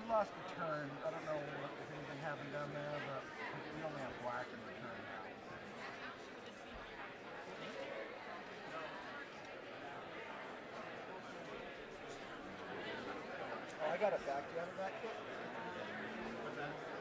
Lost return. I don't know if anything happened down there, but we only have black in return now. Oh, I got it back. Do you have it back yet? What's that?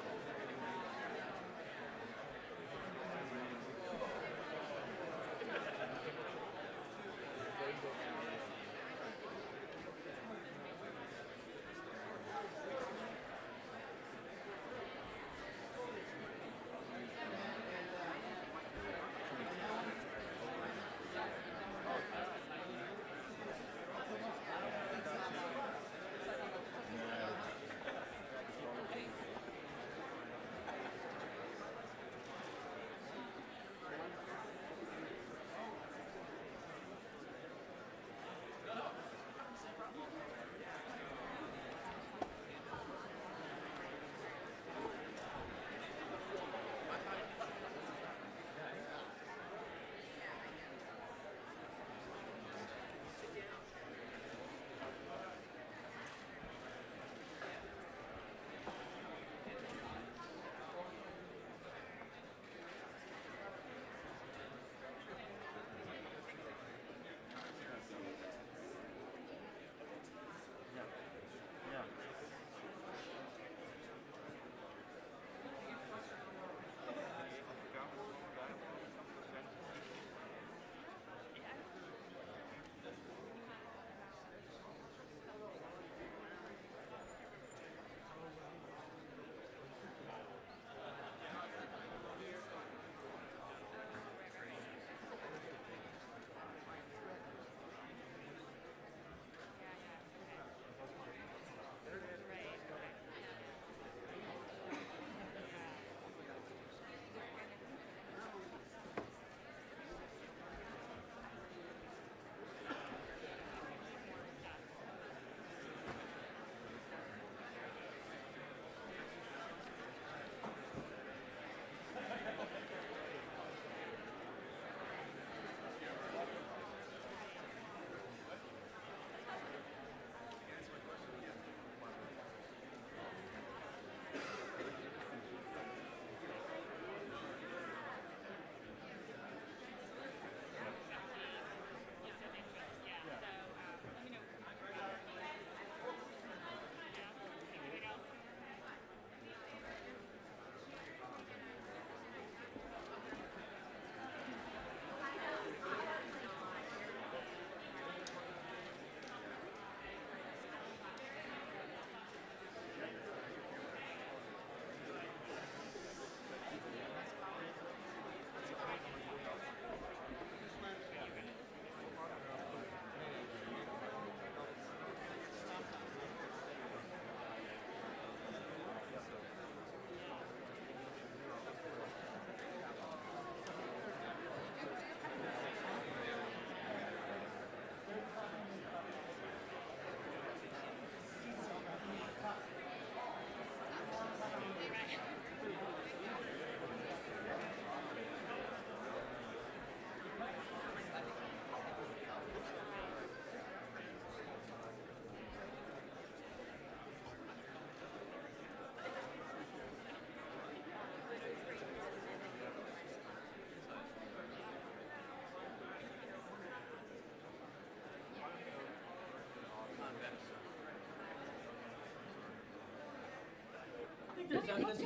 What's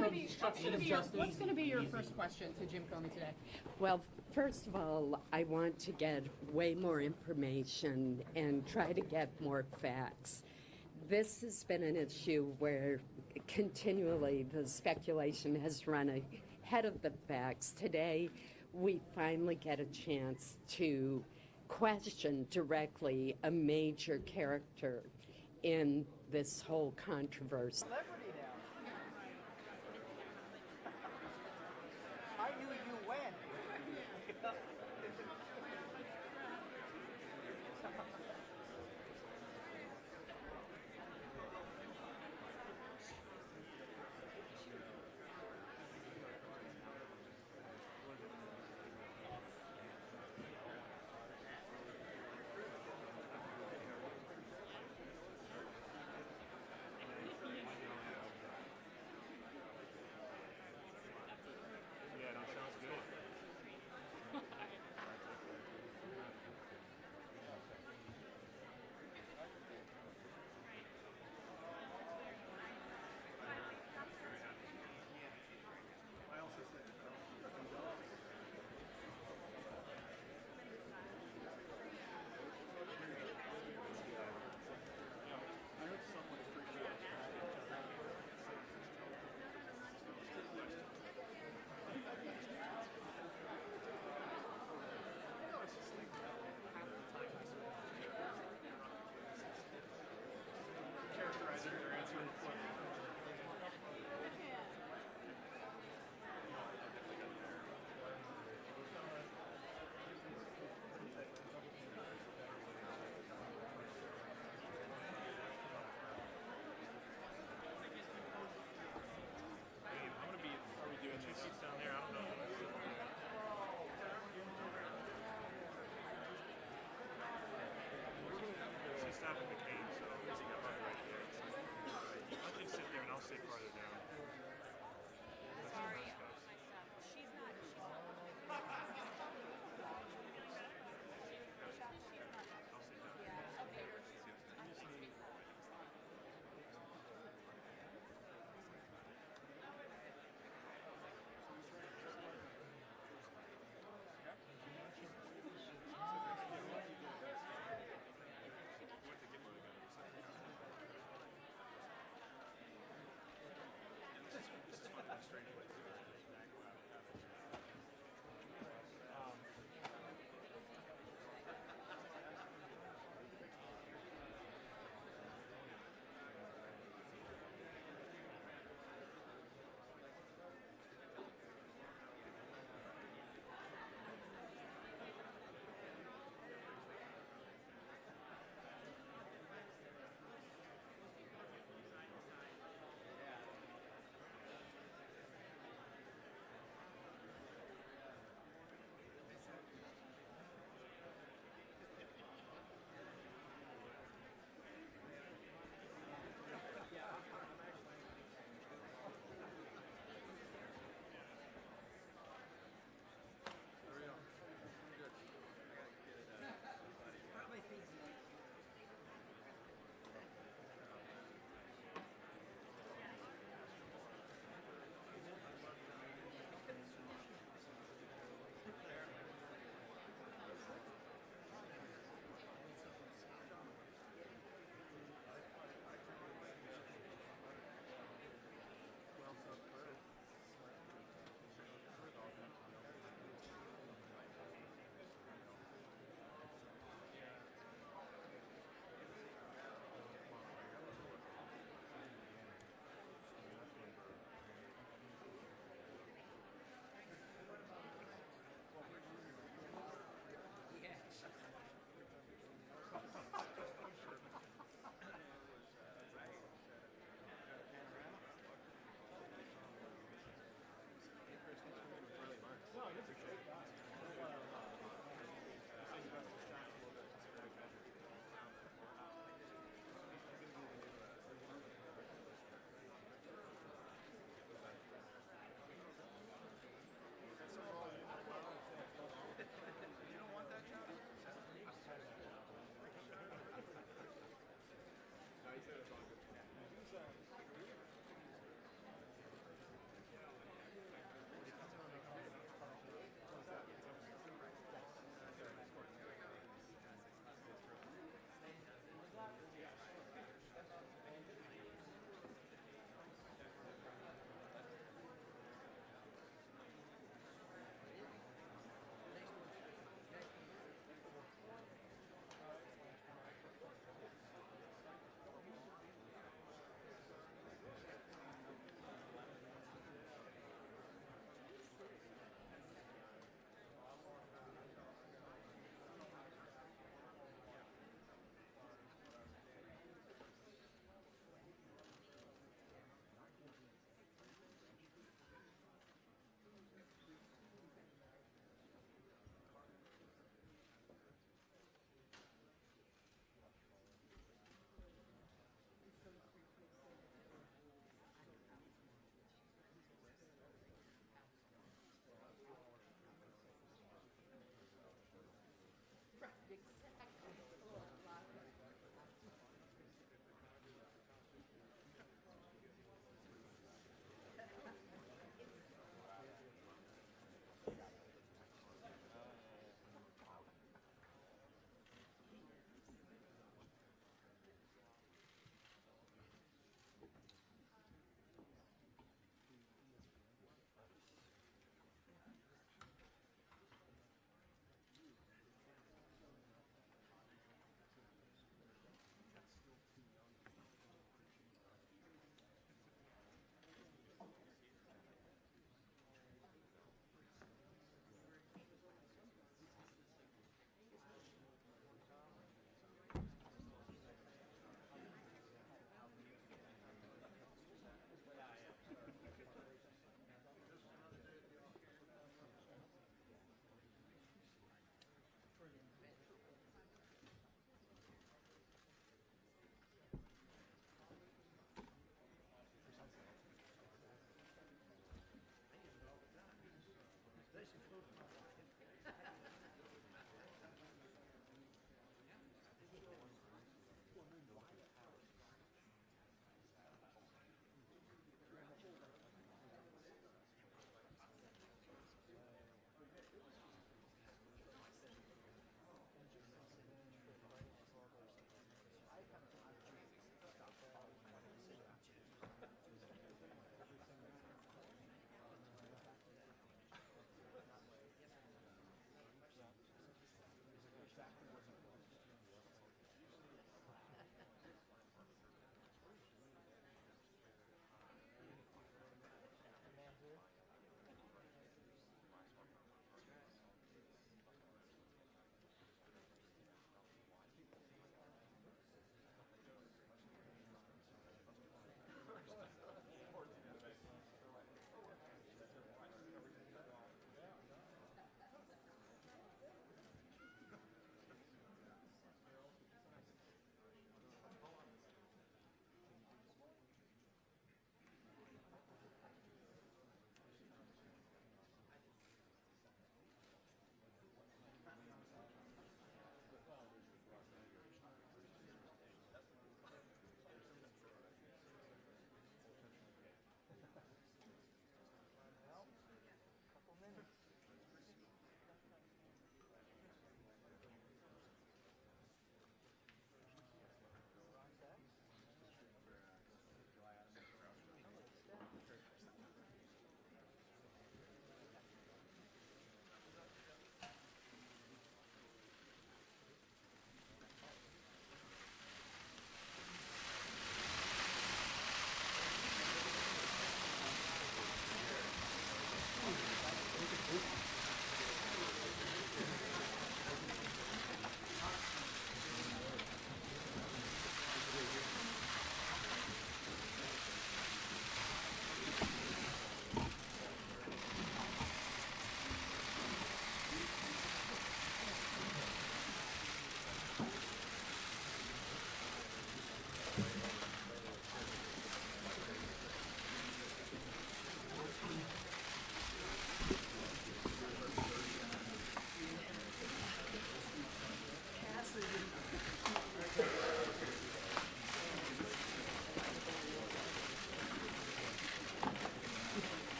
going to be your first question to Jim Comey today? Well, first of all, I want to get way more information and try to get more facts. This has been an issue where continually the speculation has run ahead of the facts. Today, we finally get a chance to question directly a major character in this whole controversy. Celebrity now. I knew you when.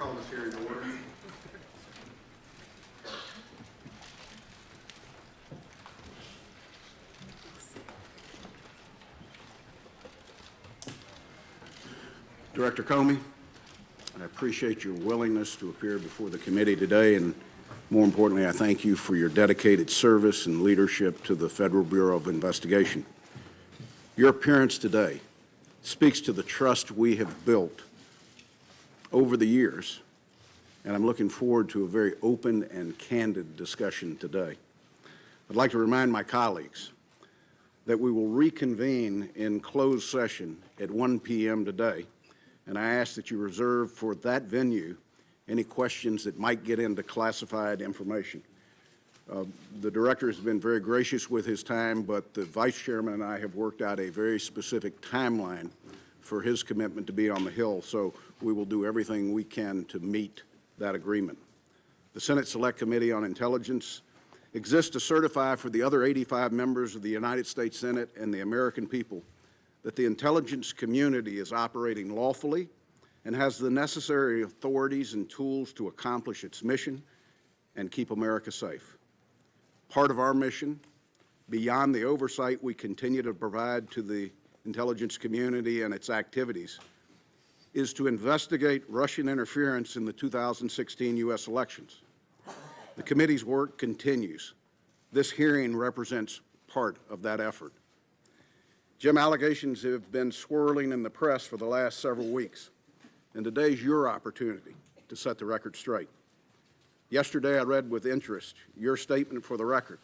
call this hearing to order. Director Comey, I appreciate your willingness to appear before the committee today, and more importantly, I thank you for your dedicated service and leadership to the Federal Bureau of Investigation. Your appearance today speaks to the trust we have built over the years, and I'm looking forward to a very open and candid discussion today. I'd like to remind my colleagues that we will reconvene in closed session at 1 p.m. today, and I ask that you reserve for that venue any questions that might get into classified information. The director has been very gracious with his time, but the vice chairman and I have worked out a very specific timeline for his commitment to be on the Hill, so we will do everything we can to meet that agreement. The Senate Select Committee on Intelligence exists to certify for the other 85 members of the United States Senate and the American people that the intelligence community is operating lawfully and has the necessary authorities and tools to accomplish its mission and keep America safe. Part of our mission, beyond the oversight we continue to provide to the intelligence community and its activities, is to investigate Russian interference in the 2016 U.S. elections. The committee's work continues. This hearing represents part of that effort. Jim, allegations have been swirling in the press for the last several weeks, and today's your opportunity to set the record straight. Yesterday, I read with interest your statement for the record,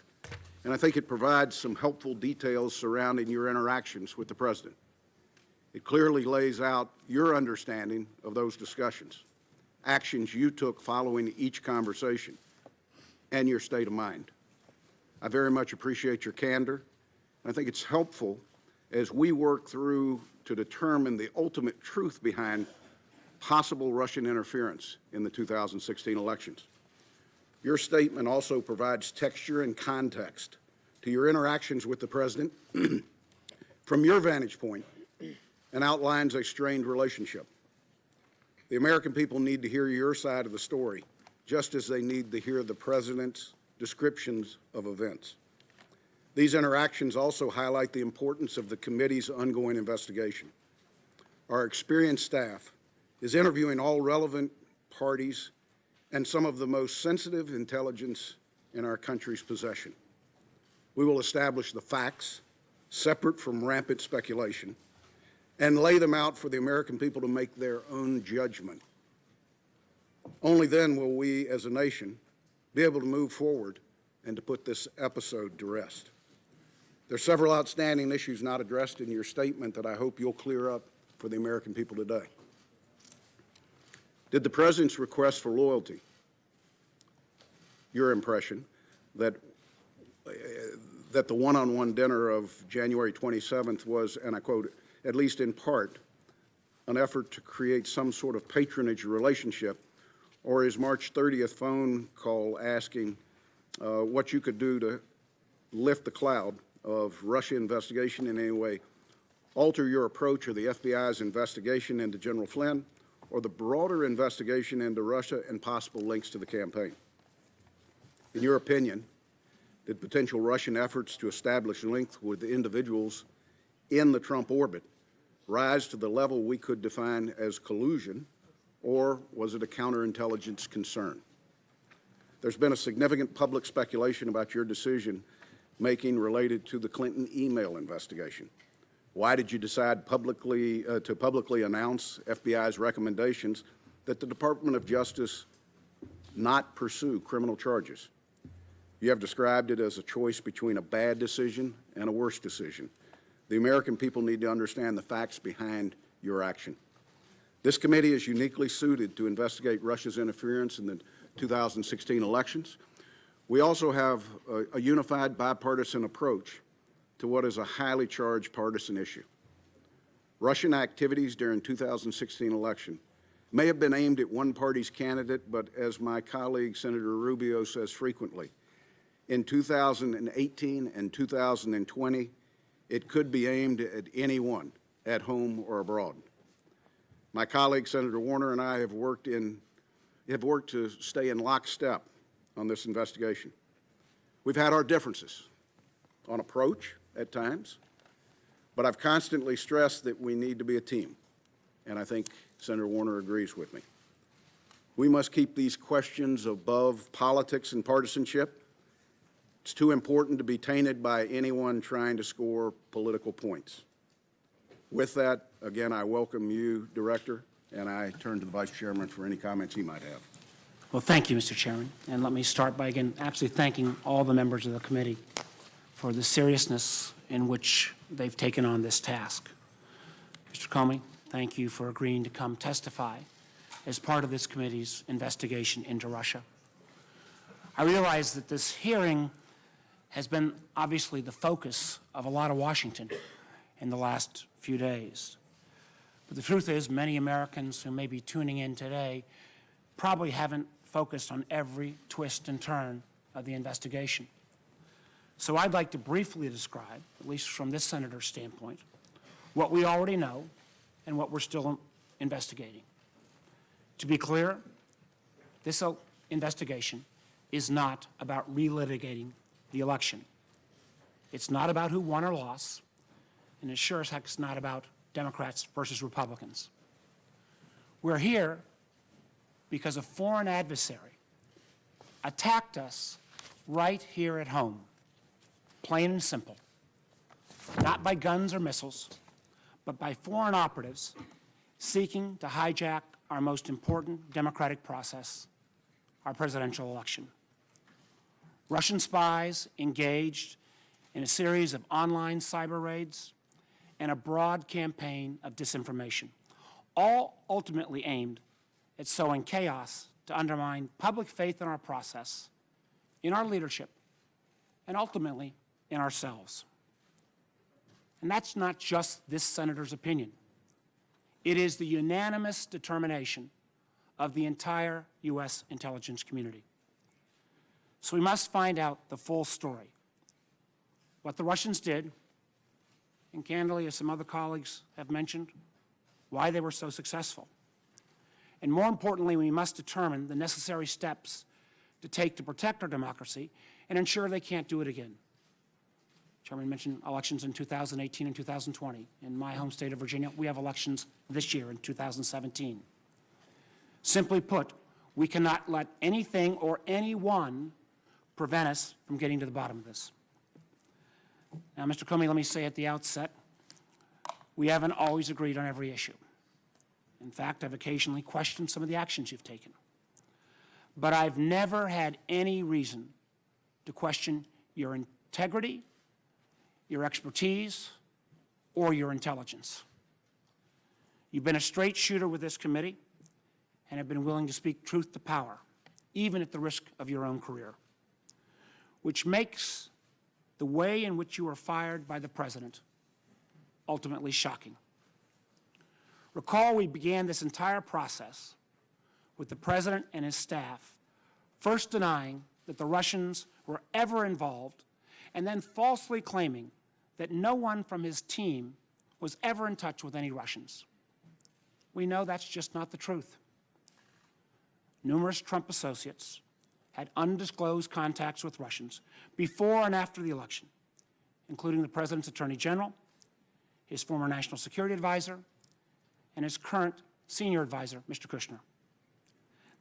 and I think it provides some helpful details surrounding your interactions with the President. It clearly lays out your understanding of those discussions, actions you took following each conversation, and your state of mind. I very much appreciate your candor, and I think it's helpful as we work through to determine the ultimate truth behind possible Russian interference in the 2016 elections. Your statement also provides texture and context to your interactions with the President from your vantage point and outlines a strained relationship. The American people need to hear your side of the story, just as they need to hear the President's descriptions of events. These interactions also highlight the importance of the committee's ongoing investigation. Our experienced staff is interviewing all relevant parties and some of the most sensitive intelligence in our country's possession. We will establish the facts, separate from rampant speculation, and lay them out for the American people to make their own judgment. Only then will we, as a nation, be able to move forward and to put this episode to rest. There are several outstanding issues not addressed in your statement that I hope you'll clear up for the American people today. Did the President's request for loyalty, your impression that the one-on-one dinner of January 27th was, and I quote, at least in part, an effort to create some sort of patronage relationship, or his March 30th phone call asking what you could do to lift the cloud of Russia investigation in any way, alter your approach of the FBI's investigation into General Flynn, or the broader investigation into Russia and possible links to the campaign? In your opinion, did potential Russian efforts to establish links with individuals in the Trump orbit rise to the level we could define as collusion, or was it a counterintelligence concern? There's been a significant public speculation about your decision-making related to the Clinton email investigation. Why did you decide to publicly announce FBI's recommendations that the Department of Justice not pursue criminal charges? You have described it as a choice between a bad decision and a worse decision. The American people need to understand the facts behind your action. This committee is uniquely suited to investigate Russia's interference in the 2016 elections. We also have a unified bipartisan approach to what is a highly charged partisan issue. Russian activities during 2016 election may have been aimed at one party's candidate, but as my colleague Senator Rubio says frequently, in 2018 and 2020, it could be aimed at anyone, at home or abroad. My colleague Senator Warner and I have worked in have worked to stay in lockstep on this investigation. We've had our differences on approach at times, but I've constantly stressed that we need to be a team, and I think Senator Warner agrees with me. We must keep these questions above politics and partisanship. It's too important to be tainted by anyone trying to score political points. With that, again, I welcome you, Director, and I turn to the Vice Chairman for any comments he might have. Well, thank you, Mr. Chairman. And let me start by, again, absolutely thanking all the members of the committee for the seriousness in which they've taken on this task. Mr. Comey, thank you for agreeing to come testify as part of this committee's investigation into Russia. I realize that this hearing has been obviously the focus of a lot of Washington in the last few days. But the truth is, many Americans who may be tuning in today probably haven't focused on every twist and turn of the investigation. So I'd like to briefly describe, at least from this senator's standpoint, what we already know and what we're still investigating. To be clear, this investigation is not about relitigating the election. It's not about who won or lost, and it sure as heck is not about Democrats versus Republicans. We're here because a foreign adversary attacked us right here at home, plain and simple. Not by guns or missiles, but by foreign operatives seeking to hijack our most important democratic process, our presidential election. Russian spies engaged in a series of online cyber raids and a broad campaign of disinformation, all ultimately aimed at sowing chaos to undermine public faith in our process, in our leadership, and ultimately in ourselves. And that's not just this senator's opinion. It is the unanimous determination of the entire U.S. intelligence community. So we must find out the full story. What the Russians did, and candidly, as some other colleagues have mentioned, why they were so successful. And more importantly, we must determine the necessary steps to take to protect our democracy and ensure they can't do it again. Chairman mentioned elections in 2018 and 2020. In my home state of Virginia, we have elections this year in 2017. Simply put, we cannot let anything or anyone prevent us from getting to the bottom of this. Now, Mr. Comey, let me say at the outset, we haven't always agreed on every issue. In fact, I've occasionally questioned some of the actions you've taken. But I've never had any reason to question your integrity, your expertise, or your intelligence. You've been a straight shooter with this committee and have been willing to speak truth to power, even at the risk of your own career, which makes the way in which you were fired by the president ultimately shocking. Recall, we began this entire process with the president and his staff first denying that the Russians were ever involved and then falsely claiming that no one from his team was ever in touch with any Russians. We know that's just not the truth. Numerous Trump associates had undisclosed contacts with Russians before and after the election, including the president's attorney general, his former national security advisor, and his current senior advisor, Mr. Kushner.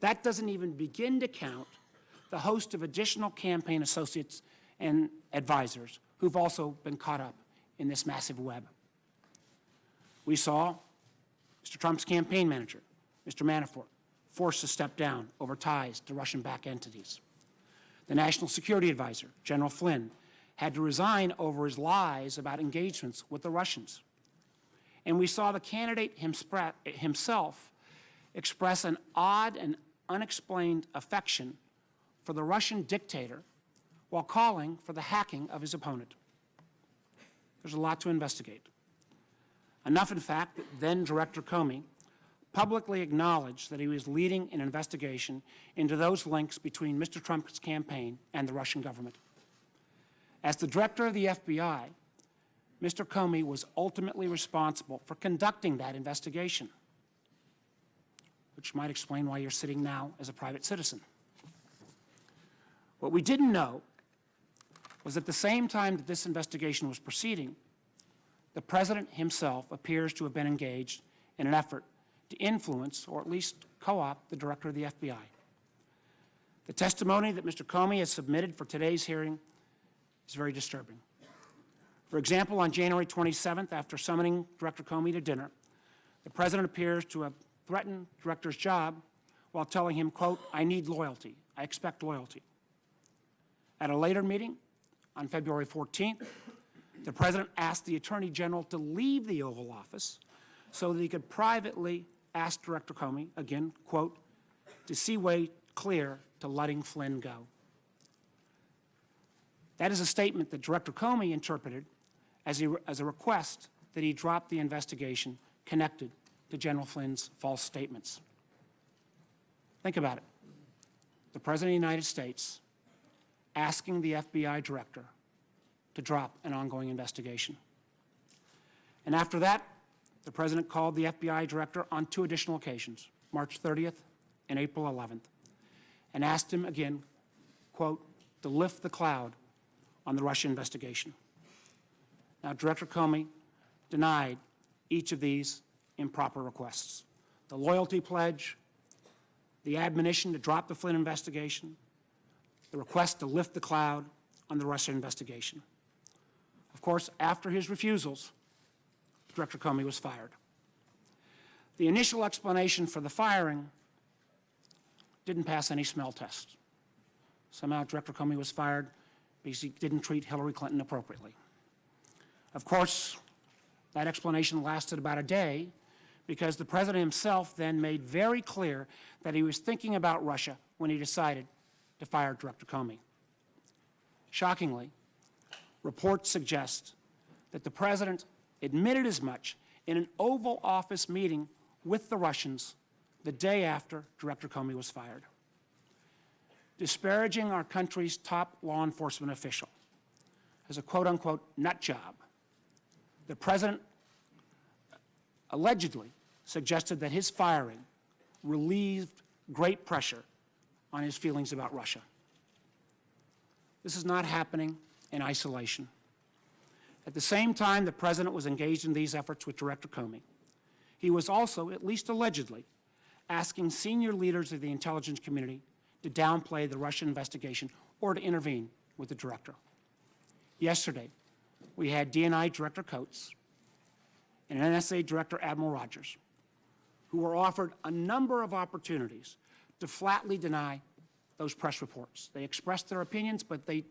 That doesn't even begin to count the host of additional campaign associates and advisors who've also been caught up in this massive web. We saw Mr. Trump's campaign manager, Mr. Manafort, forced to step down over ties to Russian-backed entities. The national security advisor, General Flynn, had to resign over his lies about engagements with the Russians. And we saw the candidate himself express an odd and unexplained affection for the Russian dictator while calling for the hacking of his opponent. There's a lot to investigate. Enough, in fact, that then Director Comey publicly acknowledged that he was leading an investigation into those links between Mr. Trump's campaign and the Russian government. As the director of the FBI, Mr. Comey was ultimately responsible for conducting that investigation. which might explain why you're sitting now as a private citizen. What we didn't know was at the same time that this investigation was proceeding, the President himself appears to have been engaged in an effort to influence, or at least co-opt, the Director of the FBI. The testimony that Mr. Comey has submitted for today's hearing is very disturbing. For example, on January 27th, after summoning Director Comey to dinner, the President appears to have threatened the Director's job while telling him, quote, "I need loyalty. I expect loyalty." At a later meeting, on February 14th, the President asked the Attorney General to leave the Oval Office so that he could privately ask Director Comey, again, quote, "to see way clear to letting Flynn go." That is a statement that Director Comey interpreted as a request that he drop the investigation connected to General Flynn's false statements. Think about it. The President of the United States asking the FBI Director to drop an ongoing investigation. And after that, the President called the FBI Director on 2 additional occasions, March 30th and April 11th, and asked him again, quote, "to lift the cloud on the Russia investigation." Now, Director Comey denied each of these improper requests. The loyalty pledge, the admonition to drop the Flynn investigation, the request to lift the cloud on the Russia investigation. Of course, after his refusals, Director Comey was fired. The initial explanation for the firing didn't pass any smell test. Somehow Director Comey was fired because he didn't treat Hillary Clinton appropriately. Of course, that explanation lasted about a day because the President himself then made very clear that he was thinking about Russia when he decided to fire Director Comey. Shockingly, reports suggest that the President admitted as much in an Oval Office meeting with the Russians the day after Director Comey was fired. Disparaging our country's top law enforcement official as a quote-unquote nut job, the President allegedly suggested that his firing relieved great pressure on his feelings about Russia. This is not happening in isolation. At the same time the President was engaged in these efforts with Director Comey, he was also, at least allegedly, asking senior leaders of the intelligence community to downplay the Russian investigation or to intervene with the Director. Yesterday, we had DNI Director Coates and NSA Director Admiral Rogers, who were offered a number of opportunities to flatly deny those press reports. They expressed their opinions, but they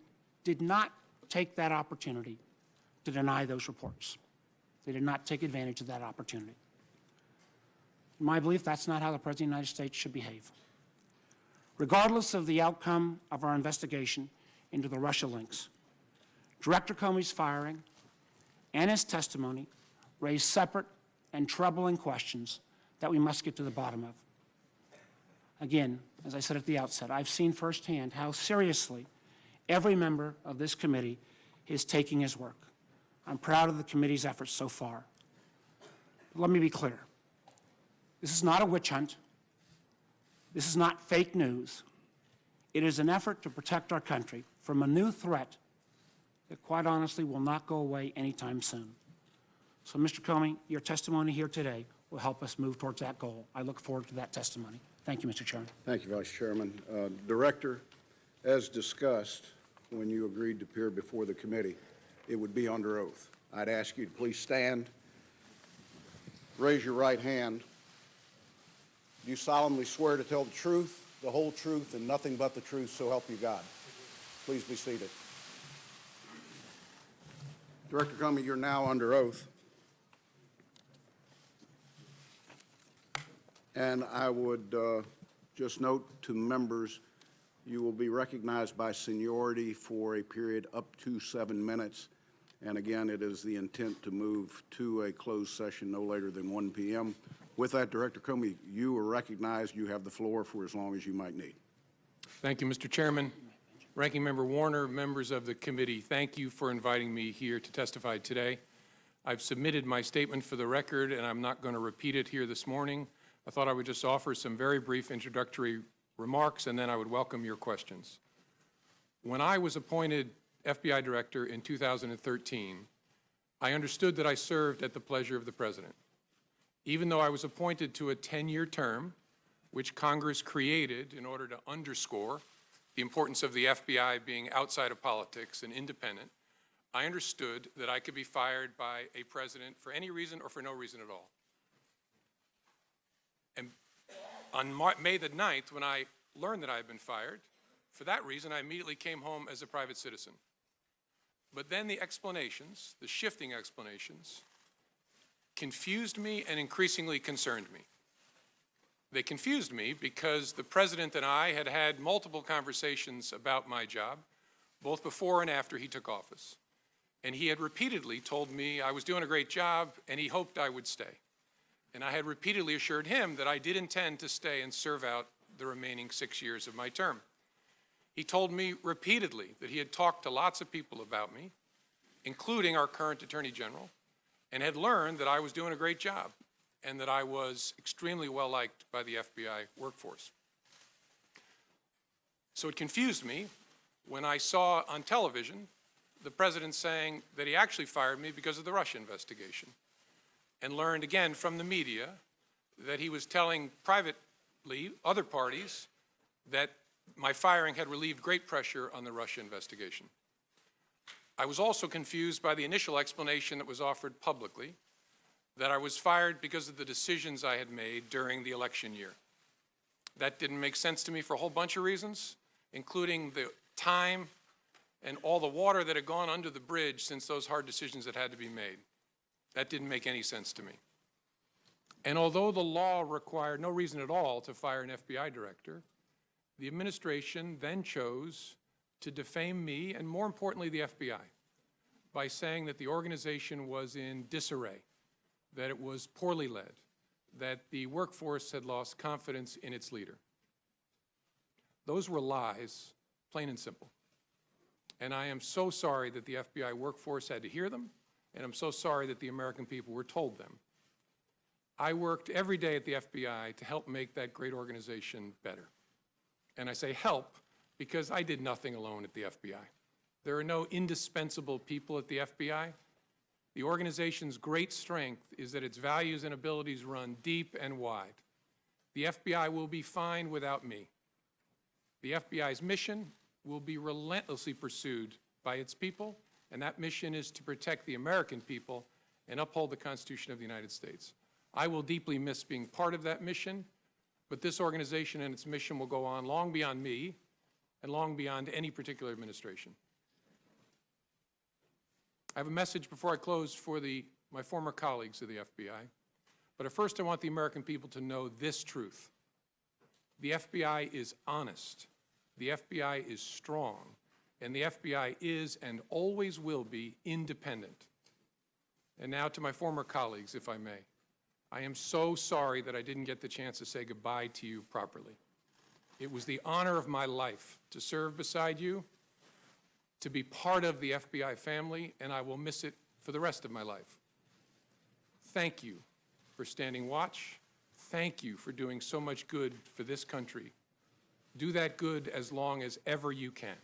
did not take that opportunity to deny those reports. They did not take advantage of that opportunity. In my belief, that's not how the President of the United States should behave. Regardless of the outcome of our investigation into the Russia links, Director Comey's firing and his testimony raise separate and troubling questions that we must get to the bottom of. Again, as I said at the outset, I've seen firsthand how seriously every member of this committee is taking his work. I'm proud of the committee's efforts so far. But let me be clear. This is not a witch hunt. This is not fake news. It is an effort to protect our country from a new threat that, quite honestly, will not go away anytime soon. So, Mr. Comey, your testimony here today will help us move towards that goal. I look forward to that testimony. Thank you, Mr. Chairman. Thank you, Vice Chairman. Director, as discussed, when you agreed to appear before the committee, it would be under oath. I'd ask you to please stand, raise your right hand. Do you solemnly swear to tell the truth, the whole truth, and nothing but the truth, so help you God? Please be seated. Director Comey, you're now under oath. And I would just note to members, you will be recognized by seniority for a period up to 7 minutes. And again, it is the intent to move to a closed session no later than 1 p.m. With that, Director Comey, you are recognized. You have the floor for as long as you might need. Thank you, Mr. Chairman. Ranking Member Warner, members of the committee, thank you for inviting me here to testify today. I've submitted my statement for the record, and I'm not going to repeat it here this morning, I thought I would just offer some very brief introductory remarks, and then I would welcome your questions. When I was appointed FBI Director in 2013, I understood that I served at the pleasure of the President. Even though I was appointed to a 10-year term, which Congress created in order to underscore the importance of the FBI being outside of politics and independent, I understood that I could be fired by a president for any reason or for no reason at all. And on May the 9th, when I learned that I had been fired, for that reason, I immediately came home as a private citizen. But then the explanations, the shifting explanations, confused me and increasingly concerned me. They confused me because the President and I had had multiple conversations about my job, both before and after he took office. And he had repeatedly told me I was doing a great job and he hoped I would stay. And I had repeatedly assured him that I did intend to stay and serve out the remaining 6 years of my term. He told me repeatedly that he had talked to lots of people about me, including our current Attorney General, and had learned that I was doing a great job and that I was extremely well liked by the FBI workforce. So it confused me when I saw on television the President saying that he actually fired me because of the Russia investigation, and learned again from the media that he was telling privately other parties that my firing had relieved great pressure on the Russia investigation. I was also confused by the initial explanation that was offered publicly that I was fired because of the decisions I had made during the election year. That didn't make sense to me for a whole bunch of reasons, including the time and all the water that had gone under the bridge since those hard decisions had to be made. That didn't make any sense to me. And although the law required no reason at all to fire an FBI director, the administration then chose to defame me, and more importantly, the FBI, by saying that the organization was in disarray, that it was poorly led, that the workforce had lost confidence in its leader. Those were lies, plain and simple. And I am so sorry that the FBI workforce had to hear them, and I'm so sorry that the American people were told them. I worked every day at the FBI to help make that great organization better. And I say help because I did nothing alone at the FBI. There are no indispensable people at the FBI. The organization's great strength is that its values and abilities run deep and wide. The FBI will be fine without me. The FBI's mission will be relentlessly pursued by its people, and that mission is to protect the American people and uphold the Constitution of the United States. I will deeply miss being part of that mission, but this organization and its mission will go on long beyond me and long beyond any particular administration. I have a message before I close for my former colleagues of the FBI, but at first I want the American people to know this truth. The FBI is honest, the FBI is strong, and the FBI is and always will be independent. And now to my former colleagues, if I may. I am so sorry that I didn't get the chance to say goodbye to you properly. It was the honor of my life to serve beside you, to be part of the FBI family, and I will miss it for the rest of my life. Thank you for standing watch. Thank you for doing so much good for this country. Do that good as long as ever you can.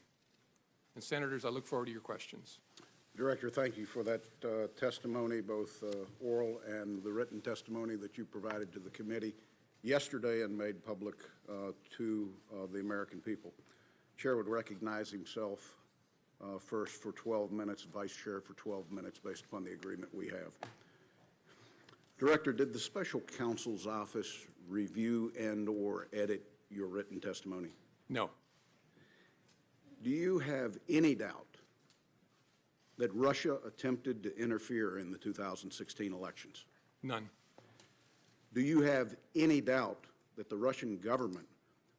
And Senators, I look forward to your questions. Director, thank you for that testimony, both oral and the written testimony that you provided to the committee yesterday and made public to the American people. Chair would recognize himself first for 12 minutes, Vice Chair for 12 minutes based upon the agreement we have. Director, did the Special Counsel's Office review and/or edit your written testimony? No. Do you have any doubt that Russia attempted to interfere in the 2016 elections? None. Do you have any doubt that the Russian government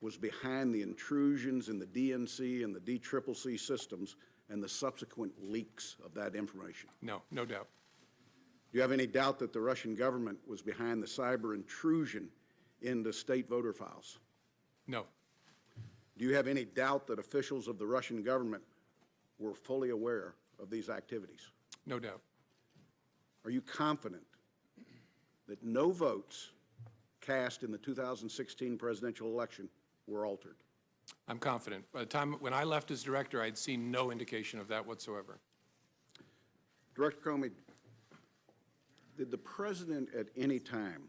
was behind the intrusions in the DNC and the DCCC systems and the subsequent leaks of that information? No, no doubt. Do you have any doubt that the Russian government was behind the cyber intrusion into state voter files? No. Do you have any doubt that officials of the Russian government were fully aware of these activities? No doubt. Are you confident that no votes cast in the 2016 presidential election were altered? I'm confident. By the time when I left as director, I had seen no indication of that whatsoever. Director Comey, did the president at any time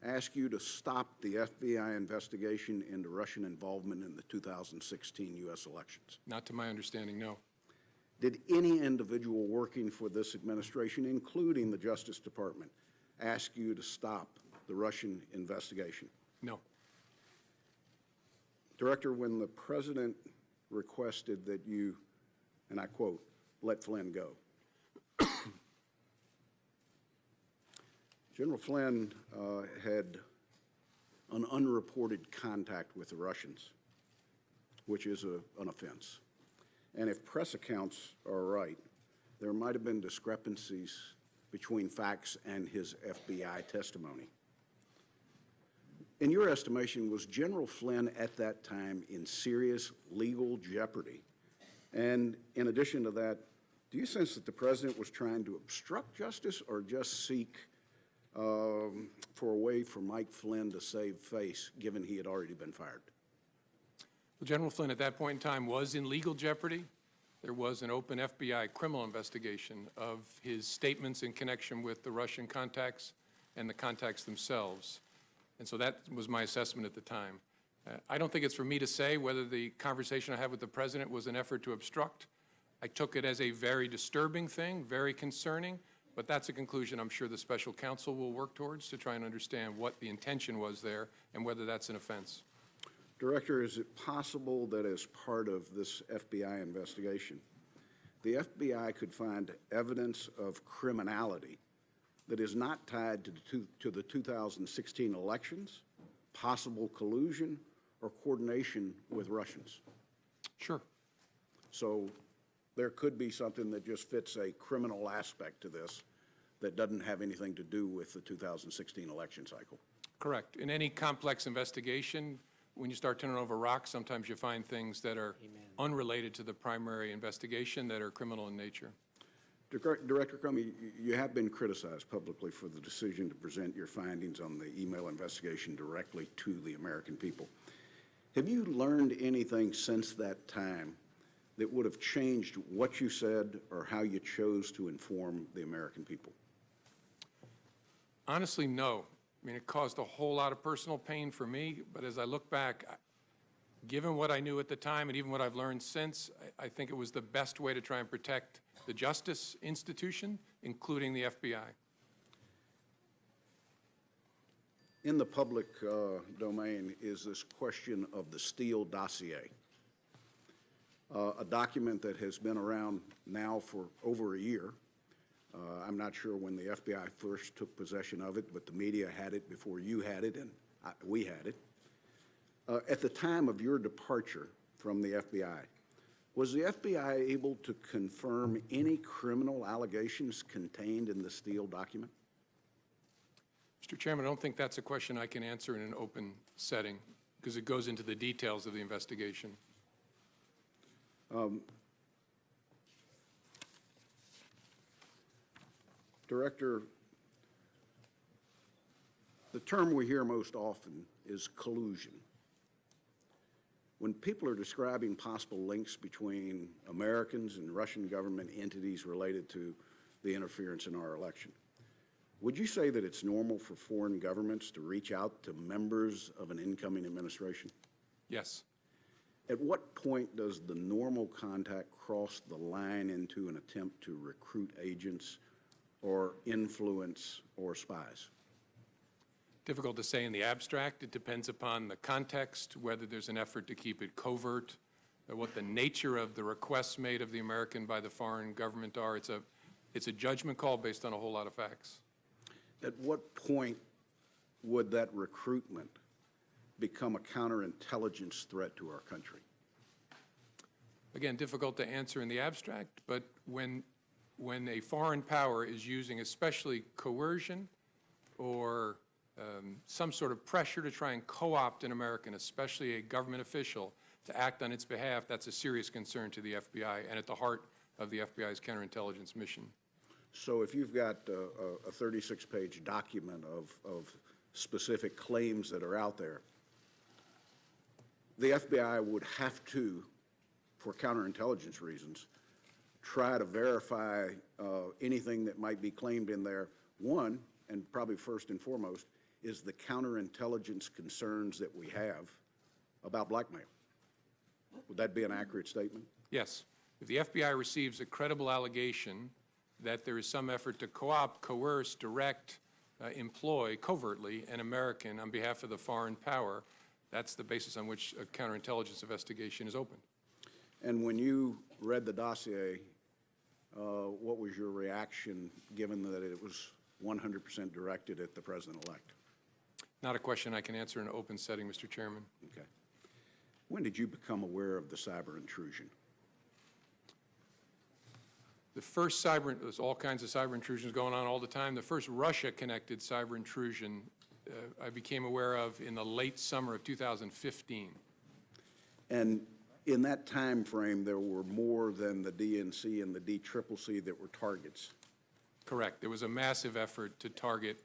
ask you to stop the FBI investigation into Russian involvement in the 2016 U.S. elections? Not to my understanding, no. Did any individual working for this administration, including the Justice Department, ask you to stop the Russian investigation? No. Director, when the president requested that you, and I quote, let Flynn go, General Flynn had an unreported contact with the Russians, which is an offense. And if press accounts are right, there might have been discrepancies between facts and his FBI testimony. In your estimation, was General Flynn at that time in serious legal jeopardy? And in addition to that, do you sense that the president was trying to obstruct justice or just seek for a way for Mike Flynn to save face, given he had already been fired? Well, General Flynn at that point in time was in legal jeopardy. There was an open FBI criminal investigation of his statements in connection with the Russian contacts and the contacts themselves. And so that was my assessment at the time. I don't think it's for me to say whether the conversation I had with the president was an effort to obstruct. I took it as a very disturbing thing, very concerning, but that's a conclusion I'm sure the special counsel will work towards to try and understand what the intention was there and whether that's an offense. Director, is it possible that as part of this FBI investigation, the FBI could find evidence of criminality that is not tied to the 2016 elections, possible collusion, or coordination with Russians? Sure. So there could be something that just fits a criminal aspect to this that doesn't have anything to do with the 2016 election cycle. Correct. In any complex investigation, when you start turning over rocks, sometimes you find things that are unrelated to the primary investigation that are criminal in nature. Director Comey, you have been criticized publicly for the decision to present your findings on the email investigation directly to the American people. Have you learned anything since that time that would have changed what you said or how you chose to inform the American people? Honestly, no. I mean, it caused a whole lot of personal pain for me, but as I look back, given what I knew at the time and even what I've learned since, I think it was the best way to try and protect the justice institution, including the FBI. In the public domain is this question of the Steele dossier, a document that has been around now for over a year. I'm not sure when the FBI first took possession of it, but the media had it before you had it and we had it. At the time of your departure from the FBI, was the FBI able to confirm any criminal allegations contained in the Steele document? Mr. Chairman, I don't think that's a question I can answer in an open setting because it goes into the details of the investigation. Director, the term we hear most often is collusion. When people are describing possible links between Americans and Russian government entities related to the interference in our election, would you say that it's normal for foreign governments to reach out to members of an incoming administration? Yes. At what point does the normal contact cross the line into an attempt to recruit agents or influence or spies? Difficult to say in the abstract. It depends upon the context, whether there's an effort to keep it covert, or what the nature of the requests made of the American by the foreign government are. It's a judgment call based on a whole lot of facts. At what point would that recruitment become a counterintelligence threat to our country? Again, difficult to answer in the abstract, but when a foreign power is using especially coercion or some sort of pressure to try and co-opt an American, especially a government official, to act on its behalf, that's a serious concern to the FBI and at the heart of the FBI's counterintelligence mission. So if you've got a 36-page document of specific claims that are out there, the FBI would have to, for counterintelligence reasons, try to verify anything that might be claimed in there. One, and probably first and foremost, is the counterintelligence concerns that we have about blackmail. Would that be an accurate statement? Yes. If the FBI receives a credible allegation that there is some effort to co-opt, coerce, direct, employ covertly an American on behalf of the foreign power, that's the basis on which a counterintelligence investigation is opened. And when you read the dossier, what was your reaction, given that it was 100% directed at the president-elect? Not a question I can answer in an open setting, Mr. Chairman. Okay. When did you become aware of the cyber intrusion? The first cyber, there's all kinds of cyber intrusions going on all the time. The first Russia-connected cyber intrusion I became aware of in the late summer of 2015. And in that time frame, there were more than the DNC and the DCCC that were targets. Correct. There was a massive effort to target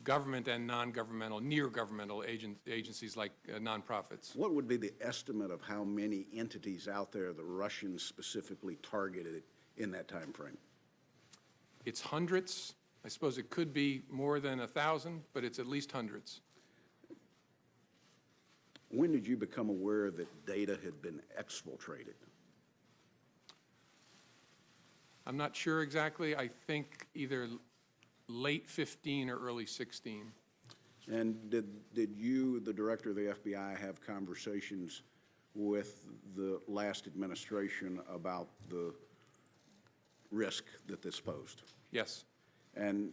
government and non-governmental, near-governmental agencies like nonprofits. What would be the estimate of how many entities out there the Russians specifically targeted in that time frame? It's hundreds. I suppose it could be more than 1,000, but it's at least hundreds. When did you become aware that data had been exfiltrated? I'm not sure exactly. I think either late 15 or early 16. And did you, the director of the FBI, have conversations with the last administration about the risk that this posed? Yes. And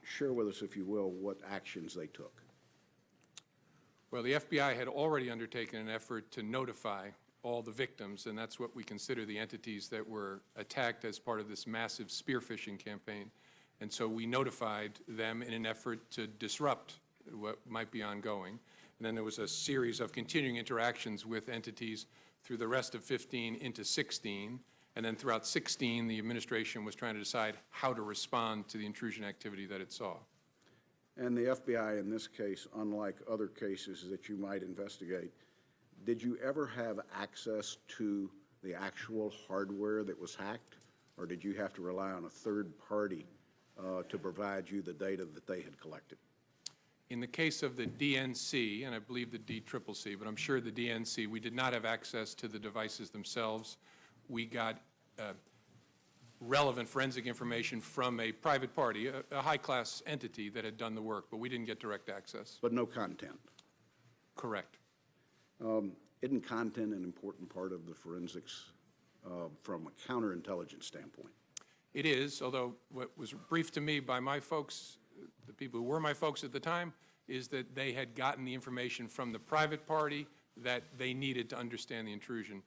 share with us, if you will, what actions they took. Well, the FBI had already undertaken an effort to notify all the victims, and that's what we consider the entities that were attacked as part of this massive spear phishing campaign. And so we notified them in an effort to disrupt what might be ongoing. And then there was a series of continuing interactions with entities through the rest of 15 into 16. And then throughout 16, the administration was trying to decide how to respond to the intrusion activity that it saw. And the FBI, in this case, unlike other cases that you might investigate, did you ever have access to the actual hardware that was hacked, or did you have to rely on a third party to provide you the data that they had collected? In the case of the DNC, and I believe the DCCC, but I'm sure the DNC, we did not have access to the devices themselves. We got relevant forensic information from a private party, a high-class entity that had done the work, but we didn't get direct access. But no content? Correct. Isn't content an important part of the forensics from a counterintelligence standpoint? It is, although what was briefed to me by my folks, the people who were my folks at the time, is that they had gotten the information from the private party that they needed to understand the intrusion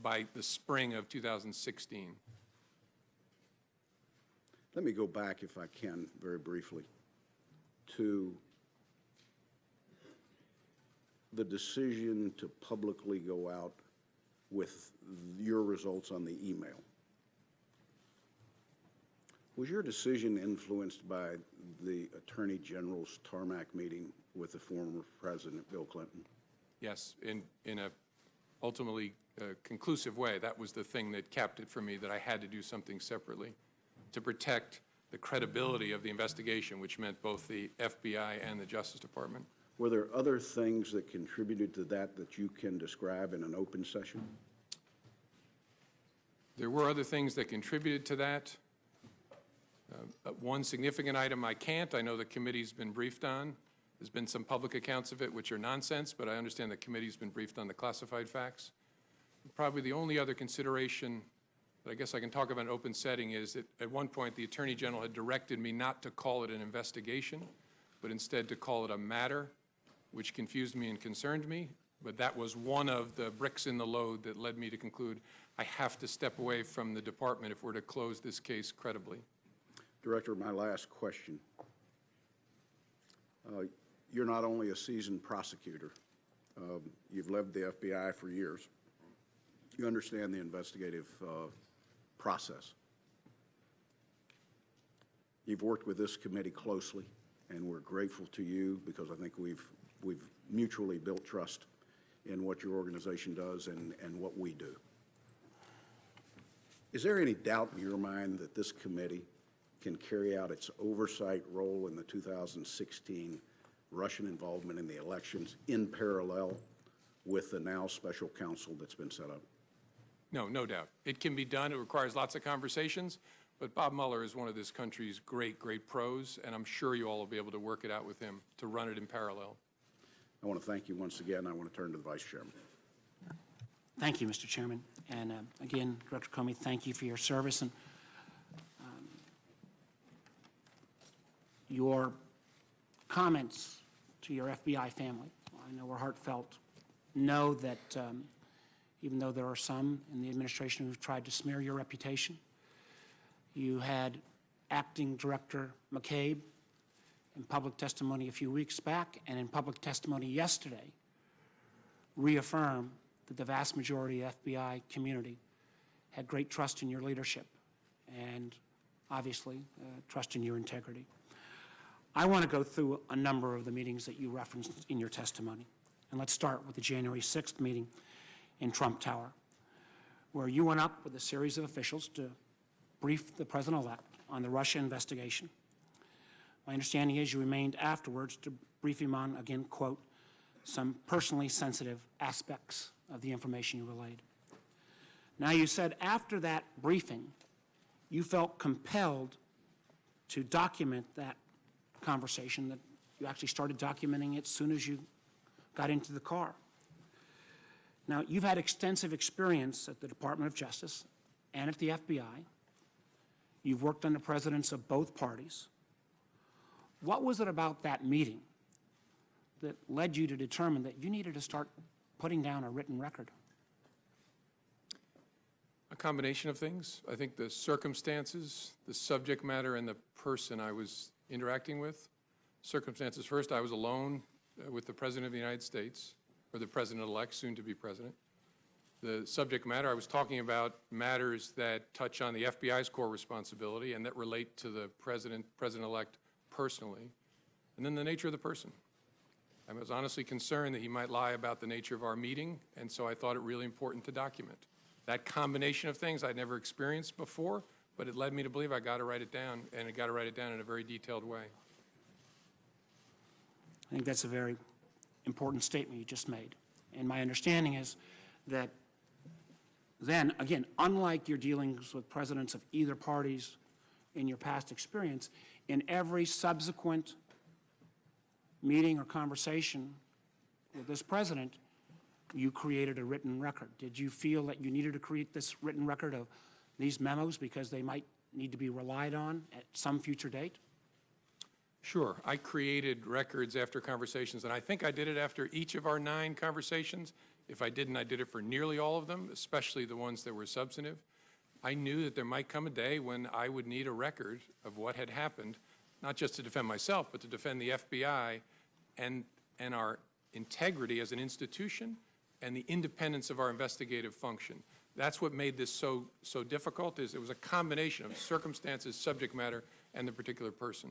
by the spring of 2016. Let me go back, if I can, very briefly, to the decision to publicly go out with your results on the email. Was your decision influenced by the Attorney General's Tarmac meeting with the former President Bill Clinton? Yes, in a ultimately conclusive way. That was the thing that capped it for me, that I had to do something separately to protect the credibility of the investigation, which meant both the FBI and the Justice Department. Were there other things that contributed to that that you can describe in an open session? There were other things that contributed to that. One significant item I can't. I know the committee's been briefed on. There's been some public accounts of it which are nonsense, but I understand the committee's been briefed on the classified facts. Probably the only other consideration that I guess I can talk about in an open setting is that at one point the Attorney General had directed me not to call it an investigation, but instead to call it a matter, which confused me and concerned me. But that was one of the bricks in the load that led me to conclude I have to step away from the department if we're to close this case credibly. Director, my last question. You're not only a seasoned prosecutor, you've led the FBI for years. You understand the investigative process. You've worked with this committee closely. and we're grateful to you because I think we've mutually built trust in what your organization does and what we do. Is there any doubt in your mind that this committee can carry out its oversight role in the 2016 Russian involvement in the elections in parallel with the now special counsel that's been set up? No, no doubt. It can be done. It requires lots of conversations, but Bob Mueller is one of this country's great, great pros, and I'm sure you all will be able to work it out with him to run it in parallel. I want to thank you once again. I want to turn to the Vice Chairman. Thank you, Mr. Chairman. And again, Director Comey, thank you for your service. And your comments to your FBI family, I know were heartfelt. Know that even though there are some in the administration who've tried to smear your reputation, you had Acting Director McCabe in public testimony a few weeks back and in public testimony yesterday reaffirm that the vast majority of the FBI community had great trust in your leadership and obviously trust in your integrity. I want to go through a number of the meetings that you referenced in your testimony. And let's start with the January 6th meeting in Trump Tower, where you went up with a series of officials to brief the president-elect on the Russia investigation. My understanding is you remained afterwards to brief him on, again, quote, some personally sensitive aspects of the information you relayed. Now, you said after that briefing, you felt compelled to document that conversation, that you actually started documenting it as soon as you got into the car. Now, you've had extensive experience at the Department of Justice and at the FBI. You've worked under presidents of both parties. What was it about that meeting that led you to determine that you needed to start putting down a written record? A combination of things. I think the circumstances, the subject matter, and the person I was interacting with. Circumstances first, I was alone with the President of the United States, or the President-elect, soon to be President. The subject matter, I was talking about matters that touch on the FBI's core responsibility and that relate to the President-elect personally. And then the nature of the person. I was honestly concerned that he might lie about the nature of our meeting, and so I thought it really important to document. That combination of things I'd never experienced before, but it led me to believe I got to write it down, and I got to write it down in a very detailed way. I think that's a very important statement you just made. And my understanding is that then, again, unlike your dealings with presidents of either parties in your past experience, in every subsequent meeting or conversation with this president, you created a written record. Did you feel that you needed to create this written record of these memos because they might need to be relied on at some future date? Sure. I created records after conversations, and I think I did it after each of our 9 conversations. If I didn't, I did it for nearly all of them, especially the ones that were substantive. I knew that there might come a day when I would need a record of what had happened, not just to defend myself, but to defend the FBI and our integrity as an institution and the independence of our investigative function. That's what made this so difficult, is it was a combination of circumstances, subject matter, and the particular person.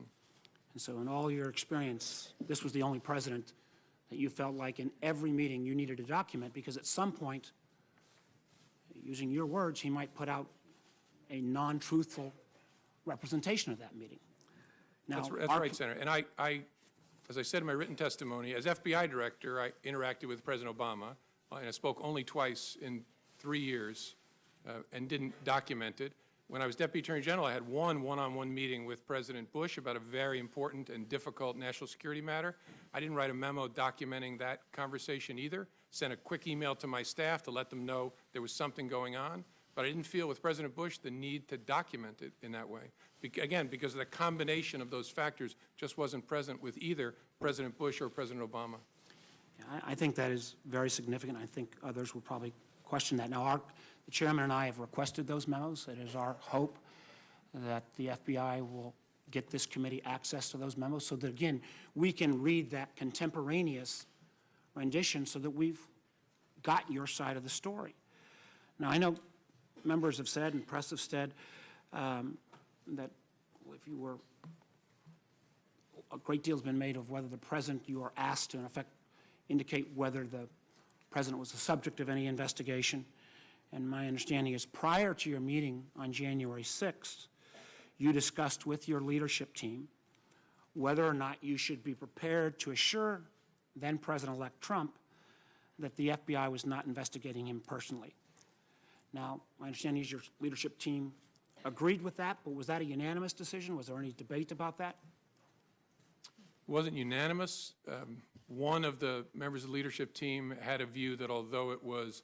And so in all your experience, this was the only president that you felt like in every meeting you needed to document, because at some point, using your words, he might put out a non-truthful representation of that meeting. Now, that's right, Senator. And I, as I said in my written testimony, as FBI Director, I interacted with President Obama, and I spoke only twice in 3 years and didn't document it. When I was Deputy Attorney General, I had one-on-one meeting with President Bush about a very important and difficult national security matter. I didn't write a memo documenting that conversation either. Sent a quick email to my staff to let them know there was something going on. But I didn't feel with President Bush the need to document it in that way. Again, because the combination of those factors just wasn't present with either President Bush or President Obama. I think that is very significant. I think others will probably question that. Now, the chairman and I have requested those memos. It is our hope that the FBI will get this committee access to those memos so that, again, we can read that contemporaneous rendition so that we've got your side of the story. Now, I know members have said and press have said that if you were a great deal has been made of whether the president, you are asked to, in effect, indicate whether the president was the subject of any investigation. And my understanding is prior to your meeting on January 6th, you discussed with your leadership team whether or not you should be prepared to assure then President-elect Trump that the FBI was not investigating him personally. Now, my understanding is your leadership team agreed with that, but was that a unanimous decision? Was there any debate about that? It wasn't unanimous. One of the members of the leadership team had a view that although it was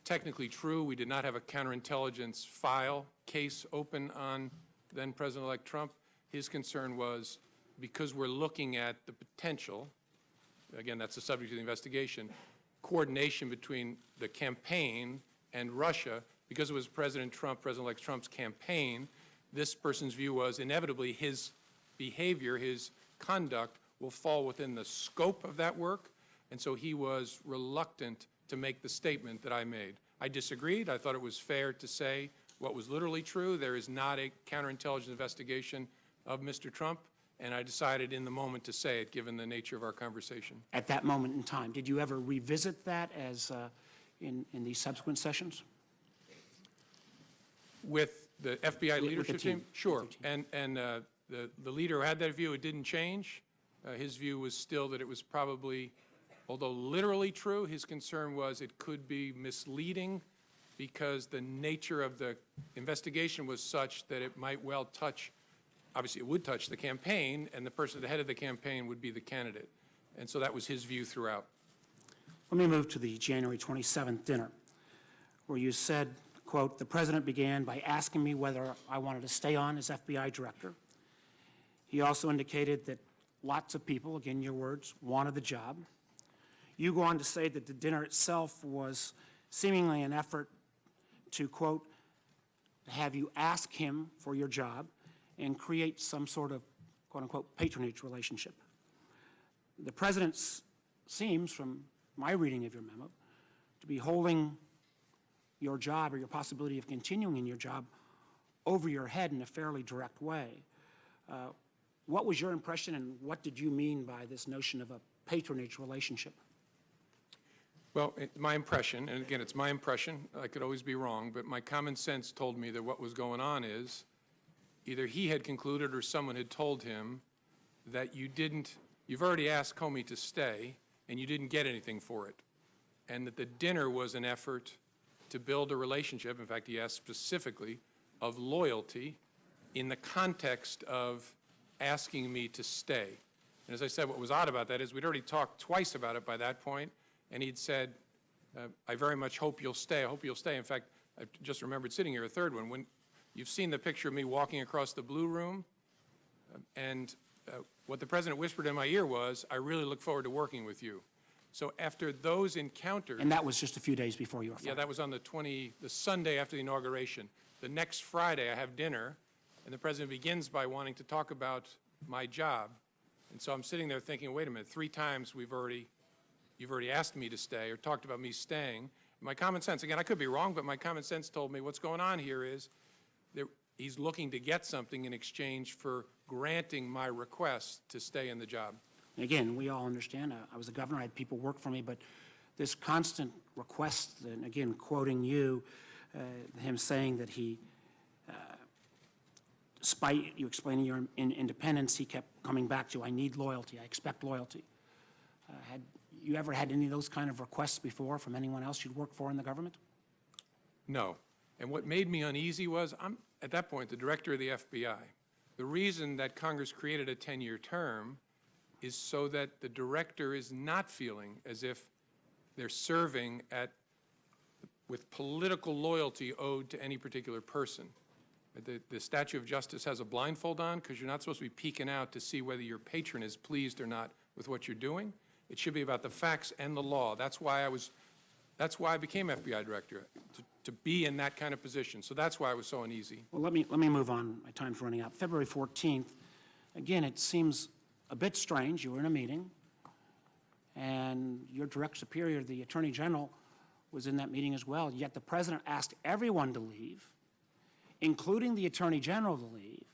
technically true, we did not have a counterintelligence file case open on then President-elect Trump. His concern was because we're looking at the potential, again, that's the subject of the investigation, coordination between the campaign and Russia, because it was President Trump, President-elect Trump's campaign, this person's view was inevitably his behavior, his conduct will fall within the scope of that work, and so he was reluctant to make the statement that I made. I disagreed. I thought it was fair to say what was literally true. There is not a counterintelligence investigation of Mr. Trump, and I decided in the moment to say it, given the nature of our conversation. At that moment in time, did you ever revisit that as in these subsequent sessions? With the FBI leadership team. team? Sure. With the team. And the leader who had that view, it didn't change. His view was still that it was probably, although literally true, his concern was it could be misleading because the nature of the investigation was such that it might well touch, obviously it would touch the campaign, and the person at the head of the campaign would be the candidate. And so that was his view throughout. Let me move to the January 27th dinner, where you said, quote, "The president began by asking me whether I wanted to stay on as FBI director. He also indicated that lots of people, again your words, wanted the job. You go on to say that the dinner itself was seemingly an effort to, quote, have you ask him for your job and create some sort of, quote unquote, patronage relationship. The president seems, from my reading of your memo, to be holding your job or your possibility of continuing in your job over your head in a fairly direct way. What was your impression, and what did you mean by this notion of a patronage relationship? Well, my impression, and again, it's my impression, I could always be wrong, but my common sense told me that what was going on is either he had concluded or someone had told him that you've already asked Comey to stay and you didn't get anything for it, and that the dinner was an effort to build a relationship, in fact, he asked specifically, of loyalty in the context of asking me to stay. And as I said, what was odd about that is we'd already talked twice about it by that point, and he'd said, I very much hope you'll stay. I hope you'll stay. In fact, I just remembered sitting here, a third one, when you've seen the picture of me walking across the blue room, and what the president whispered in my ear was, I really look forward to working with you. So after those encounters... And that was just a few days before you were fired. Yeah, that was on the Sunday after the inauguration. The next Friday, I have dinner, and the president begins by wanting to talk about my job. And so I'm sitting there thinking, wait a minute, 3 times you've already asked me to stay or talked about me staying. My common sense, again, I could be wrong, but my common sense told me what's going on here is he's looking to get something in exchange for granting my request to stay in the job. Again, we all understand, I was the governor, I had people work for me, but this constant request, and again, quoting you, him saying that he, despite you explaining your independence, he kept coming back to, I need loyalty, I expect loyalty. Had you ever had any of those kind of requests before from anyone else you'd worked for in the government? No. And what made me uneasy was, I'm, at that point, the director of the FBI. The reason that Congress created a 10-year term is so that the director is not feeling as if they're serving with political loyalty owed to any particular person. The statue of justice has a blindfold on because you're not supposed to be peeking out to see whether your patron is pleased or not with what you're doing. It should be about the facts and the law. That's why I became FBI director, to be in that kind of position. So that's why I was so uneasy. Well, let me move on. My time's running out. February 14th, again, it seems a bit strange. You were in a meeting, and your direct superior, the Attorney General, was in that meeting as well, yet the President asked everyone to leave, including the Attorney General to leave,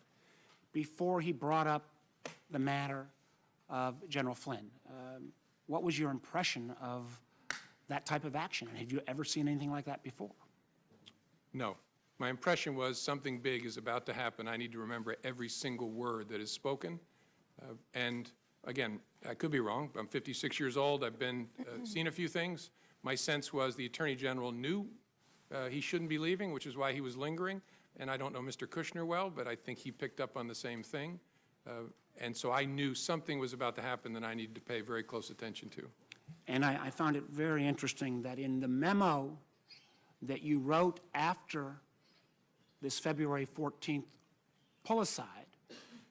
before he brought up the matter of General Flynn. What was your impression of that type of action? And had you ever seen anything like that before? No. My impression was something big is about to happen. I need to remember every single word that is spoken. And again, I could be wrong. I'm 56 years old. I've been seen a few things. My sense was the Attorney General knew he shouldn't be leaving, which is why he was lingering. And I don't know Mr. Kushner well, but I think he picked up on the same thing. And so I knew something was about to happen that I needed to pay very close attention to. And I found it very interesting that in the memo that you wrote after this February 14th pull-aside,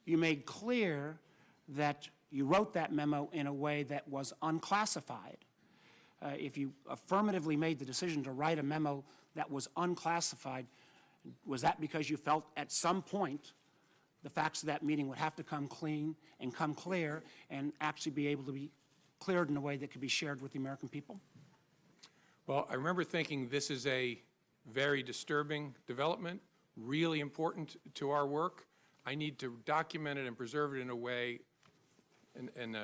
you made clear that you wrote that memo in a way that was unclassified. If you affirmatively made the decision to write a memo that was unclassified, was that because you felt at some point the facts of that meeting would have to come clean and come clear and actually be able to be cleared in a way that could be shared with the American people? Well, I remember thinking this is a very disturbing development, really important to our work. I need to document it and preserve it in a way, and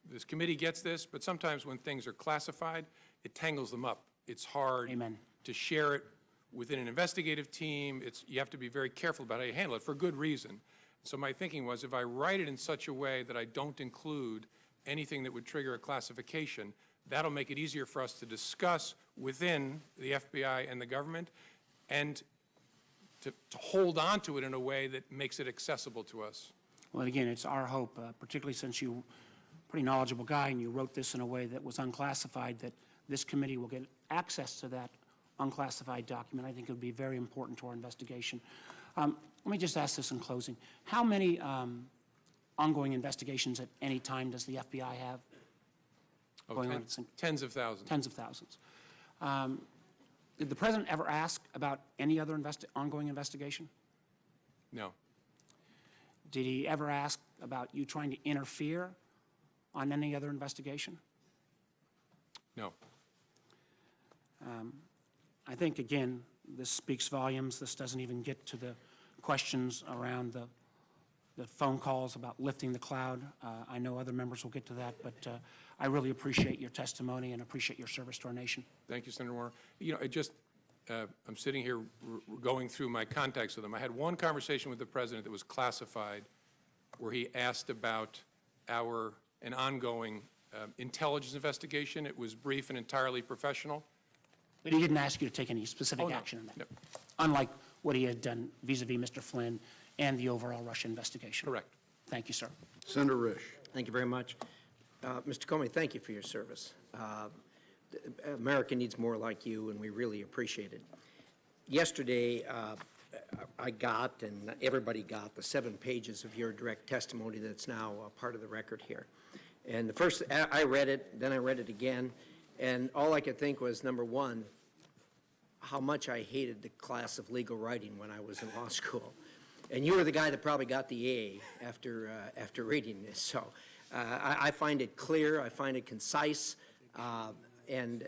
this committee gets this, but sometimes when things are classified, it tangles them up. It's hard Amen. to share it within an investigative team. You have to be very careful about how you handle it for good reason. So my thinking was, if I write it in such a way that I don't include anything that would trigger a classification, that'll make it easier for us to discuss within the FBI and the government, and to hold on to it in a way that makes it accessible to us. Well, again, it's our hope, particularly since you're a pretty knowledgeable guy and you wrote this in a way that was unclassified, that this committee will get access to that unclassified document. I think it would be very important to our investigation. Let me just ask this in closing. How many ongoing investigations at any time does the FBI have? Tens of thousands. Tens of thousands. Did the President ever ask about any other ongoing investigation? No. Did he ever ask about you trying to interfere on any other investigation? No. I think, again, this speaks volumes. This doesn't even get to the questions around the phone calls about lifting the cloud. I know other members will get to that, but I really appreciate your testimony and appreciate your service to our nation. Thank you, Senator Warner. You know, I'm sitting here going through my contacts with him. I had one conversation with the President that was classified where he asked about an ongoing intelligence investigation. It was brief and entirely professional. But he didn't ask you to take any specific action on that, No. unlike what he had done vis-a-vis Mr. Flynn and the overall Russia investigation. Correct. Thank you, sir. Senator Risch. Thank you very much. Mr. Comey, thank you for your service. America needs more like you, and we really appreciate it. Yesterday, I got, and everybody got, the 7 pages of your direct testimony that's now part of the record here. And the first, I read it, then I read it again, and all I could think was, number one, how much I hated the class of legal writing when I was in law school. And you were the guy that probably got the A after reading this. So I find it clear, I find it concise, and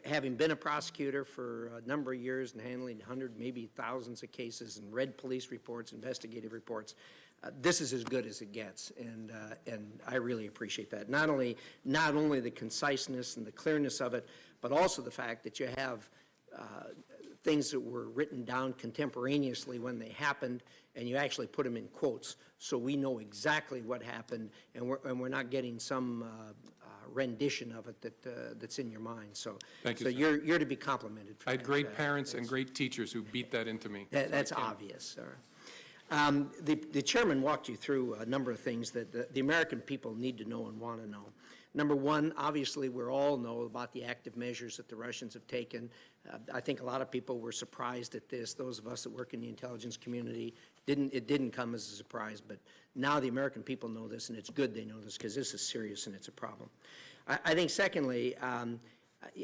having been a prosecutor for a number of years and handling hundreds, maybe thousands of cases and read police reports, investigative reports, this is as good as it gets, and I really appreciate that. Not only the conciseness and the clearness of it, but also the fact that you have things that were written down contemporaneously when they happened, and you actually put them in quotes, so we know exactly what happened, and we're not getting some rendition of it that's in your mind. So, Thank you, so sir. you're to be complimented for I had that. great parents and great teachers who beat that into me. That's obvious, sir. The chairman walked you through a number of things that the American people need to know and want to know. Number one, obviously, we all know about the active measures that the Russians have taken. I think a lot of people were surprised at this. Those of us that work in the intelligence community, it didn't come as a surprise, but now the American people know this, and it's good they know this because this is serious and it's a problem. I think, secondly,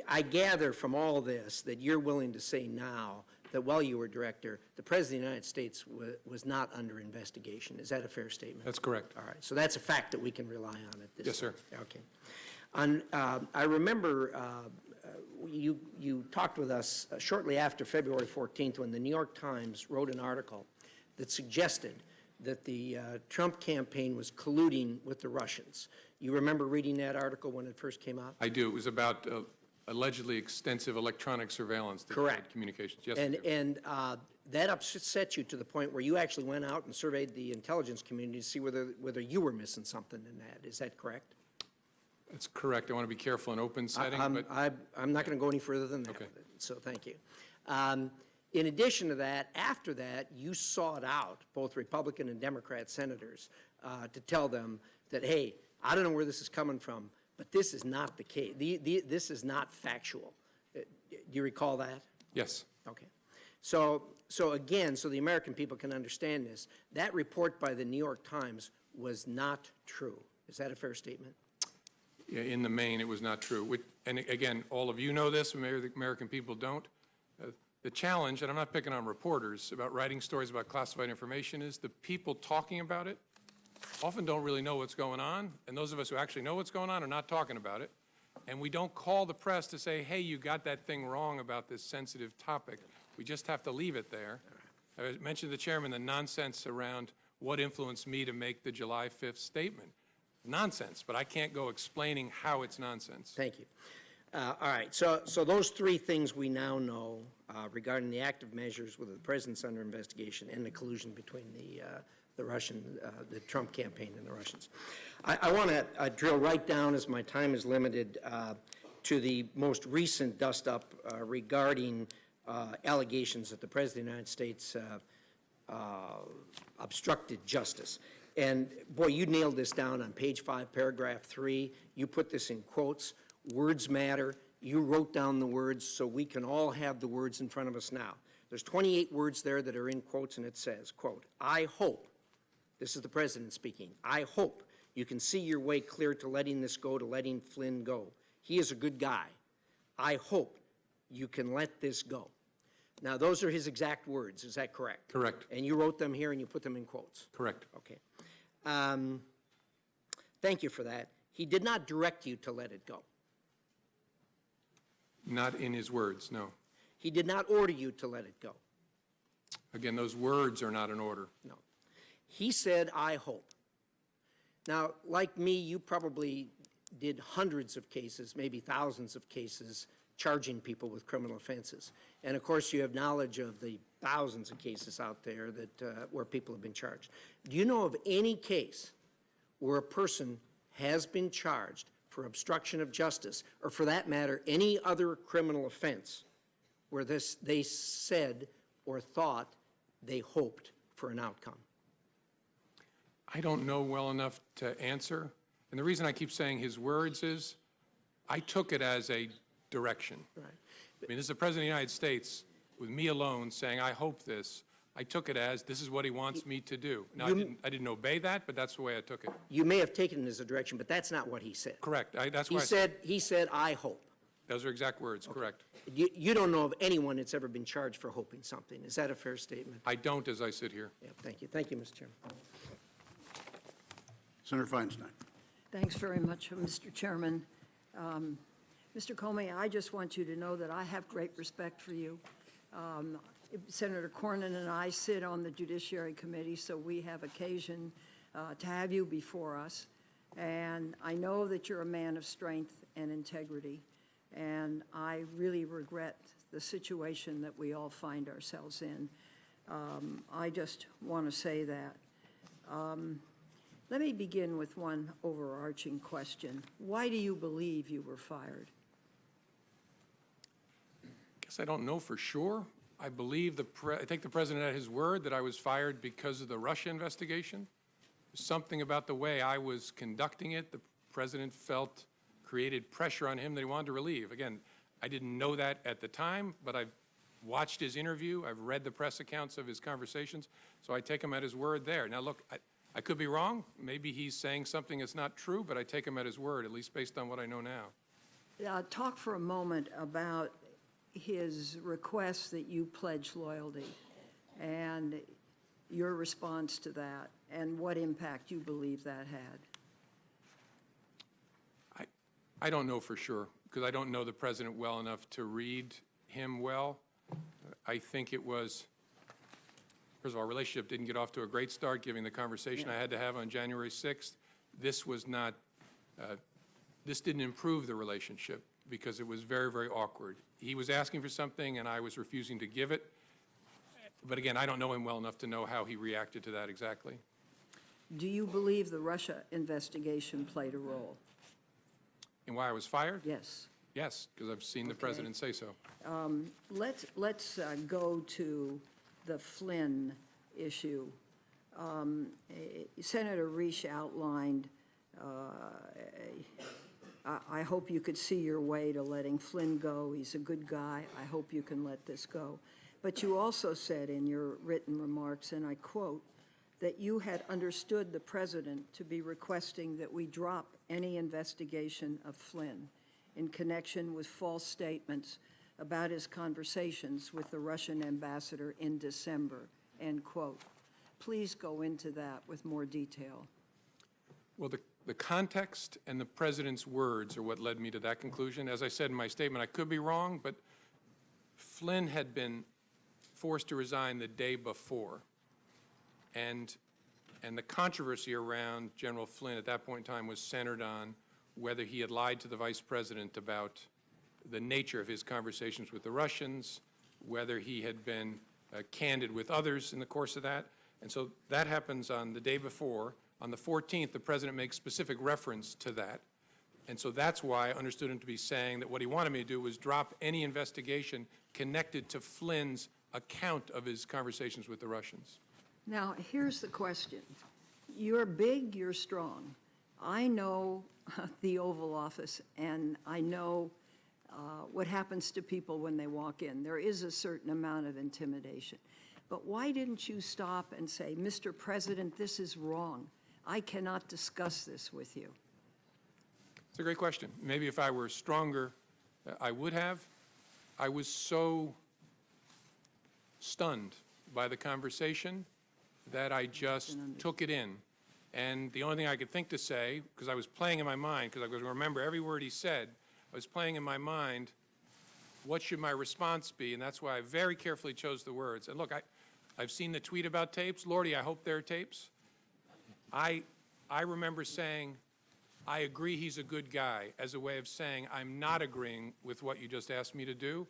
I gather from all this that you're willing to say now that while you were director, the President of the United States was not under investigation. Is that a fair statement? That's correct. All right. So that's a fact that we can rely on at this Yes, sir. Okay. I remember you talked with us shortly after February 14th when the New York Times wrote an article that suggested that the Trump campaign was colluding with the Russians. You remember reading that article when it first came out? I do. It was about allegedly extensive electronic surveillance that Correct. had communications. Yes, I do. And that upset you to the point where you actually went out and surveyed the intelligence community to see whether you were missing something in that. Is that correct? That's correct. I want to be careful in open setting, I'm but not going to go any further than that Okay. with it, so thank you. In addition to that, after that, you sought out both Republican and Democrat senators to tell them that, hey, I don't know where this is coming from, but this is not the case. This is not factual. Do you recall that? yes. Okay. So again, so the American people can understand this, that report by the New York Times was not true. Is that a fair statement? Yeah, in the main, it was not true. And again, all of you know this, maybe the American people don't. The challenge, and I'm not picking on reporters about writing stories about classified information, is the people talking about it often don't really know what's going on, and those of us who actually know what's going on are not talking about it. And we don't call the press to say, hey, you got that thing wrong about this sensitive topic. We just have to leave it there. I mentioned to the chairman the nonsense around what influenced me to make the July 5th statement. Nonsense, but I can't go explaining how it's nonsense. Thank you. All right, so those three things we now know regarding the active measures with the president's under investigation and the collusion between the Russian, the Trump campaign and the Russians. I want to drill right down, as my time is limited, to the most recent dust-up regarding allegations that the President of the United States obstructed justice. And boy, you nailed this down on page 5, paragraph 3. You put this in quotes. Words matter. You wrote down the words so we can all have the words in front of us now. There's 28 words there that are in quotes, and it says, quote, I hope, this is the president speaking, I hope you can see your way clear to letting this go, to letting Flynn go. He is a good guy. I hope you can let this go. Now, those are his exact words. Is that correct? Correct. And you wrote them here and you put them in quotes? Correct. Okay. Thank you for that. He did not direct you to let it go. Not in his words, no. He did not order you to let it go. Again, those words are not in order. No. He said, I hope. Now, like me, you probably did hundreds of cases, maybe thousands of cases, charging people with criminal offenses. And of course, you have knowledge of the thousands of cases out there that where people have been charged. Do you know of any case where a person has been charged for obstruction of justice, or for that matter, any other criminal offense, where they said or thought they hoped for an outcome? I don't know well enough to answer. And the reason I keep saying his words is I took it as a direction. Right. I mean, this is the President of the United States with me alone saying, I hope this. I took it as this is what he wants me to do. Now, I didn't obey that, but that's the way I took it. You may have taken it as a direction, but that's not what he said. Correct. That's why I said He said, I hope. those are exact words. Correct. You don't know of anyone that's ever been charged for hoping something. Is that a fair statement? I don't as I sit here. Yeah, thank you. Thank you, Mr. Chairman. Senator Feinstein. Thanks very much, Mr. Chairman. Mr. Comey, I just want you to know that I have great respect for you. Senator Cornyn and I sit on the Judiciary Committee, so we have occasion to have you before us. And I know that you're a man of strength and integrity, and I really regret the situation that we all find ourselves in. I just want to say that. Let me begin with one overarching question. Why do you believe you were fired? Guess I don't know for sure. I believe I take the president at his word that I was fired because of the Russia investigation. Something about the way I was conducting it, the president felt created pressure on him that he wanted to relieve. Again, I didn't know that at the time, but I've watched his interview. I've read the press accounts of his conversations, so I take him at his word there. Now, look, I could be wrong. Maybe he's saying something that's not true, but I take him at his word, at least based on what I know now. Talk for a moment about his request that you pledge loyalty and your response to that and what impact you believe that had. I don't know for sure because I don't know the president well enough to read him well. I think it was, first of all, our relationship didn't get off to a great start given the conversation I had to have on January 6th. This was not this didn't improve the relationship because it was very, very awkward. He was asking for something, and I was refusing to give it. But again, I don't know him well enough to know how he reacted to that exactly. Do you believe the Russia investigation played a role? And why I was fired? Yes. Yes, because I've seen the president say so. Let's go to the Flynn issue. Senator Reich outlined, I hope you could see your way to letting Flynn go. He's a good guy. I hope you can let this go. But you also said in your written remarks, and I quote, that you had understood the president to be requesting that we drop any investigation of Flynn in connection with false statements about his conversations with the Russian ambassador in December, end quote. Please go into that with more detail. Well, the context and the president's words are what led me to that conclusion. As I said in my statement, I could be wrong, but Flynn had been forced to resign the day before. And the controversy around General Flynn at that point in time was centered on whether he had lied to the vice president about the nature of his conversations with the Russians, whether he had been candid with others in the course of that. And so that happens on the day before. On the 14th, the president makes specific reference to that. And so that's why I understood him to be saying that what he wanted me to do was drop any investigation connected to Flynn's account of his conversations with the Russians. Now, here's the question. You're big, you're strong. I know the Oval Office, and I know what happens to people when they walk in. There is a certain amount of intimidation. But why didn't you stop and say, Mr. President, this is wrong. I cannot discuss this with you? It's a great question. Maybe if I were stronger, I would have. I was so stunned by the conversation that I just took it in. And the only thing I could think to say, because I was playing in my mind, because I was going to remember every word he said, I was playing in my mind, what should my response be? And that's why I very carefully chose the words. And look, I've seen the tweet about tapes. Lordy, I hope they're tapes. I remember saying, I agree he's a good guy, as a way of saying I'm not agreeing with what you just asked me to do.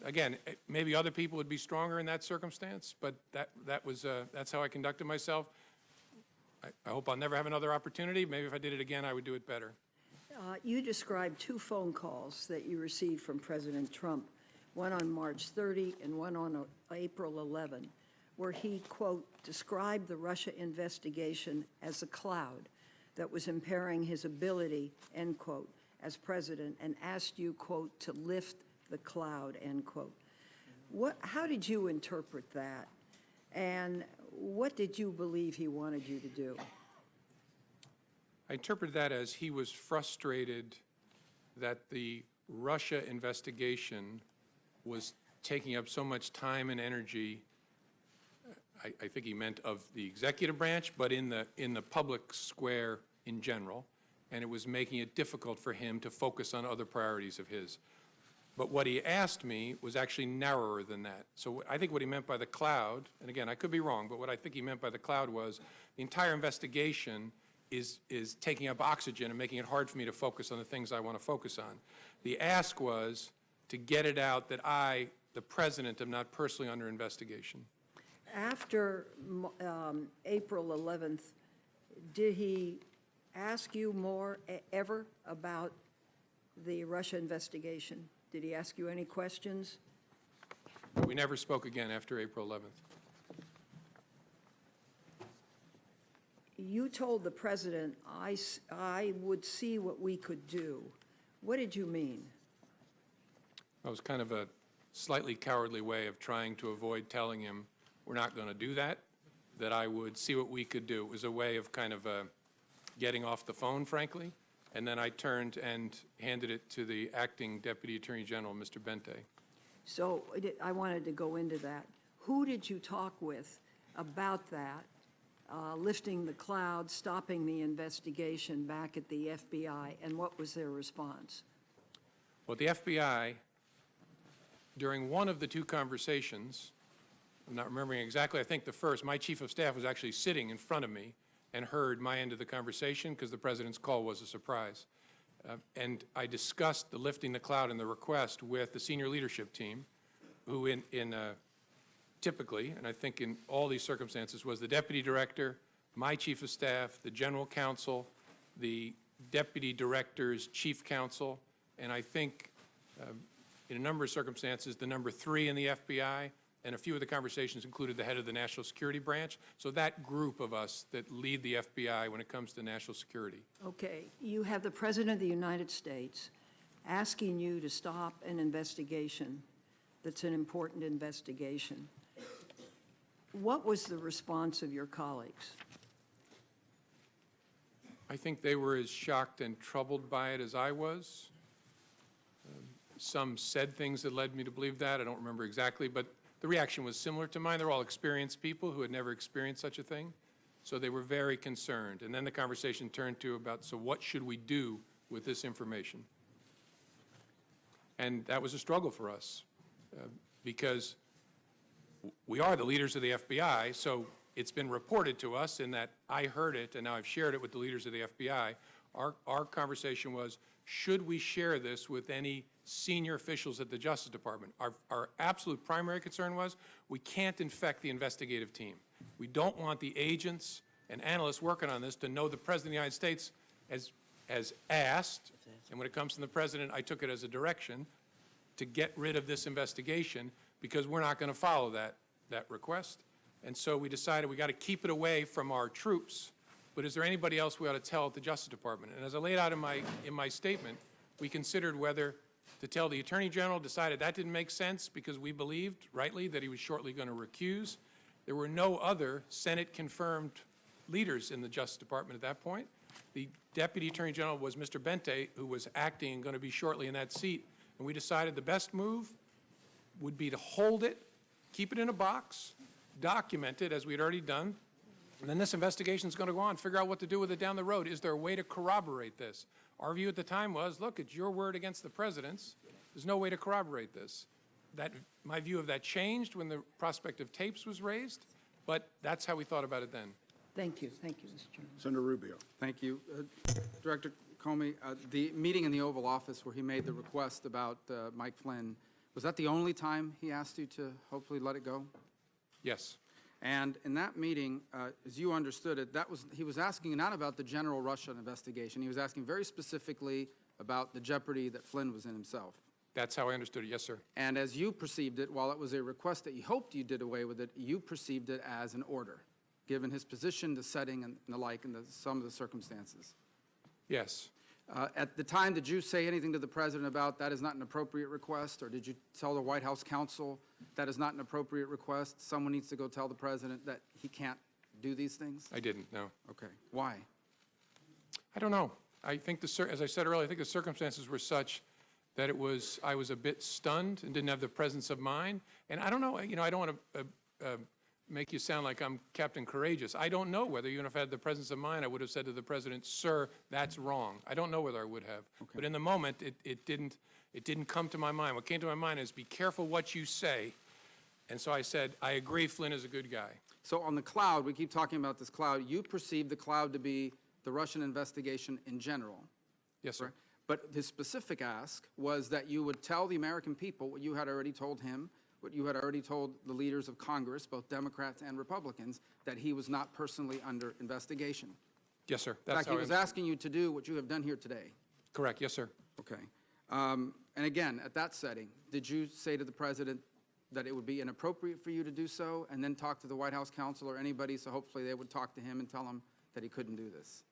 Again, maybe other people would be stronger in that circumstance, but that's how I conducted myself. I hope I'll never have another opportunity. Maybe if I did it again, I would do it better. You described 2 phone calls that you received from President Trump, one on March 30 and one on April 11, where he, quote, described the Russia investigation as a cloud that was impairing his ability, end quote, as president, and asked you, quote, to lift the cloud, end quote. How did you interpret that? And what did you believe he wanted you to do? I interpreted that as he was frustrated that the Russia investigation was taking up so much time and energy. I think he meant of the executive branch, but in the public square in general, and it was making it difficult for him to focus on other priorities of his. But what he asked me was actually narrower than that. So I think what he meant by the cloud, and again, I could be wrong, but what I think he meant by the cloud was the entire investigation is taking up oxygen and making it hard for me to focus on the things I want to focus on. The ask was to get it out that I, the president, am not personally under investigation. After April 11th, did he ask you more ever about the Russia investigation? Did he ask you any questions? We never spoke again after April 11th. You told the president, I would see what we could do. What did you mean? That was kind of a slightly cowardly way of trying to avoid telling him we're not going to do that, that I would see what we could do. It was a way of kind of getting off the phone, frankly. And then I turned and handed it to the acting Deputy Attorney General, Mr. Bente. So I wanted to go into that. Who did you talk with about that, lifting the cloud, stopping the investigation back at the FBI, and what was their response? Well, the FBI, during one of the 2 conversations, I'm not remembering exactly, I think the first, my chief of staff was actually sitting in front of me, and heard my end of the conversation because the president's call was a surprise. And I discussed the lifting the cloud and the request with the senior leadership team, who typically, and I think in all these circumstances, was the deputy director, my chief of staff, the general counsel, the deputy director's chief counsel, and I think in a number of circumstances, the number 3 in the FBI, and a few of the conversations included the head of the National Security Branch. So that group of us that lead the FBI when it comes to national security. Okay, you have the President of the United States asking you to stop an investigation that's an important investigation. What was the response of your colleagues? I think they were as shocked and troubled by it as I was. Some said things that led me to believe that. I don't remember exactly, but the reaction was similar to mine. They're all experienced people who had never experienced such a thing. So they were very concerned. And then the conversation turned to about, so what should we do with this information? And that was a struggle for us because we are the leaders of the FBI, so it's been reported to us in that I heard it and now I've shared it with the leaders of the FBI. Our conversation was, should we share this with any senior officials at the Justice Department? Our absolute primary concern was we can't infect the investigative team. We don't want the agents and analysts working on this to know the President of the United States has asked, and when it comes from the President, I took it as a direction, to get rid of this investigation because we're not going to follow that request. And so we decided we got to keep it away from our troops, but is there anybody else we ought to tell at the Justice Department? And as I laid out in my statement, we considered whether to tell the Attorney General, decided that didn't make sense because we believed, rightly, that he was shortly going to recuse. There were no other Senate-confirmed leaders in the Justice Department at that point. The Deputy Attorney General was Mr. Bente, who was acting and going to be shortly in that seat. And we decided the best move would be to hold it, keep it in a box, document it as we had already done, and then this investigation is going to go on, figure out what to do with it down the road. Is there a way to corroborate this? Our view at the time was, look, it's your word against the President's. There's no way to corroborate this. My view of that changed when the prospect of tapes was raised, but that's how we thought about it then. Thank you, Mr. Chairman. Senator Rubio. Thank you. Director Comey, the meeting in the Oval Office where he made the request about Mike Flynn, was that the only time he asked you to hopefully let it go? Yes. And in that meeting, as you understood it, he was asking not about the general Russia investigation. He was asking very specifically about the jeopardy that Flynn was in himself. That's how I understood it. Yes, sir. And as you perceived it, while it was a request that you hoped you did away with it, you perceived it as an order, given his position, the setting, and the like, and some of the circumstances. Yes. At the time, did you say anything to the President about that is not an appropriate request, or did you tell the White House counsel that is not an appropriate request? Someone needs to go tell the President that he can't do these things? I didn't, no. Okay. Why? I don't know. I think, as I said earlier, I think the circumstances were such that I was a bit stunned and didn't have the presence of mind. And I don't know, I don't want to make you sound like I'm Captain Courageous. I don't know whether, even if I had the presence of mind, I would have said to the President, sir, that's wrong. I don't know whether I would have. Okay. But in the moment, it didn't come to my mind. What came to my mind is be careful what you say. And so I said, I agree Flynn is a good guy. So on the cloud, we keep talking about this cloud. You perceive the cloud to be the Russian investigation in general. Yes, sir. Right? But his specific ask was that you would tell the American people what you had already told him, what you had already told the leaders of Congress, both Democrats and Republicans, that he was not personally under investigation. Yes, sir. In fact, he was asking you to do what you have done here today. Correct. Yes, sir. Okay. And again, at that setting, did you say to the President that it would be inappropriate for you to do so, and then talk to the White House counsel or anybody, so hopefully they would talk to him and tell him that he couldn't do this?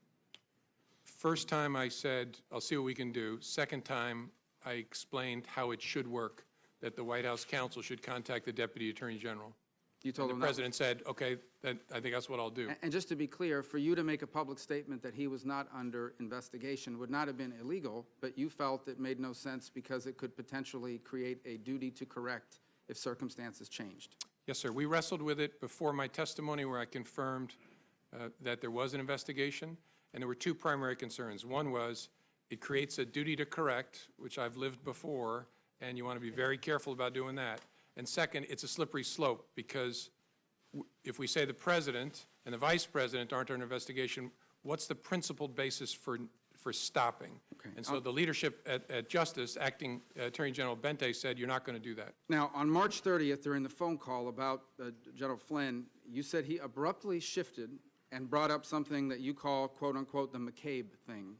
First time I said, I'll see what we can do. Second time, I explained how it should work, that the White House counsel should contact the Deputy Attorney General. You told him the President said, okay, I think that's what I'll do. And just to be clear, for you to make a public statement that he was not under investigation would not have been illegal, but you felt it made no sense because it could potentially create a duty to correct if circumstances changed. Yes, sir. We wrestled with it before my testimony where I confirmed that there was an investigation, and there were two primary concerns. One was it creates a duty to correct, which I've lived before, and you want to be very careful about doing that. And second, it's a slippery slope because if we say the President and the vice president aren't under investigation, what's the principled basis for stopping? Okay. And so the leadership at Justice, Acting Attorney General Bente, said, you're not going to do that. Now, on March 30th, during the phone call about General Flynn, you said he abruptly shifted and brought up something that you call, quote-unquote, the McCabe thing.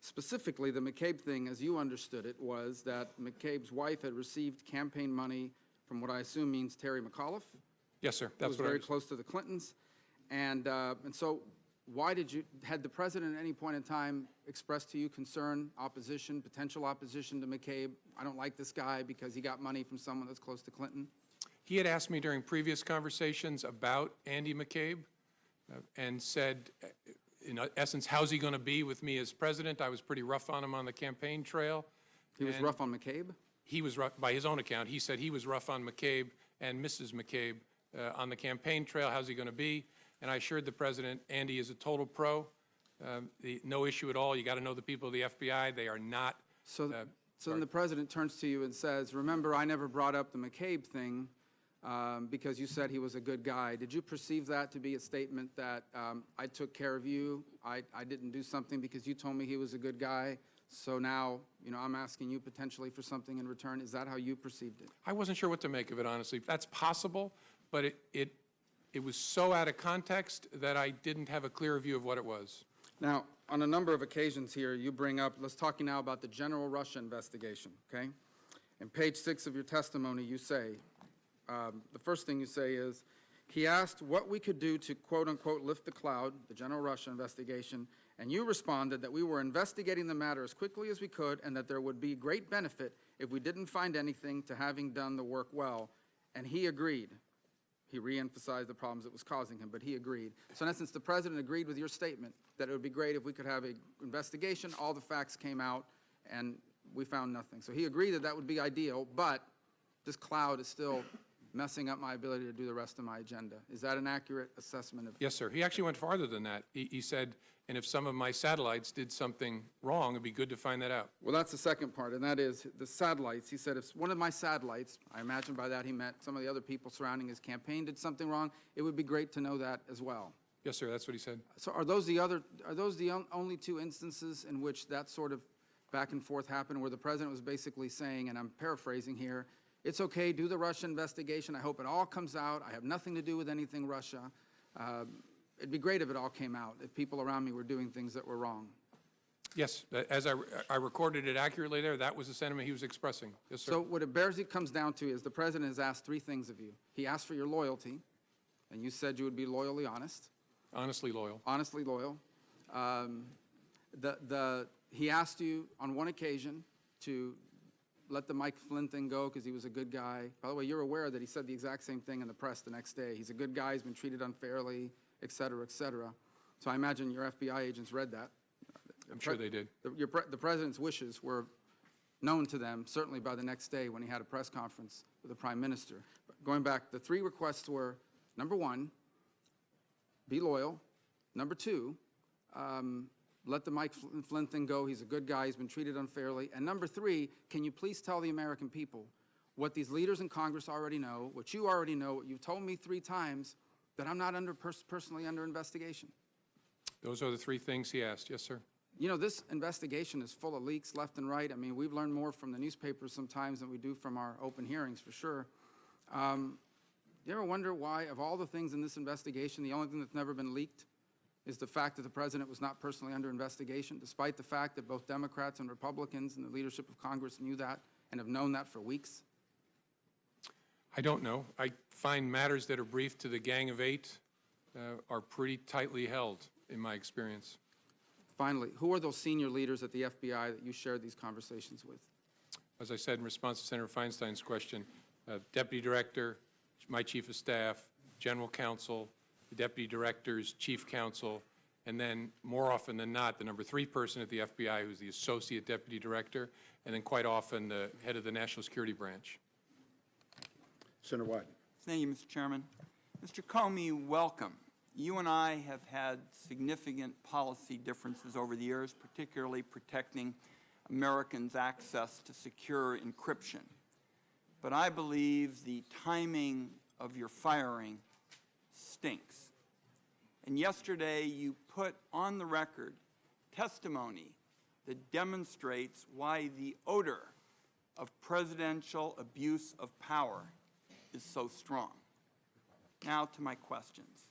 Specifically, the McCabe thing, as you understood it, was that McCabe's wife had received campaign money from what I assume means Terry McAuliffe. Yes, sir. Who That's was what I very was. close to the Clintons. And so why had the president at any point in time expressed to you concern, opposition, potential opposition to McCabe? I don't like this guy because he got money from someone that's close to Clinton. He had asked me during previous conversations about Andy McCabe and said, in essence, how's he going to be with me as president? I was pretty rough on him on the campaign trail. He was rough on McCabe? He was rough, by his own account. He said he was rough on McCabe and Mrs. McCabe on the campaign trail. How's he going to be? And I assured the president, Andy is a total pro. No issue at all. You got to know the people of the FBI. They are not. So then the president turns to you and says, remember, I never brought up the McCabe thing because you said he was a good guy. Did you perceive that to be a statement that I took care of you, I didn't do something because you told me he was a good guy, so now, I'm asking you potentially for something in return? Is that how you perceived it? I wasn't sure what to make of it, honestly. That's possible, but it was so out of context that I didn't have a clear view of what it was. Now, on a number of occasions here, you bring up, let's talk now about the general Russia investigation, okay? In page 6 of your testimony, you say, the first thing you say is, he asked what we could do to, quote-unquote, lift the cloud, the general Russia investigation, and you responded that we were investigating the matter as quickly as we could and that there would be great benefit if we didn't find anything to having done the work well, and he agreed. He reemphasized the problems it was causing him, but he agreed. So in essence, the president agreed with your statement that it would be great if we could have an investigation, all the facts came out, and we found nothing. So he agreed that that would be ideal, but this cloud is still messing up my ability to do the rest of my agenda. Is that an accurate assessment of? Yes, sir. He actually went farther than that. He said, and if some of my satellites did something wrong, it'd be good to find that out. Well, that's the second part, and that is the satellites. He said if one of my satellites, I imagine by that he meant some of the other people surrounding his campaign did something wrong, it would be great to know that as well. Yes, sir. That's what he said. So are those the only two instances in which that sort of back and forth happened, where the president was basically saying, and I'm paraphrasing here, it's okay, do the Russia investigation. I hope it all comes out. I have nothing to do with anything Russia. It'd be great if it all came out, if people around me were doing things that were wrong. Yes, as I recorded it accurately there, that was the sentiment he was expressing. Yes, sir. So what it comes down to is the president has asked three things of you. He asked for your loyalty, and you said you would be loyally honest. Honestly loyal. Honestly loyal. He asked you on one occasion to let the Mike Flynn thing go because he was a good guy. By the way, you're aware that he said the exact same thing in the press the next day. He's a good guy, he's been treated unfairly, et cetera, et cetera. So I imagine your FBI agents read that. I'm sure they did. The president's wishes were known to them, certainly by the next day when he had a press conference with the prime minister. But going back, the three requests were, number one, be loyal. Number two, let the Mike Flynn thing go. He's a good guy. He's been treated unfairly. And number three, can you please tell the American people what these leaders in Congress already know, what you already know, what you've told me 3 times, that I'm not personally under investigation? Those are the 3 things he asked. Yes, sir. You know, this investigation is full of leaks left and right. I mean, we've learned more from the newspapers sometimes than we do from our open hearings, for sure. You ever wonder why, of all the things in this investigation, the only thing that's never been leaked is the fact that the president was not personally under investigation, despite the fact that both Democrats and Republicans and the leadership of Congress knew that and have known that for weeks? I don't know. I find matters that are briefed to the Gang of 8 are pretty tightly held, in my experience. Finally, who are those senior leaders at the FBI that you shared these conversations with? As I said in response to Senator Feinstein's question, Deputy Director, my Chief of Staff, General Counsel, the Deputy Director's Chief Counsel, and then more often than not, the number 3 person at the FBI who's the Associate Deputy Director, and then quite often the head of the National Security Branch. Senator Wyden. Thank you, Mr. Chairman. Mr. Comey, welcome. You and I have had significant policy differences over the years, particularly protecting Americans' access to secure encryption. But I believe the timing of your firing stinks. And yesterday you put on the record testimony that demonstrates why the odor of presidential abuse of power is so strong. Now to my questions.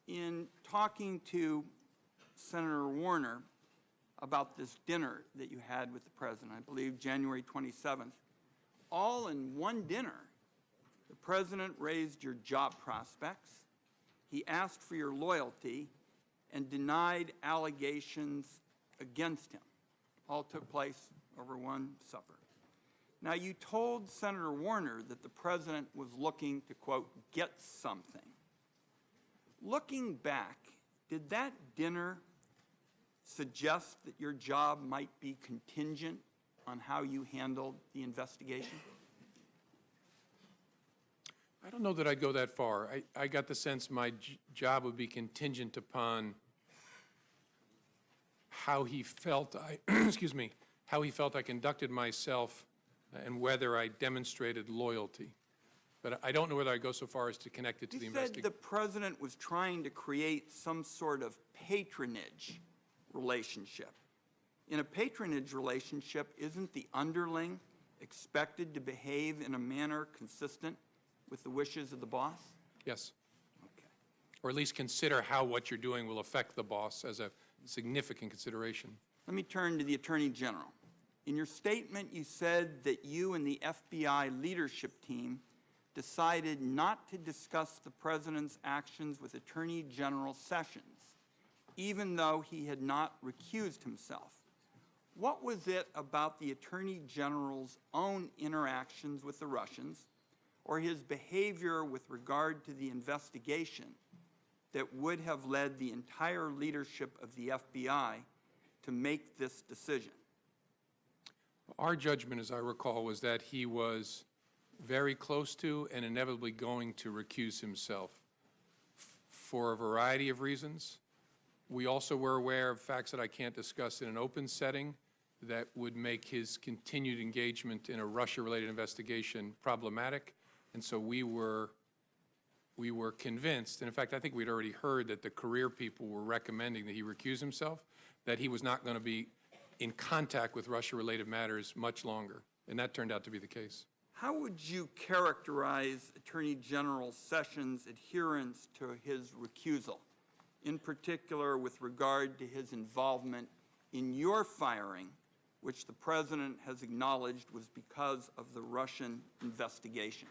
In talking to Senator Warner about this dinner that you had with the president, I believe January 27th, all in one dinner, the president raised your job prospects, he asked for your loyalty, and denied allegations against him. All took place over one supper. Now, you told Senator Warner that the president was looking to, quote, get something. Looking back, did that dinner suggest that your job might be contingent on how you handled the investigation? I don't know that I'd go that far. I got the sense my job would be contingent upon how he felt excuse me, how he felt I conducted myself and whether I demonstrated loyalty. But I don't know whether I go so far as to connect it to the investigation. You said the president was trying to create some sort of patronage relationship. In a patronage relationship, isn't the underling expected to behave in a manner consistent with the wishes of the boss? Yes. Okay. Or at least consider how what you're doing will affect the boss as a significant consideration. Let me turn to the Attorney General. In your statement, you said that you and the FBI leadership team decided not to discuss the president's actions with Attorney General Sessions, even though he had not recused himself. What was it about the Attorney General's own interactions with the Russians or his behavior with regard to the investigation that would have led the entire leadership of the FBI to make this decision? Our judgment, as I recall, was that he was very close to and inevitably going to recuse himself for a variety of reasons. We also were aware of facts that I can't discuss in an open setting that would make his continued engagement in a Russia-related investigation problematic. And so we were convinced, and in fact, I think we'd already heard that the career people were recommending that he recuse himself, that he was not going to be in contact with Russia-related matters much longer. And that turned out to be the case. How would you characterize Attorney General Sessions' adherence to his recusal, in particular with regard to his involvement in your firing, which the president has acknowledged was because of the Russian investigation?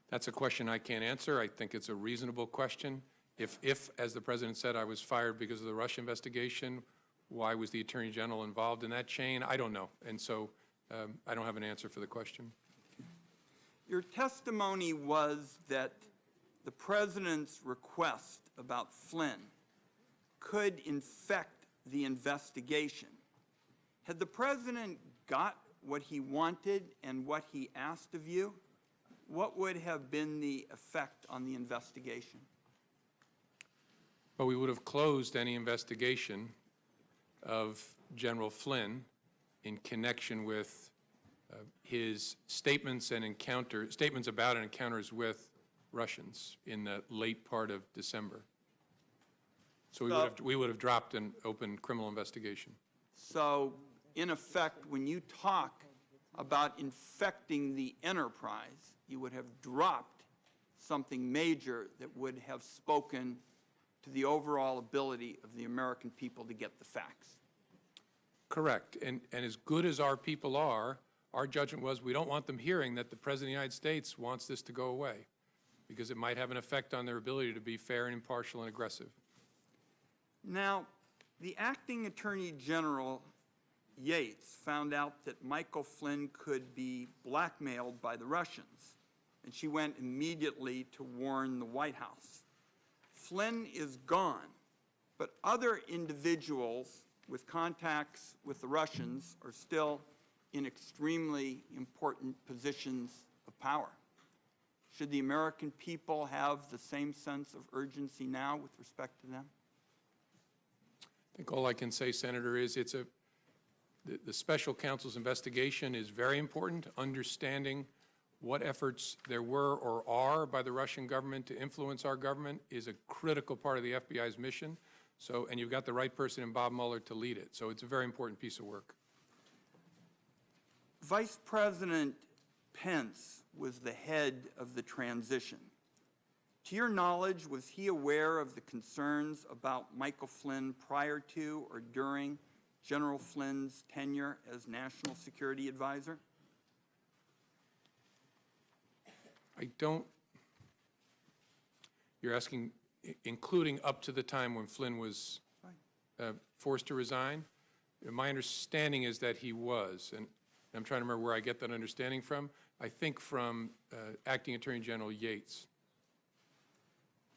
That's a question I can't answer. I think it's a reasonable question. If, as the president said, I was fired because of the Russia investigation, why was the Attorney General involved in that chain? I don't know. And so I don't have an answer for the question. Your testimony was that the president's request about Flynn could infect the investigation. Had the president got what he wanted and what he asked of you, what would have been the effect on the investigation? Well, we would have closed any investigation of General Flynn in connection with his statements about and encounters with Russians in the late part of December. So we would have dropped an open criminal investigation. So, in effect, when you talk about infecting the enterprise, you would have dropped something major that would have spoken to the overall ability of the American people to get the facts. Correct. And as good as our people are, our judgment was we don't want them hearing that the President of the United States wants this to go away because it might have an effect on their ability to be fair and impartial and aggressive. Now, the acting Attorney General Yates found out that Michael Flynn could be blackmailed by the Russians, and she went immediately to warn the White House. Flynn is gone, but other individuals with contacts with the Russians are still in extremely important positions of power. Should the American people have the same sense of urgency now with respect to them? I think all I can say, Senator, is the special counsel's investigation is very important. Understanding what efforts there were or are by the Russian government to influence our government is a critical part of the FBI's mission. So, and you've got the right person in Bob Mueller to lead it. So it's a very important piece of work. Vice President Pence was the head of the transition. To your knowledge, was he aware of the concerns about Michael Flynn prior to or during General Flynn's tenure as National Security Advisor? I don't, you're asking, including up to the time when Flynn was forced to resign? My understanding is that he was, and I'm trying to remember where I get that understanding from. I think from Acting Attorney General Yates.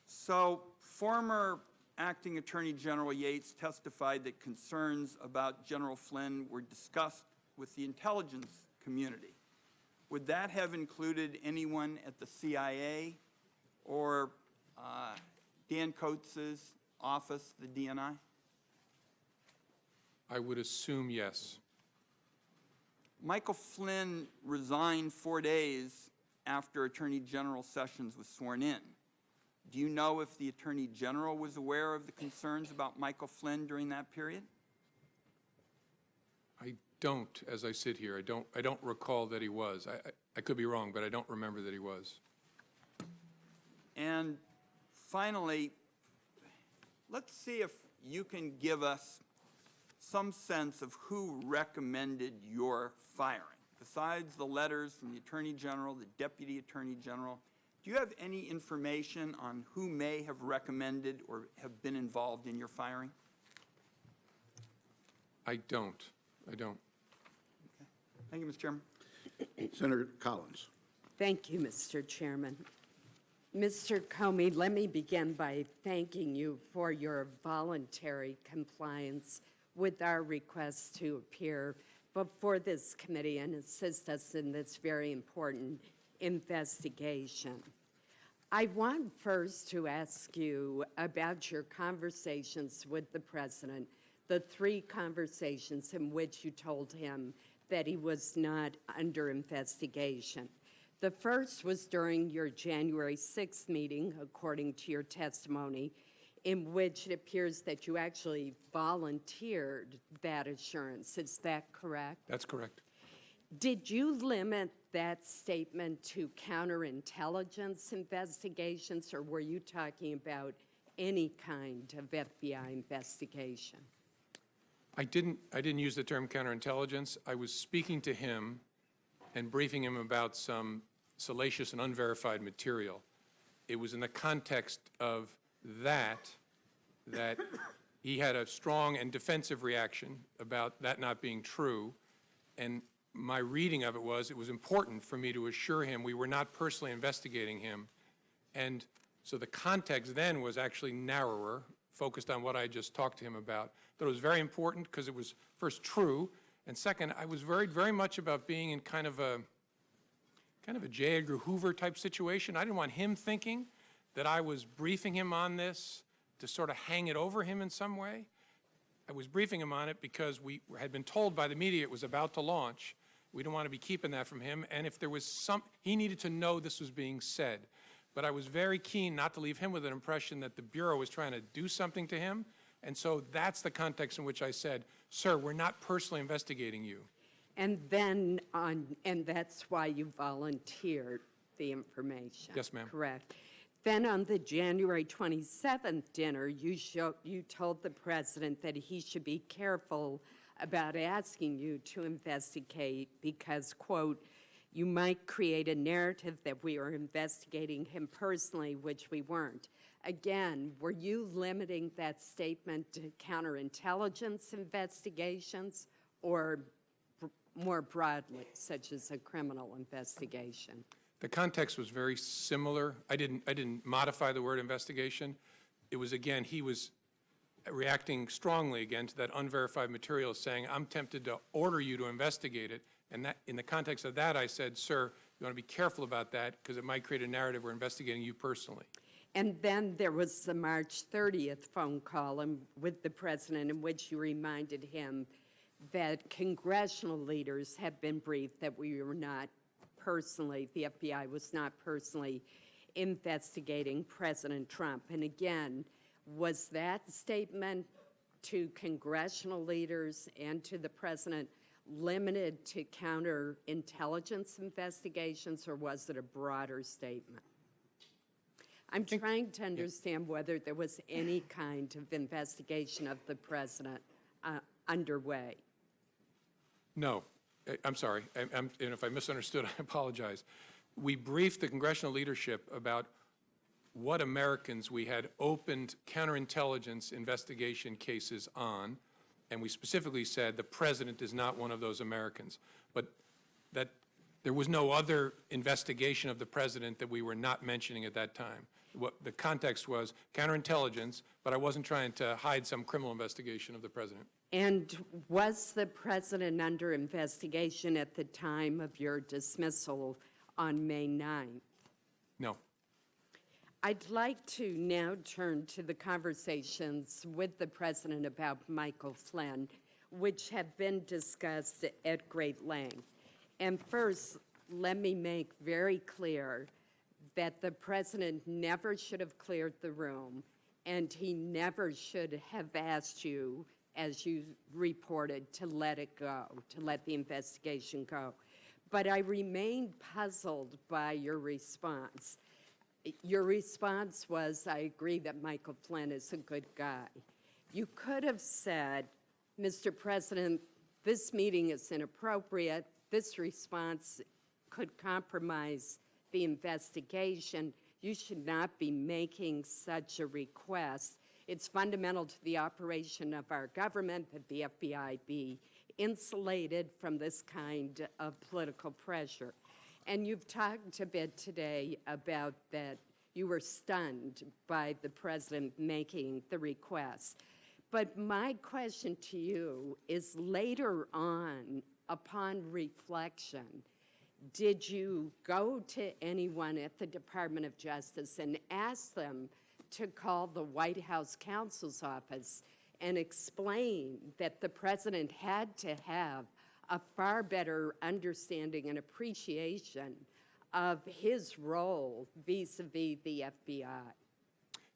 So, former Acting Attorney General Yates testified that concerns about General Flynn were discussed with the intelligence community. Would that have included anyone at the CIA or Dan Coates's office, the DNI? I would assume yes. Michael Flynn resigned 4 days after Attorney General Sessions was sworn in. Do you know if the Attorney General was aware of the concerns about Michael Flynn during that period? I don't, as I sit here. I don't recall that he was. I could be wrong, but I don't remember that he was. And finally, let's see if you can give us some sense of who recommended your firing. Besides the letters from the Attorney General, the Deputy Attorney General, do you have any information on who may have recommended or have been involved in your firing? I don't. Okay. Thank you, Mr. Chairman. Senator Collins. Thank you, Mr. Chairman. Mr. Comey, let me begin by thanking you for your voluntary compliance with our request to appear before this committee and assist us in this very important investigation. I want first to ask you about your conversations with the president, the 3 conversations in which you told him that he was not under investigation. The first was during your January 6th meeting, according to your testimony, in which it appears that you actually volunteered that assurance. Is that correct? That's correct. Did you limit that statement to counterintelligence investigations, or were you talking about any kind of FBI investigation? I didn't use the term counterintelligence. I was speaking to him and briefing him about some salacious and unverified material. It was in the context of that he had a strong and defensive reaction about that not being true, and my reading of it was important for me to assure him we were not personally investigating him, and so the context then was actually narrower, focused on what I just talked to him about. But it was very important because it was first true, and second, I was worried very much about being in kind of a J. Edgar Hoover type situation. I didn't want him thinking that I was briefing him on this to sort of hang it over him in some way. I was briefing him on it because we had been told by the media it was about to launch. We didn't want to be keeping that from him, and if there was he needed to know this was being said. But I was very keen not to leave him with an impression that the Bureau was trying to do something to him, and so that's the context in which I said, sir, we're not personally investigating you. And that's why you volunteered the information. Yes, ma'am. Correct. Then on the January 27th dinner, you told the president that he should be careful about asking you to investigate because, quote, you might create a narrative that we are investigating him personally, which we weren't. Again, were you limiting that statement to counterintelligence investigations or more broadly, such as a criminal investigation? The context was very similar. I didn't modify the word investigation. It was, again, he was reacting strongly again to that unverified material, saying, I'm tempted to order you to investigate it. And that, in the context of that, I said, sir, you want to be careful about that because it might create a narrative we're investigating you personally. And then there was the March 30th phone call with the president in which you reminded him that congressional leaders had been briefed that we were not personally, the FBI was not personally investigating President Trump. And again, was that statement to congressional leaders and to the president limited to counterintelligence investigations, or was it a broader statement? I'm trying to understand whether there was any kind of investigation of the president underway. No, I'm sorry. And if I misunderstood, I apologize. We briefed the congressional leadership about what Americans we had opened counterintelligence investigation cases on, and we specifically said the president is not one of those Americans, but that there was no other investigation of the president that we were not mentioning at that time. What the context was counterintelligence, but I wasn't trying to hide some criminal investigation of the president. And was the president under investigation at the time of your dismissal on May 9th? No. I'd like to now turn to the conversations with the president about Michael Flynn, which have been discussed at great length. And first, let me make very clear that the president never should have cleared the room, and he never should have asked you, as you reported, to let it go, to let the investigation go. But I remain puzzled by your response. Your response was, I agree that Michael Flynn is a good guy. You could have said, Mr. President, this meeting is inappropriate. This response could compromise the investigation. You should not be making such a request. It's fundamental to the operation of our government that the FBI be insulated from this kind of political pressure. And you've talked a bit today about that you were stunned by the president making the request. But my question to you is, later on, upon reflection, did you go to anyone at the Department of Justice and ask them to call the White House counsel's office and explain that the president had to have a far better understanding and appreciation of his role vis-a-vis the FBI?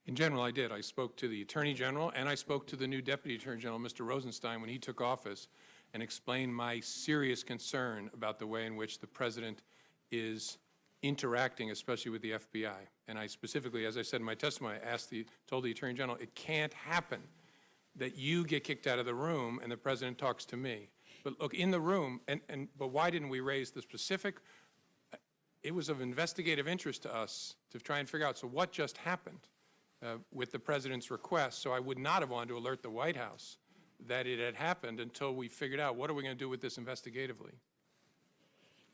In general, I did. I spoke to the Attorney General, and I spoke to the new Deputy Attorney General, Mr. Rosenstein, when he took office, and explained my serious concern about the way in which the president is interacting, especially with the FBI. And I specifically, as I said in my testimony, told the Attorney General, it can't happen that you get kicked out of the room and the president talks to me. But look, in the room, but why didn't we raise the specific? It was of investigative interest to us to try and figure out, so what just happened with the president's request? So I would not have wanted to alert the White House that it had happened until we figured out, what are we going to do with this investigatively?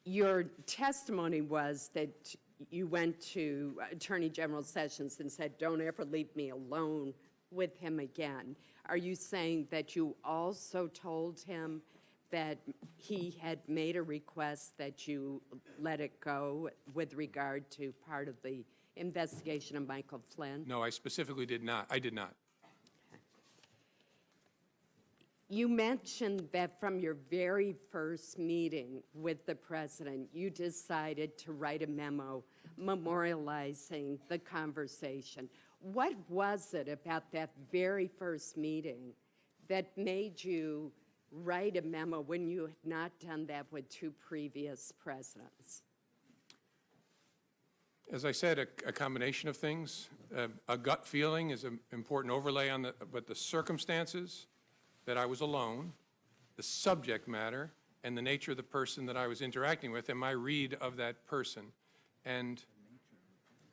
Your testimony was that you went to Attorney General Sessions and said, don't ever leave me alone with him again. Are you saying that you also told him that he had made a request that you let it go with regard to part of the investigation of Michael Flynn? No, I specifically did not. I did not. You mentioned that from your very first meeting with the president, you decided to write a memo memorializing the conversation. What was it about that very first meeting that made you write a memo when you had not done that with two previous presidents? As I said, a combination of things. A gut feeling is an important overlay on but the circumstances, that I was alone, the subject matter, and the nature of the person that I was interacting with, and my read of that person. And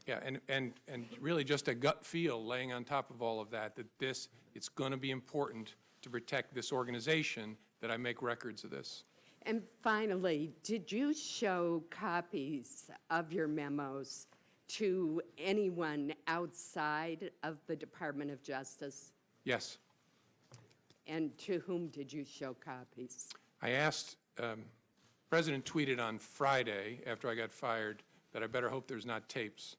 yeah, and really just a gut feel laying on top of all of that, it's going to be important to protect this organization that I make records of this. And finally, did you show copies of your memos to anyone outside of the Department of Justice? Yes. And to whom did you show copies? I asked, President tweeted on Friday after I got fired that I better hope there's not tapes.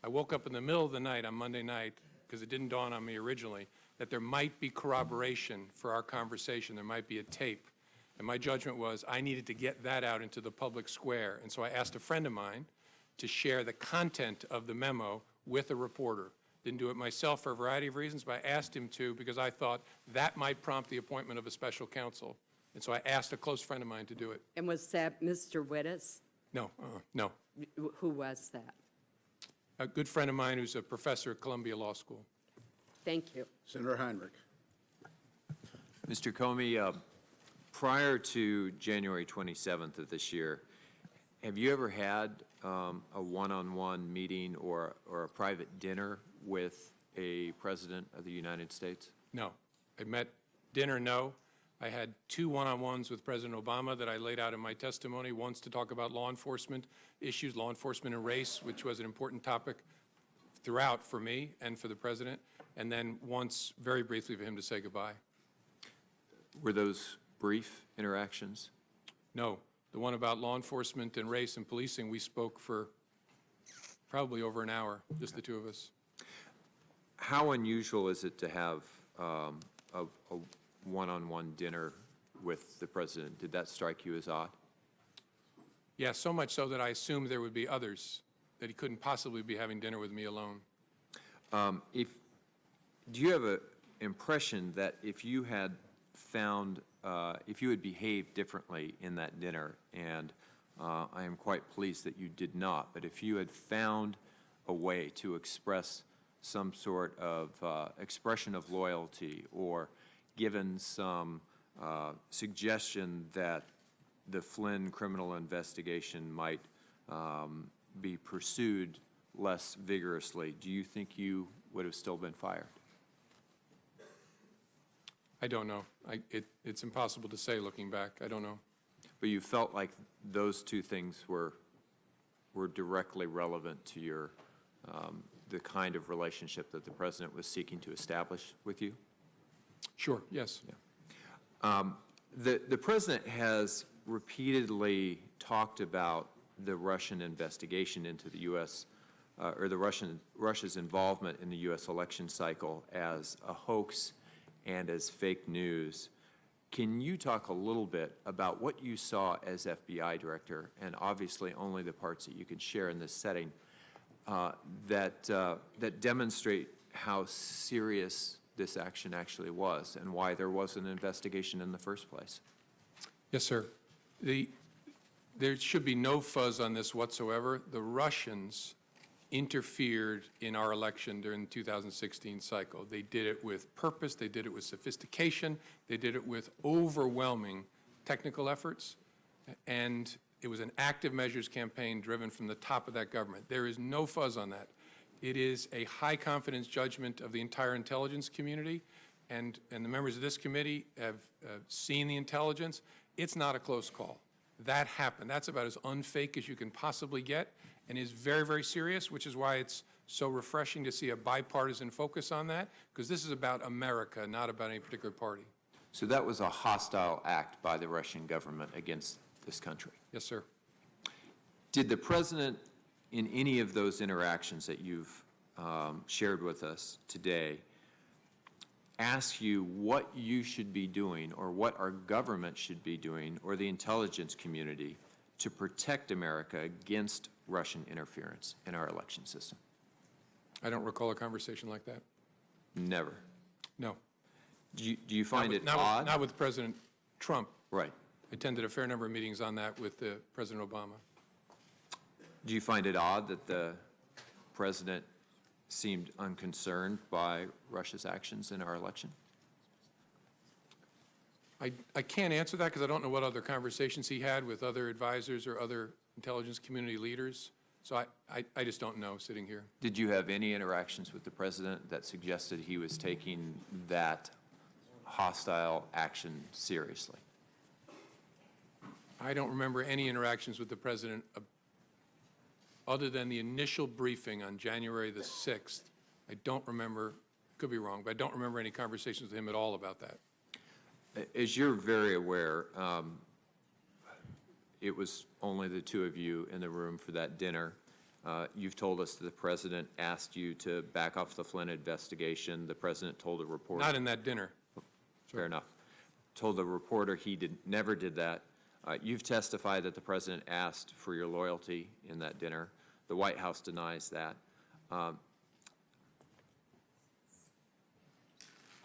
I woke up in the middle of the night on Monday night, because it didn't dawn on me originally, that there might be corroboration for our conversation. There might be a tape. And my judgment was I needed to get that out into the public square. And so I asked a friend of mine to share the content of the memo with a reporter. Didn't do it myself for a variety of reasons, but I asked him to because I thought that might prompt the appointment of a special counsel. And so I asked a close friend of mine to do it. And was that Mr. Wittes? No, no. Who was that? A good friend of mine who's a professor at Columbia Law School. Thank you. Senator Heinrich. Mr. Comey, prior to January 27th of this year, have you ever had a one-on-one meeting or a private dinner with a president of the United States? No. I met dinner, no. I had 2 one-on-ones with President Obama that I laid out in my testimony, once to talk about law enforcement issues, law enforcement and race, which was an important topic throughout for me and for the president, and then once, very briefly, for him to say goodbye. Were those brief interactions? No. The one about law enforcement and race and policing, we spoke for probably over an hour, just the 2 of us. How unusual is it to have a one-on-one dinner with the president? Did that strike you as odd? Yeah, so much so that I assumed there would be others, that he couldn't possibly be having dinner with me alone. Do you have an impression that if you had found, if you had behaved differently in that dinner, and I am quite pleased that you did not, but if you had found a way to express some sort of expression of loyalty or given some suggestion that the Flynn criminal investigation might be pursued less vigorously, do you think you would have still been fired? I don't know. It's impossible to say looking back. I don't know. But you felt like those 2 things were directly relevant to your the kind of relationship that the president was seeking to establish with you? Sure, yes. Yeah. The president has repeatedly talked about the Russian investigation into the U.S. Or Russia's involvement in the U.S. election cycle as a hoax and as fake news. Can you talk a little bit about what you saw as FBI director, and obviously only the parts that you can share in this setting, that demonstrate how serious this action actually was and why there was an investigation in the first place? Yes, sir. There should be no fuzz on this whatsoever. The Russians interfered in our election during the 2016 cycle. They did it with purpose, they did it with sophistication, they did it with overwhelming technical efforts, and it was an active measures campaign driven from the top of that government. There is no fuzz on that. It is a high confidence judgment of the entire intelligence community, and the members of this committee have seen the intelligence. It's not a close call. That happened. That's about as unfake as you can possibly get, and is very, very serious, which is why it's so refreshing to see a bipartisan focus on that, because this is about America, not about any particular party. So that was a hostile act by the Russian government against this country? Yes, sir. Did the president, in any of those interactions that you've shared with us today, ask you what you should be doing or what our government should be doing or the intelligence community to protect America against Russian interference in our election system? I don't recall a conversation like that. Never. No. Do you find it odd? Not with President Trump. Right. I attended a fair number of meetings on that with President Obama. Do you find it odd that the president seemed unconcerned by Russia's actions in our election? I can't answer that because I don't know what other conversations he had with other advisors or other intelligence community leaders. So I just don't know sitting here. Did you have any interactions with the president that suggested he was taking that hostile action seriously? I don't remember any interactions with the president other than the initial briefing on January the 6th. I don't remember, could be wrong, but I don't remember any conversations with him at all about that. As you're very aware, it was only the 2 of you in the room for that dinner. You've told us that the president asked you to back off the Flynn investigation. The president told a reporter. Not in that dinner. Fair enough. told the reporter he never did that. You've testified that the president asked for your loyalty in that dinner. The White House denies that. A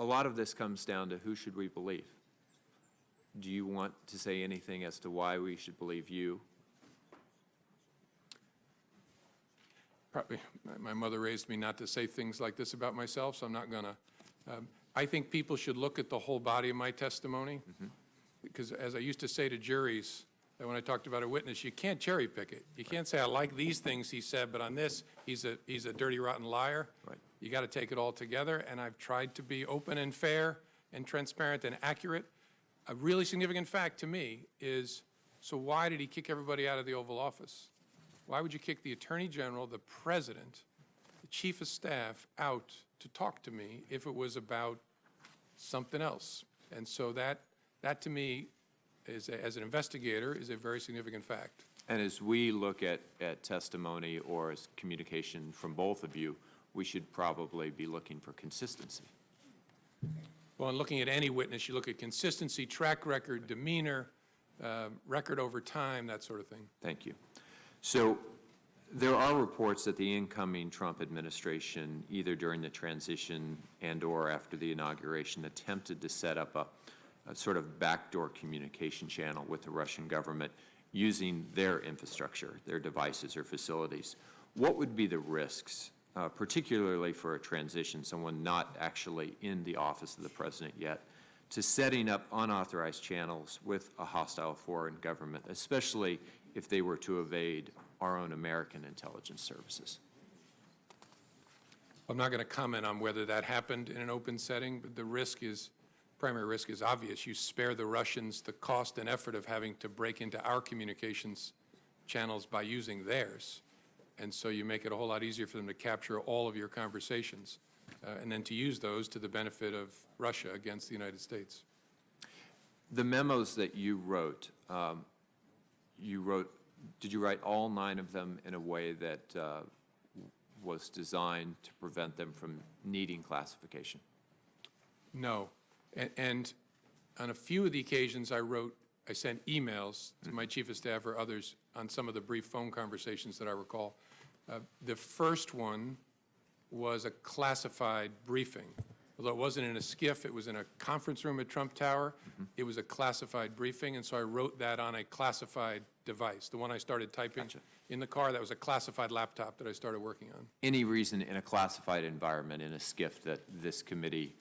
lot of this comes down to who should we believe. Do you want to say anything as to why we should believe you? Probably, my mother raised me not to say things like this about myself, so I'm not gonna. I think people should look at the whole body of my testimony, because as I used to say to juries, that when I talked about a witness, you can't cherry pick it. You can't say, I like these things he said, but on this, he's a dirty, rotten liar. Right. You got to take it all together, and I've tried to be open and fair and transparent and accurate. A really significant fact to me is, so why did he kick everybody out of the Oval Office? Why would you kick the Attorney General, the President, the Chief of Staff out to talk to me if it was about something else? And so that to me, as an investigator, is a very significant fact. And as we look at testimony or as communication from both of you, we should probably be looking for consistency. Well, in looking at any witness, you look at consistency, track record, demeanor, record over time, that sort of thing. Thank you. So there are reports that the incoming Trump administration, either during the transition and or after the inauguration, attempted to set up a sort of backdoor communication channel with the Russian government using their infrastructure, their devices or facilities. What would be the risks, particularly for a transition, someone not actually in the office of the president yet, to setting up unauthorized channels with a hostile foreign government, especially if they were to evade our own American intelligence services? I'm not going to comment on whether that happened in an open setting, but the primary risk is obvious. You spare the Russians the cost and effort of having to break into our communications channels by using theirs. And so you make it a whole lot easier for them to capture all of your conversations and then to use those to the benefit of Russia against the United States. The memos that you wrote, did you write all 9 of them in a way that was designed to prevent them from needing classification? No. And on a few of the occasions I sent emails to my chief of staff or others on some of the brief phone conversations that I recall. The first one was a classified briefing. Although it wasn't in a SCIF, it was in a conference room at Trump Tower. It was a classified briefing, and so I wrote that on a classified device. The one I started typing in the car, that was a classified laptop that I started working on. Any reason in a classified environment, in a SCIF, that this committee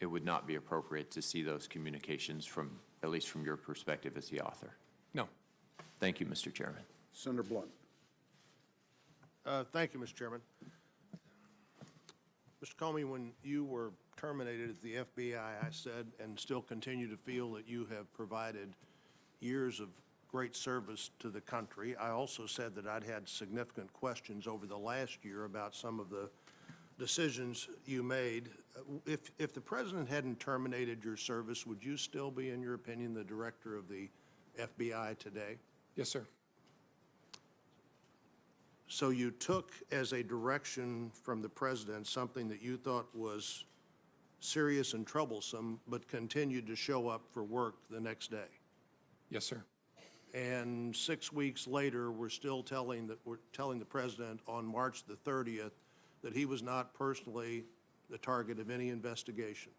it would not be appropriate to see those communications from, at least from your perspective as the author? No. Thank you, Mr. Chairman. Senator Blunt. Thank you, Mr. Chairman. Mr. Comey, when you were terminated at the FBI, I said and still continue to feel that you have provided years of great service to the country. I also said that I'd had significant questions over the last year about some of the decisions you made. If the president hadn't terminated your service, would you still be, in your opinion, the director of the FBI today? Yes, sir. So you took as a direction from the president something that you thought was serious and troublesome, but continued to show up for work the next day. Yes, sir. And 6 weeks later, we're telling the president on March the 30th that he was not personally the target of any investigation.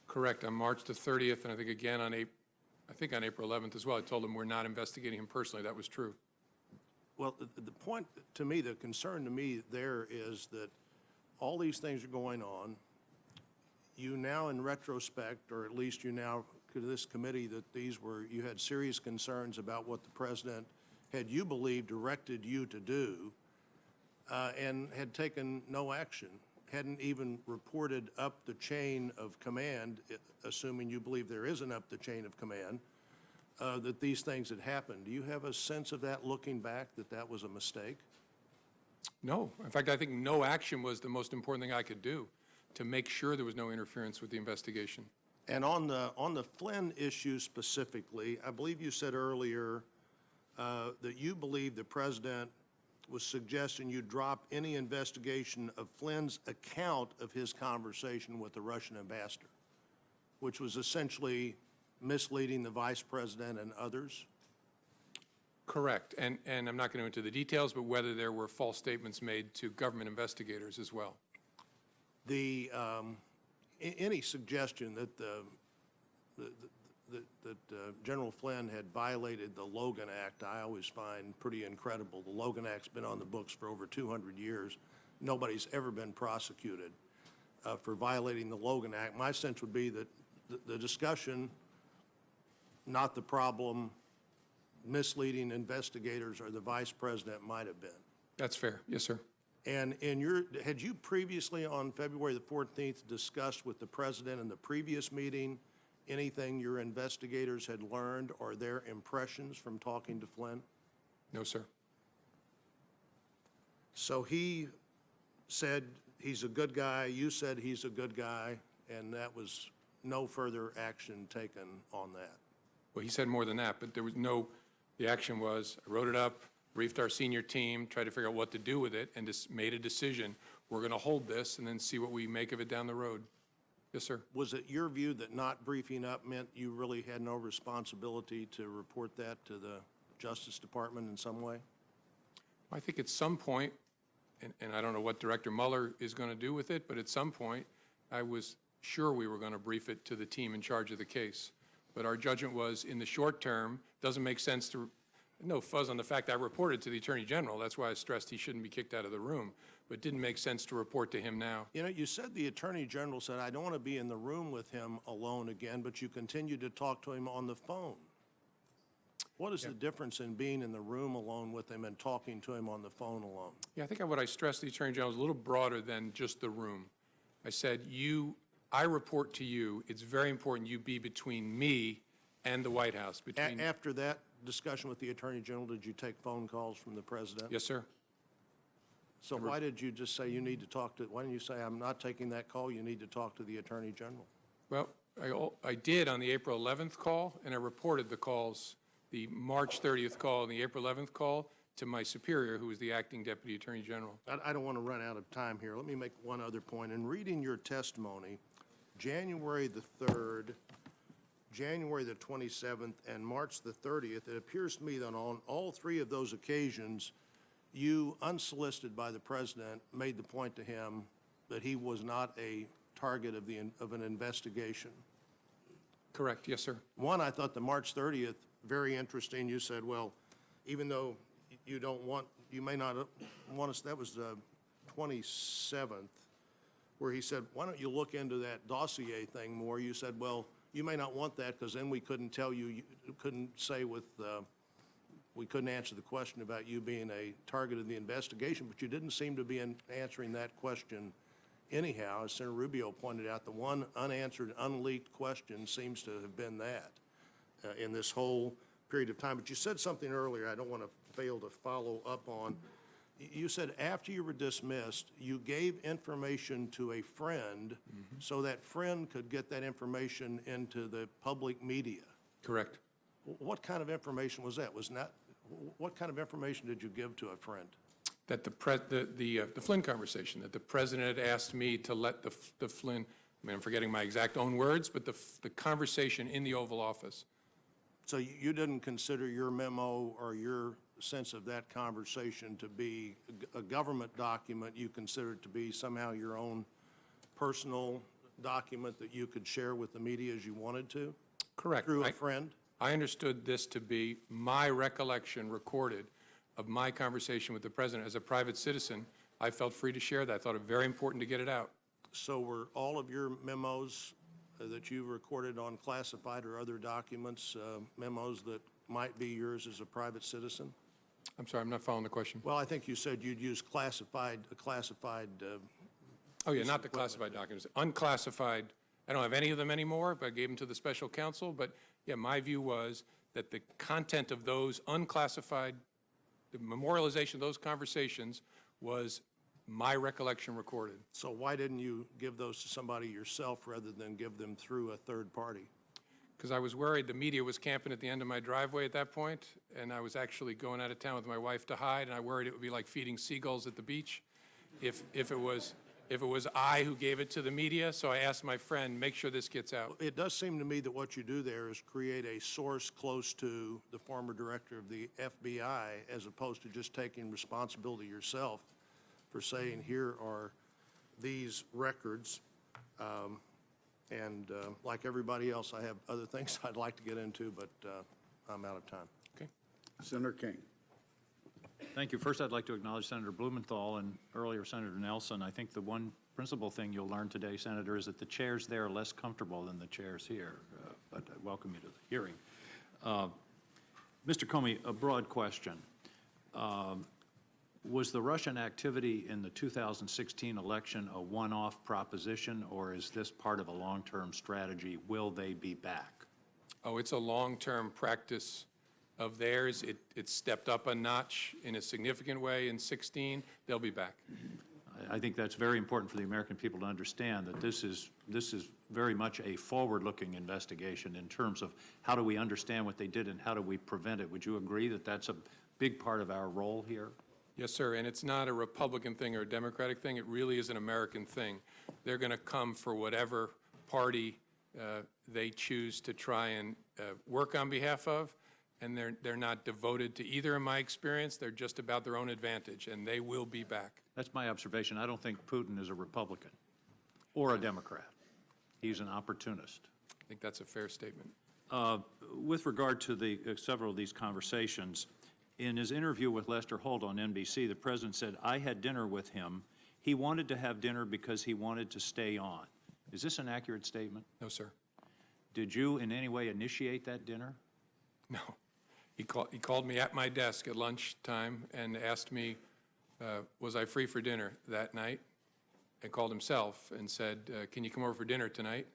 Correct. On March the 30th, and I think again on April 11th as well, I told him we're not investigating him personally. That was true. Well, the point to me, the concern to me there is that all these things are going on. You now, in retrospect, or at least you now, to this committee, that you had serious concerns about what the president had, you believe, directed you to do, and had taken no action, hadn't even reported up the chain of command, assuming you believe there isn't up the chain of command, that these things had happened. Do you have a sense of that, looking back, that that was a mistake? No. In fact, I think no action was the most important thing I could do to make sure there was no interference with the investigation. And on the Flynn issue specifically, I believe you said earlier that you believe the president was suggesting you drop any investigation of Flynn's account of his conversation with the Russian ambassador. which was essentially misleading the vice president and others? Correct. And I'm not going to go into the details, but whether there were false statements made to government investigators as well. Any suggestion that General Flynn had violated the Logan Act, I always find pretty incredible. The Logan Act's been on the books for over 200 years. Nobody's ever been prosecuted for violating the Logan Act. My sense would be that the discussion, not the problem, misleading investigators or the vice president might have been. That's fair. Yes, sir. And had you previously on February the 14th discussed with the president in the previous meeting anything your investigators had learned or their impressions from talking to Flynn? No, sir. So he said he's a good guy, you said he's a good guy, and that was no further action taken on that. Well, he said more than that, but there was no, the action was, I wrote it up, briefed our senior team, tried to figure out what to do with it, and just made a decision. We're going to hold this and then see what we make of it down the road. Yes, sir. Was it your view that not briefing up meant you really had no responsibility to report that to the Justice Department in some way? I think at some point, and I don't know what Director Mueller is going to do with it, but at some point, I was sure we were going to brief it to the team in charge of the case. But our judgment was, in the short term, doesn't make sense to, no fuzz on the fact I reported to the Attorney General. That's why I stressed he shouldn't be kicked out of the room. But it didn't make sense to report to him now. You know, you said the Attorney General said, I don't want to be in the room with him alone again, but you continued to talk to him on the phone. What is the difference in being in the room alone with him and talking to him on the phone alone? Yeah, I think what I stressed to the Attorney General was a little broader than just the room. I said, I report to you. It's very important you be between me and the White House. After that discussion with the Attorney General, did you take phone calls from the President? Yes, sir. So why did you just say you need to talk to, why didn't you say, I'm not taking that call, you need to talk to the Attorney General? Well, I did on the April 11th call, and I reported the calls, the March 30th call and the April 11th call, to my superior, who was the acting Deputy Attorney General. I don't want to run out of time here. Let me make one other point. In reading your testimony, January the 3rd, January the 27th, and March the 30th, it appears to me that on all three of those occasions, you, unsolicited by the President, made the point to him that he was not a target of an investigation. Correct, yes, sir. One, I thought the March 30th, very interesting. You said, well, even though you don't want, you may not want us, that was the 27th, where he said, why don't you look into that dossier thing more? You said, well, you may not want that because then we couldn't tell you, you couldn't say with, we couldn't answer the question about you being a target of the investigation, but you didn't seem to be answering that question anyhow. As Senator Rubio pointed out, the one unanswered, unleaked question seems to have been that in this whole period of time. But you said something earlier I don't want to fail to follow up on. You said after you were dismissed, you gave information to a friend so that friend could get that information into the public media. Correct. What kind of information was that? What kind of information did you give to a friend? That the Flynn conversation, that the President had asked me to let the Flynn, I mean, I'm forgetting my exact own words, but the conversation in the Oval Office. So you didn't consider your memo or your sense of that conversation to be a government document. You considered it to be somehow your own personal document that you could share with the media as you wanted to? Correct. Through a friend? I understood this to be my recollection recorded of my conversation with the President. As a private citizen, I felt free to share that. I thought it very important to get it out. So were all of your memos that you recorded on classified or other documents, memos that might be yours as a private citizen? I'm sorry, I'm not following the question. Well, I think you said you'd use classified. Oh, yeah, not the classified documents. Unclassified, I don't have any of them anymore, but I gave them to the special counsel. But, yeah, my view was that the content of those unclassified, the memorialization of those conversations was my recollection recorded. So why didn't you give those to somebody yourself rather than give them through a third party? Because I was worried the media was camping at the end of my driveway at that point, and I was actually going out of town with my wife to hide, and I worried it would be like feeding seagulls at the beach if it was if it was I who gave it to the media, so I asked my friend, make sure this gets out. It does seem to me that what you do there is create a source close to the former director of the FBI, as opposed to just taking responsibility yourself for saying, here are these records. Like everybody else, I have other things I'd like to get into, but I'm out of time. Okay. Senator King. Thank you. First, I'd like to acknowledge Senator Blumenthal and earlier Senator Nelson. I think the one principal thing you'll learn today, Senator, is that the chairs there are less comfortable than the chairs here, but I welcome you to the hearing. Mr. Comey, a broad question. Was the Russian activity in the 2016 election a one-off proposition, or is this part of a long-term strategy? Will they be back? Oh, it's a long-term practice of theirs. It stepped up a notch in a significant way in 16. They'll be back. I think that's very important for the American people to understand that this is very much a forward-looking investigation in terms of how do we understand what they did and how do we prevent it. Would you agree that that's a big part of our role here? Yes, sir, and it's not a Republican thing or a Democratic thing. It really is an American thing. They're going to come for whatever party they choose to try and work on behalf of, and they're not devoted to either, in my experience. They're just about their own advantage, and they will be back. That's my observation. I don't think Putin is a Republican or a Democrat. He's an opportunist. I think that's a fair statement. With regard to several of these conversations, in his interview with Lester Holt on NBC, the president said, I had dinner with him. He wanted to have dinner because he wanted to stay on. Is this an accurate statement? No, sir. Did you in any way initiate that dinner? No. He called me at my desk at lunchtime and asked me, was I free for dinner that night? And called himself and said, can you come over for dinner tonight?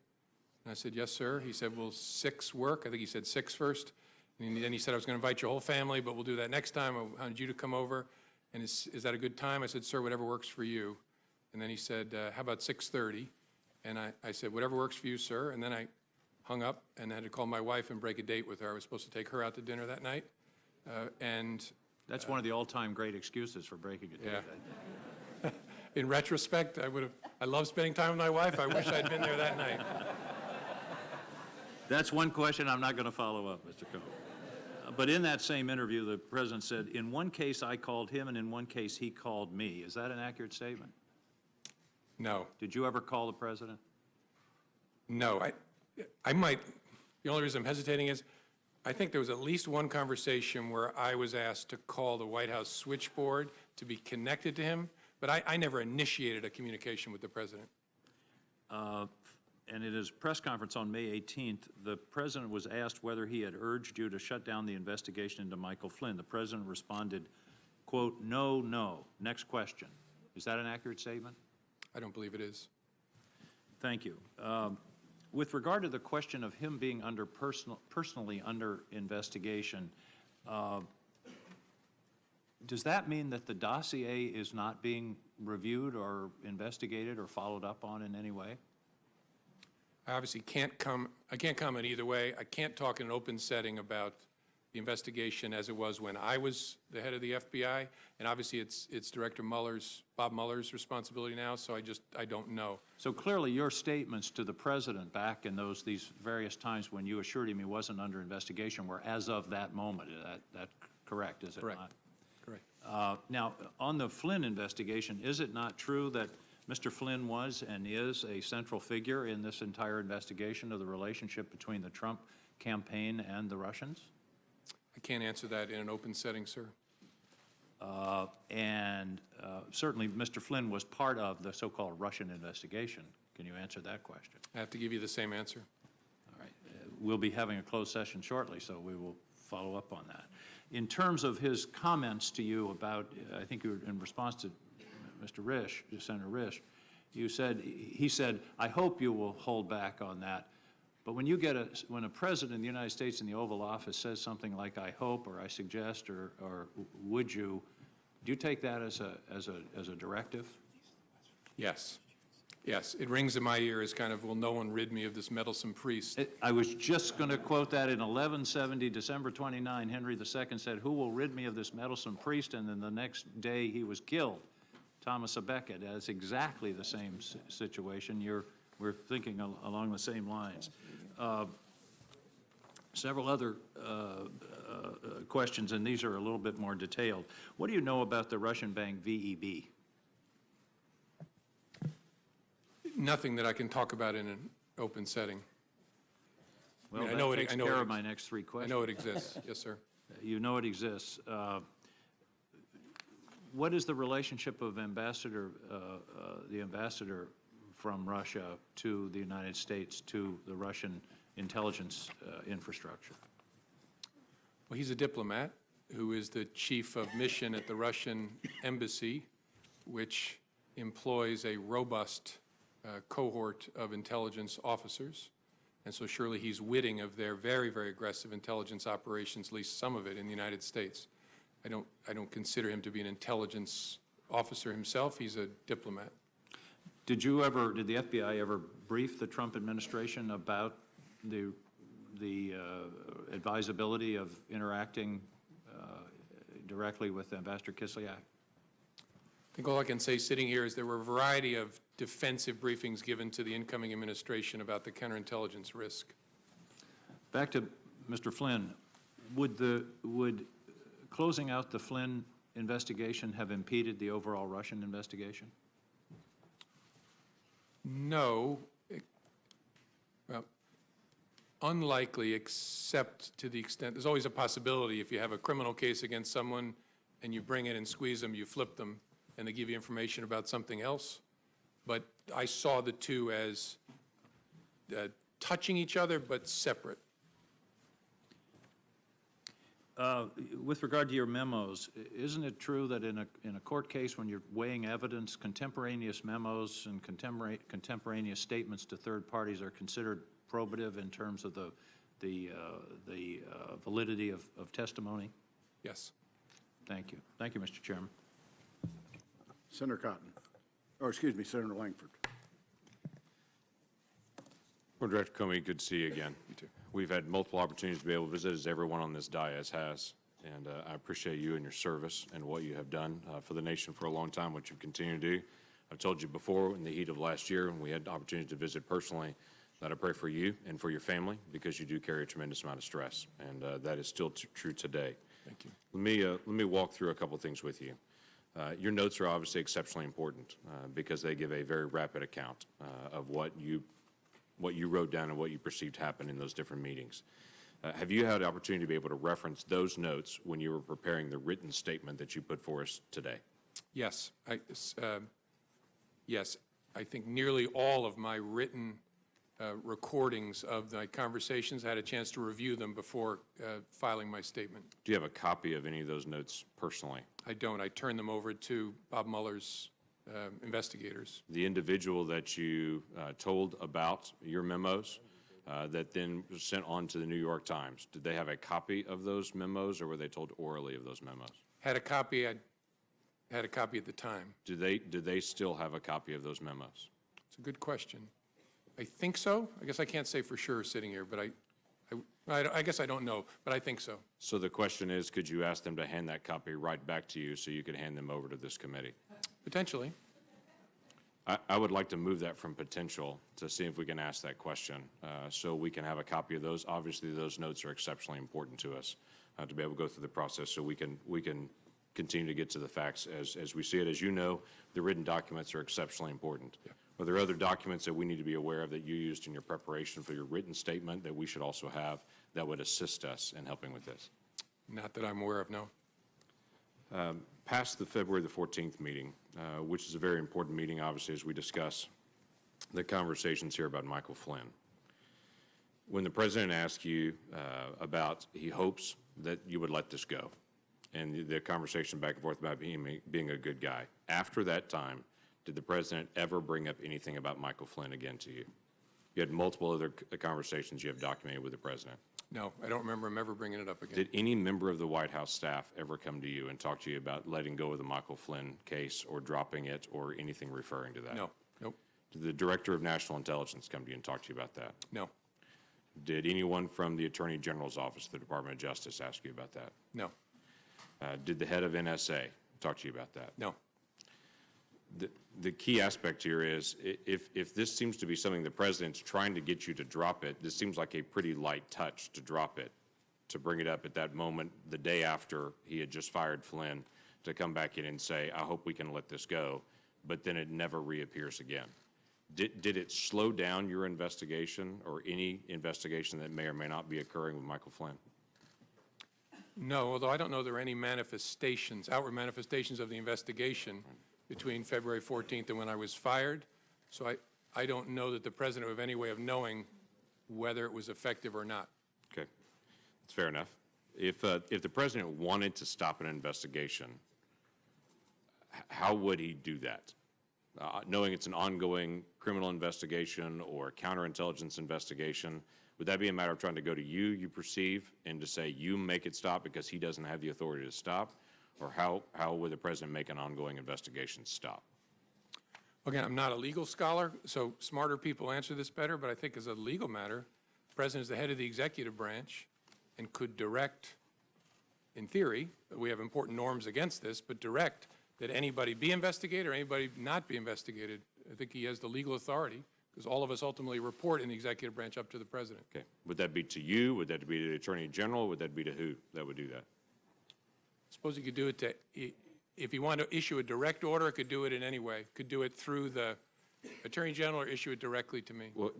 And I said, yes, sir. He said, will 6 work? I think he said 6 first. And then he said, I was going to invite your whole family, but we'll do that next time. I wanted you to come over. And is that a good time? I said, sir, whatever works for you. And then he said, how about 6:30? And I said, whatever works for you, sir. And then I hung up and had to call my wife and break a date with her. I was supposed to take her out to dinner that night. That's one of the all-time great excuses for breaking a date. Yeah. In retrospect, I love spending time with my wife. I wish I'd been there that night. That's one question I'm not going to follow up, Mr. Comey. But in that same interview, the president said, in one case I called him and in one case he called me. Is that an accurate statement? No. Did you ever call the president? No. I might. The only reason I'm hesitating is I think there was at least one conversation where I was asked to call the White House switchboard to be connected to him, but I never initiated a communication with the president. And in his press conference on May 18th, the president was asked whether he had urged you to shut down the investigation into Michael Flynn. The president responded, quote, no, no. Next question. Is that an accurate statement? I don't believe it is. Thank you. With regard to the question of him being personally under investigation, does that mean that the dossier is not being reviewed or investigated or followed up on in any way? I obviously can't comment either way. I can't talk in an open setting about the investigation as it was when I was the head of the FBI, and obviously it's Director Bob Mueller's responsibility now, so I don't know. So clearly your statements to the president back in these various times when you assured him he wasn't under investigation were as of that moment. Is that correct, is it not? Correct. Now, on the Flynn investigation, is it not true that Mr. Flynn was and is a central figure in this entire investigation of the relationship between the Trump campaign and the Russians? I can't answer that in an open setting, sir. Certainly, Mr. Flynn was part of the so-called Russian investigation. Can you answer that question? I have to give you the same answer. All right. We'll be having a closed session shortly, so we will follow up on that. In terms of his comments to you about, I think you were in response to Mr. Risch, Senator Risch, he said, I hope you will hold back on that. But when when a president of the United States in the Oval Office says something like I hope or I suggest or would you, do you take that as a directive? Yes. Yes, it rings in my ear as kind of, will no one rid me of this meddlesome priest? I was just going to quote that in 1170, December 29, Henry II said, who will rid me of this meddlesome priest? And then the next day he was killed. Thomas à Becket. That's exactly the same situation. We're thinking along the same lines. Several other questions, and these are a little bit more detailed. What do you know about the Russian bank VEB? Nothing that I can talk about in an open setting. Well, I that know takes I know care it of my ex- next three I questions. know it exists, yes, sir. You know it exists. What is the relationship of the ambassador from Russia to the United States, to the Russian intelligence infrastructure? Well, he's a diplomat who is the chief of mission at the Russian embassy, which employs a robust cohort of intelligence officers. And so surely he's witting of their very, very aggressive intelligence operations, at least some of it in the United States. I don't consider him to be an intelligence officer himself. He's a diplomat. Did the FBI ever brief the Trump administration about the advisability of interacting directly with Ambassador Kislyak? I think all I can say sitting here is there were a variety of defensive briefings given to the incoming administration about the counterintelligence risk. Back to Mr. Flynn, would closing out the Flynn investigation have impeded the overall Russian investigation? No. Well, unlikely, except to the extent, there's always a possibility if you have a criminal case against someone and you bring it and squeeze them, you flip them, and they give you information about something else. But I saw the two as touching each other, but separate. With regard to your memos, isn't it true that in a court case, when you're weighing evidence, contemporaneous memos and contemporaneous statements to third parties are considered probative in terms of the validity of testimony? Yes. Thank you. Thank you, Mr. Chairman. Senator Cotton. Oh, excuse me, Senator Langford. Well, Director Comey, good to see you again. You too. We've had multiple opportunities to be able to visit, as everyone on this dais has, and I appreciate you and your service and what you have done for the nation for a long time, what you continue to do. I've told you before, in the heat of last year, when we had the opportunity to visit personally, that I pray for you and for your family, because you do carry a tremendous amount of stress, and that is still true today. Thank you. Let me walk through a couple things with you. Your notes are obviously exceptionally important because they give a very rapid account of what you wrote down and what you perceived happened in those different meetings. Have you had the opportunity to be able to reference those notes when you were preparing the written statement that you put for us today? Yes. Yes. I think nearly all of my written recordings of my conversations, I had a chance to review them before filing my statement. Do you have a copy of any of those notes personally? I don't. I turned them over to Bob Mueller's investigators. The individual that you told about your memos that then was sent on to the New York Times, did they have a copy of those memos, or were they told orally of those memos? Had a copy. I had a copy at the time. Do they still have a copy of those memos? It's a good question. I think so. I guess I can't say for sure sitting here, but I guess I don't know, but I think so. So the question is, could you ask them to hand that copy right back to you so you could hand them over to this committee? Potentially. I would like to move that from potential to see if we can ask that question so we can have a copy of those. Obviously, those notes are exceptionally important to us to be able to go through the process so we can continue to get to the facts as we see it. As you know, the written documents are exceptionally important. Yeah. Are there other documents that we need to be aware of that you used in your preparation for your written statement that we should also have that would assist us in helping with this? Not that I'm aware of, no. Past the February the 14th meeting, which is a very important meeting, obviously, as we discuss the conversations here about Michael Flynn. When the president asked you about, he hopes that you would let this go, and the conversation back and forth about being a good guy, after that time, did the president ever bring up anything about Michael Flynn again to you? You had multiple other conversations you have documented with the president. No, I don't remember him ever bringing it up again. Did any member of the White House staff ever come to you and talk to you about letting go of the Michael Flynn case or dropping it or anything referring to that? No, nope. Did the Director of National Intelligence come to you and talk to you about that? No. Did anyone from the Attorney General's office, the Department of Justice, ask you about that? No. Did the head of NSA talk to you about that? No. The key aspect here is if this seems to be something the president's trying to get you to drop it, this seems like a pretty light touch to drop it, to bring it up at that moment, the day after he had just fired Flynn, to come back in and say, I hope we can let this go, but then it never reappears again. Did it slow down your investigation or any investigation that may or may not be occurring with Michael Flynn? No, although I don't know there are any manifestations, outward manifestations of the investigation between February 14th and when I was fired. So I don't know that the president would have any way of knowing whether it was effective or not. Okay, that's fair enough. If the president wanted to stop an investigation, how would he do that? Knowing it's an ongoing criminal investigation or counterintelligence investigation, would that be a matter of trying to go to you perceive, and to say you make it stop because he doesn't have the authority to stop? Or how would the president make an ongoing investigation stop? Again, I'm not a legal scholar, so smarter people answer this better, but I think as a legal matter, the president is the head of the executive branch and could direct, in theory, we have important norms against this, but direct that anybody be investigated or anybody not be investigated. I think he has the legal authority, because all of us ultimately report in the executive branch up to the president. Okay. Would that be to you? Would that be to the Attorney General? Would that be to who that would do that? Suppose he could do it to, if he wanted to issue a direct order, could do it in any way. Could do it through the Attorney General or issue it directly to me. Well,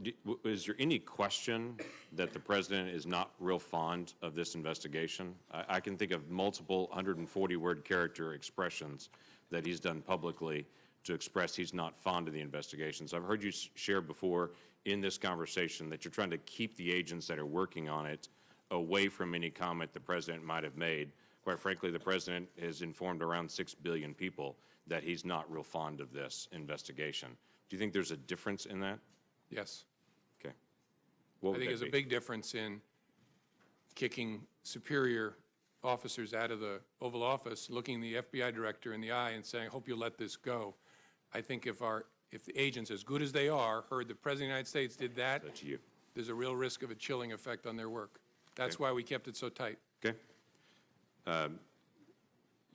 is there any question that the president is not real fond of this investigation? I can think of multiple 140-word character expressions that he's done publicly to express he's not fond of the investigations. I've heard you share before in this conversation that you're trying to keep the agents that are working on it away from any comment the president might have made. Quite frankly, the president has informed around 6 billion people that he's not real fond of this investigation. Do you think there's a difference in that? Yes. Okay. I think there's a big difference in kicking superior officers out of the Oval Office, looking the FBI director in the eye and saying, I hope you'll let this go. I think if the agents, as good as they are, heard the President of the United States did that, there's a real risk of a chilling effect on their work. That's why we kept it so tight. Okay.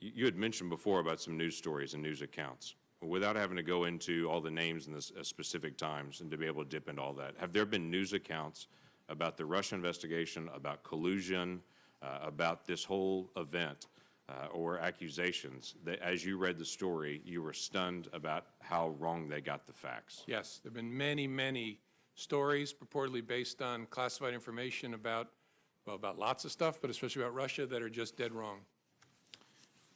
You had mentioned before about some news stories and news accounts. Without having to go into all the names and the specific times and to be able to dip into all that, have there been news accounts about the Russia investigation, about collusion, about this whole event, or accusations that as you read the story, you were stunned about how wrong they got the facts? Yes, there have been many, many stories purportedly based on classified information about, well, about lots of stuff, but especially about Russia, that are just dead wrong.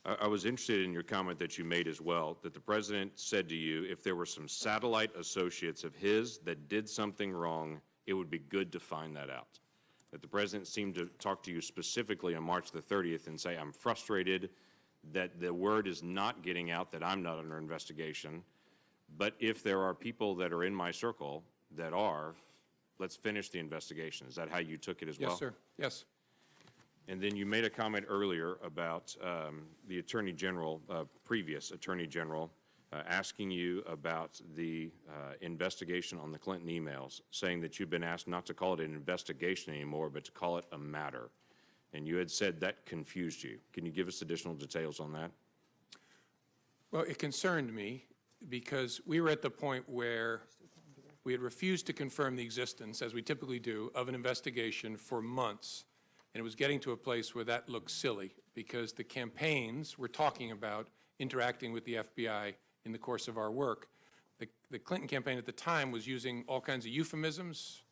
I was interested in your comment that you made as well, that the president said to you, if there were some satellite associates of his that did something wrong, it would be good to find that out. That the president seemed to talk to you specifically on March the 30th and say, I'm frustrated that the word is not getting out that I'm not under investigation, but if there are people that are in my circle that are, let's finish the investigation. Is that how you took it as well? Yes, sir. Yes. And then you made a comment earlier about the Attorney General, previous Attorney General, asking you about the investigation on the Clinton emails, saying that you've been asked not to call it an investigation anymore, but to call it a matter. And you had said that confused you. Can you give us additional details on that? Well, it concerned me because we were at the point where we had refused to confirm the existence, as we typically do, of an investigation for months. And it was getting to a place where that looked silly because the campaigns were talking about interacting with the FBI in the course of our work. The Clinton campaign at the time was using all kinds of euphemisms,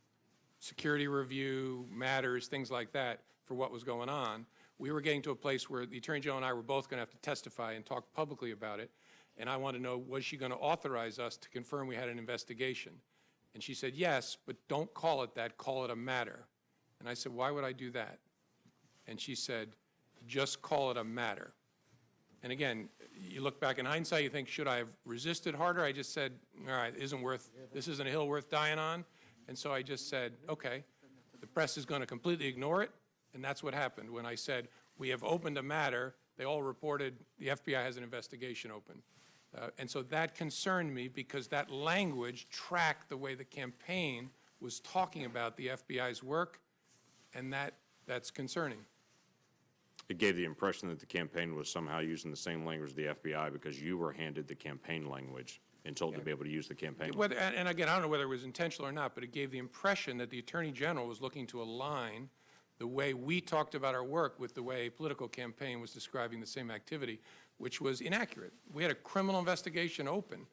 security review, matters, things like that for what was going on. We were getting to a place where the Attorney General and I were both going to have to testify and talk publicly about it. And I wanted to know, was she going to authorize us to confirm we had an investigation? And she said, yes, but don't call it that, call it a matter. And I said, why would I do that? And she said, just call it a matter. And again, you look back in hindsight, you think, should I have resisted harder? I just said, all right, this isn't a hill worth dying on. And so I just said, okay, the press is going to completely ignore it. And that's what happened. When I said, we have opened a matter, they all reported the FBI has an investigation open. And so that concerned me because that language tracked the way the campaign was talking about the FBI's work, and that's concerning. It gave the impression that the campaign was somehow using the same language as the FBI because you were handed the campaign language and told to be able to use the campaign language. Whether, and again, I don't know whether it was intentional or not, but it gave the impression that the Attorney General was looking to align the way we talked about our work with the way a political campaign was describing the same activity, which was inaccurate. We had a criminal investigation open.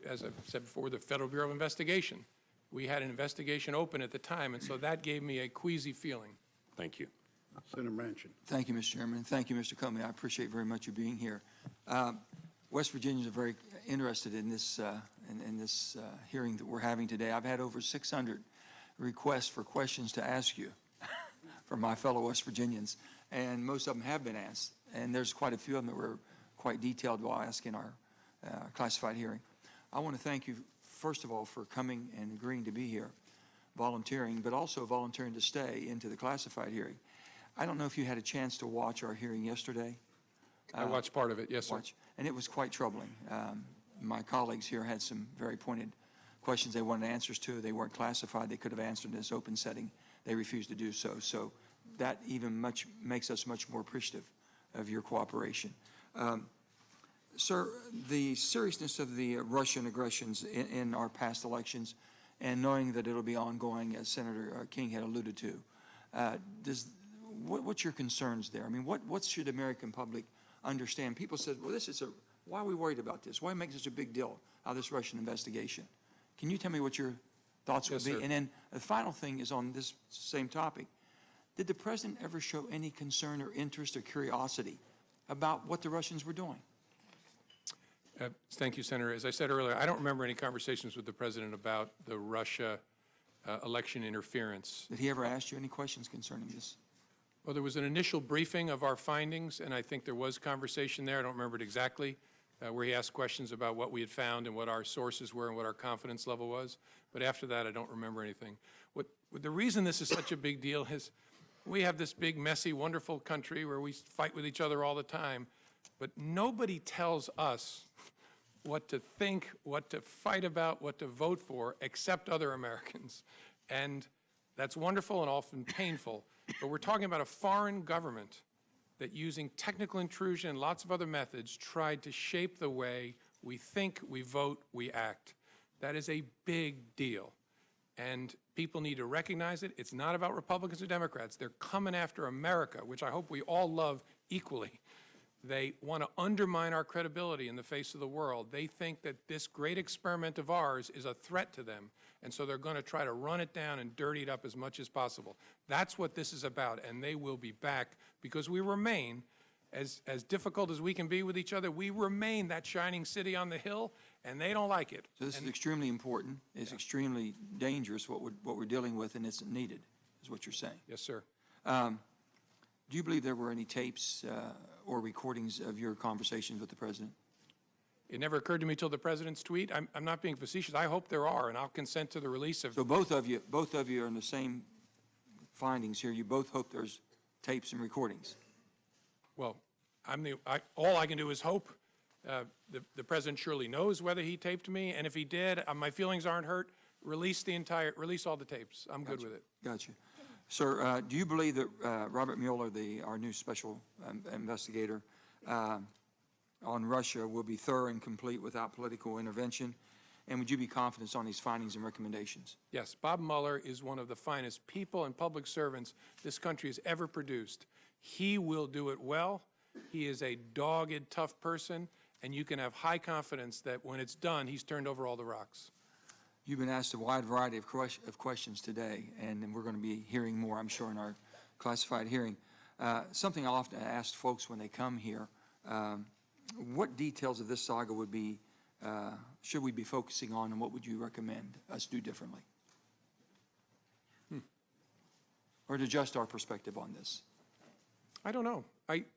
As I said before, the Federal Bureau of Investigation. We had an investigation open at the time, and so that gave me a queasy feeling. Thank you. Senator Manchin. Thank you, Mr. Chairman. Thank you, Mr. Comey. I appreciate very much you being here. West Virginians are very interested in this hearing that we're having today. I've had over 600 requests for questions to ask you from my fellow West Virginians, and most of them have been asked. And there's quite a few of them that were quite detailed while asking our classified hearing. I want to thank you, first of all, for coming and agreeing to be here, volunteering, but also volunteering to stay into the classified hearing. I don't know if you had a chance to watch our hearing yesterday. I watched part of it, yes, sir. And it was quite troubling. My colleagues here had some very pointed questions they wanted answers to. They weren't classified. They could have answered in this open setting. They refused to do so. So that even makes us much more appreciative of your cooperation. Sir, the seriousness of the Russian aggressions in our past elections, and knowing that it'll be ongoing, as Senator King had alluded to, what's your concerns there? I mean, what should the American public understand? People said, well, why are we worried about this? Why make such a big deal out of this Russian investigation? Can you tell me what your thoughts would be? Sir. And then the final thing is on this same topic. Did the president ever show any concern or interest or curiosity about what the Russians were doing? Thank you, Senator. As I said earlier, I don't remember any conversations with the president about the Russia election interference. Did he ever ask you any questions concerning this? Well, there was an initial briefing of our findings, and I think there was conversation there. I don't remember it exactly, where he asked questions about what we had found and what our sources were and what our confidence level was. But after that, I don't remember anything. The reason this is such a big deal is we have this big, messy, wonderful country where we fight with each other all the time, but nobody tells us what to think, what to fight about, what to vote for, except other Americans. And that's wonderful and often painful. But we're talking about a foreign government that, using technical intrusion and lots of other methods, tried to shape the way we think, we vote, we act. That is a big deal. And people need to recognize it. It's not about Republicans or Democrats. They're coming after America, which I hope we all love equally. They want to undermine our credibility in the face of the world. They think that this great experiment of ours is a threat to them, and so they're going to try to run it down and dirty it up as much as possible. That's what this is about, and they will be back because we remain, as difficult as we can be with each other, we remain that shining city on the hill, and they don't like it. So this is extremely important. It's extremely dangerous what we're dealing with, and it's needed, is what you're saying. Yes, sir. Do you believe there were any tapes or recordings of your conversations with the president? It never occurred to me till the president's tweet. I'm not being facetious. I hope there are, and I'll consent to the release of. So both of you are in the same findings here. You both hope there's tapes and recordings. Well, all I can do is hope. The president surely knows whether he taped me, and if he did, my feelings aren't hurt. Release all the tapes. I'm good with it. Gotcha. Sir, do you believe that Robert Mueller, our new special investigator on Russia, will be thorough and complete without political intervention? And would you be confident on his findings and recommendations? Yes, Bob Mueller is one of the finest people and public servants this country has ever produced. He will do it well. He is a dogged, tough person, and you can have high confidence that when it's done, he's turned over all the rocks. You've been asked a wide variety of questions today, and we're going to be hearing more, I'm sure, in our classified hearing. Something I often ask folks when they come here, what details of this saga should we be focusing on, and what would you recommend us do differently? Or to adjust our perspective on this? I don't know.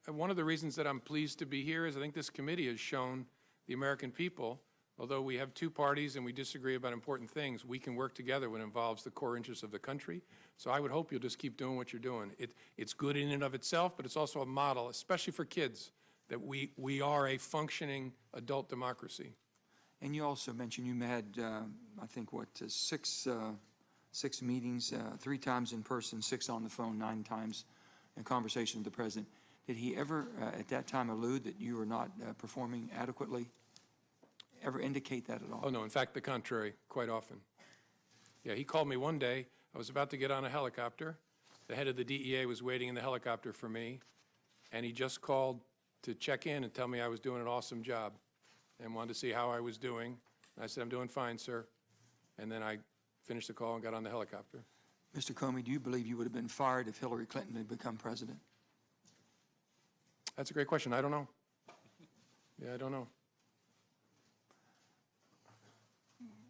One of the reasons that I'm pleased to be here is I think this committee has shown the American people, although we have two parties and we disagree about important things, we can work together when it involves the core interests of the country. So I would hope you'll just keep doing what you're doing. It's good in and of itself, but it's also a model, especially for kids, that we are a functioning adult democracy. And you also mentioned you had, I think, six meetings, 3 times in person, 6 on the phone, 9 times in conversation with the president. did he ever, at that time, allude that you were not performing adequately? Ever indicate that at all? Oh, no, in fact, the contrary, quite often. Yeah, he called me one day. I was about to get on a helicopter. The head of the DEA was waiting in the helicopter for me, and he just called to check in and tell me I was doing an awesome job and wanted to see how I was doing. And I said, I'm doing fine, sir. And then I finished the call and got on the helicopter. Mr. Comey, do you believe you would have been fired if Hillary Clinton had become president? That's a great question. I don't know. Yeah, I don't know.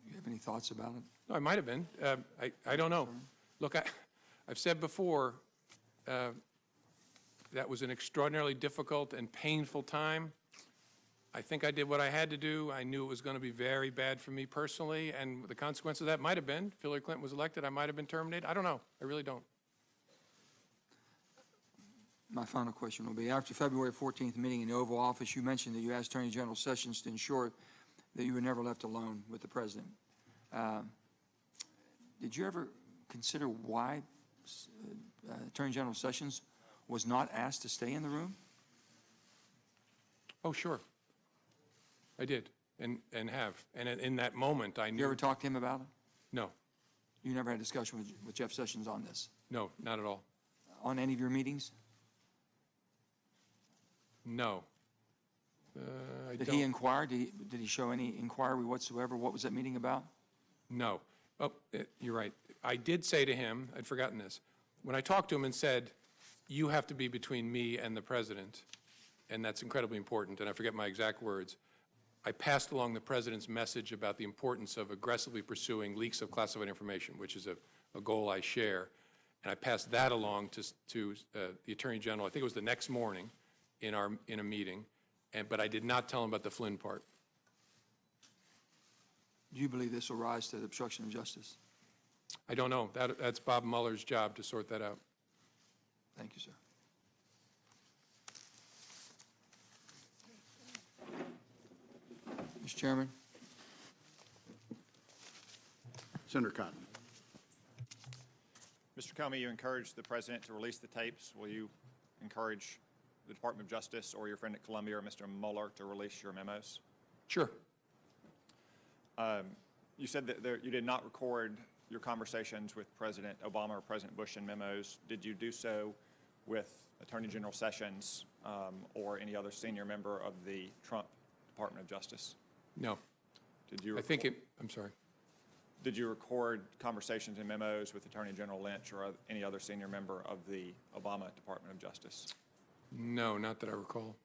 You have any thoughts about it? No, I might have been. I don't know. Look, I've said before, that was an extraordinarily difficult and painful time. I think I did what I had to do. I knew it was going to be very bad for me personally, and the consequence of that might have been, if Hillary Clinton was elected, I might have been terminated. I don't know. I really don't. My final question will be, after February 14th meeting in the Oval Office, you mentioned that you asked Attorney General Sessions to ensure that you were never left alone with the president. Did you ever consider why Attorney General Sessions was not asked to stay in the room? Oh, sure. I did, and have. And in that moment, I knew. You ever talked to him about it? No. You never had a discussion with Jeff Sessions on this? No, not at all. On any of your meetings? No. I Did don't. he inquire? Did he show any inquiry whatsoever? What was that meeting about? No. Oh, you're right. I did say to him, I'd forgotten this, when I talked to him and said, you have to be between me and the president, and that's incredibly important, and I forget my exact words, I passed along the president's message about the importance of aggressively pursuing leaks of classified information, which is a goal I share, and I passed that along to the Attorney General. I think it was the next morning in a meeting, but I did not tell him about the Flynn part. Do you believe this will rise to the obstruction of justice? I don't know. That's Bob Mueller's job to sort that out. Thank you, sir. Mr. Chairman. Senator Cotton. Mr. Comey, you encouraged the president to release the tapes. Will you encourage the Department of Justice or your friend at Columbia, or Mr. Mueller, to release your memos? Sure. You said that you did not record your conversations with President Obama or President Bush in memos. Did you do so with Attorney General Sessions or any other senior member of the Trump Department of Justice? No. Did you? I'm sorry. Did you record conversations and memos with Attorney General Lynch or any other senior member of the Obama Department of Justice? No, not that I recall.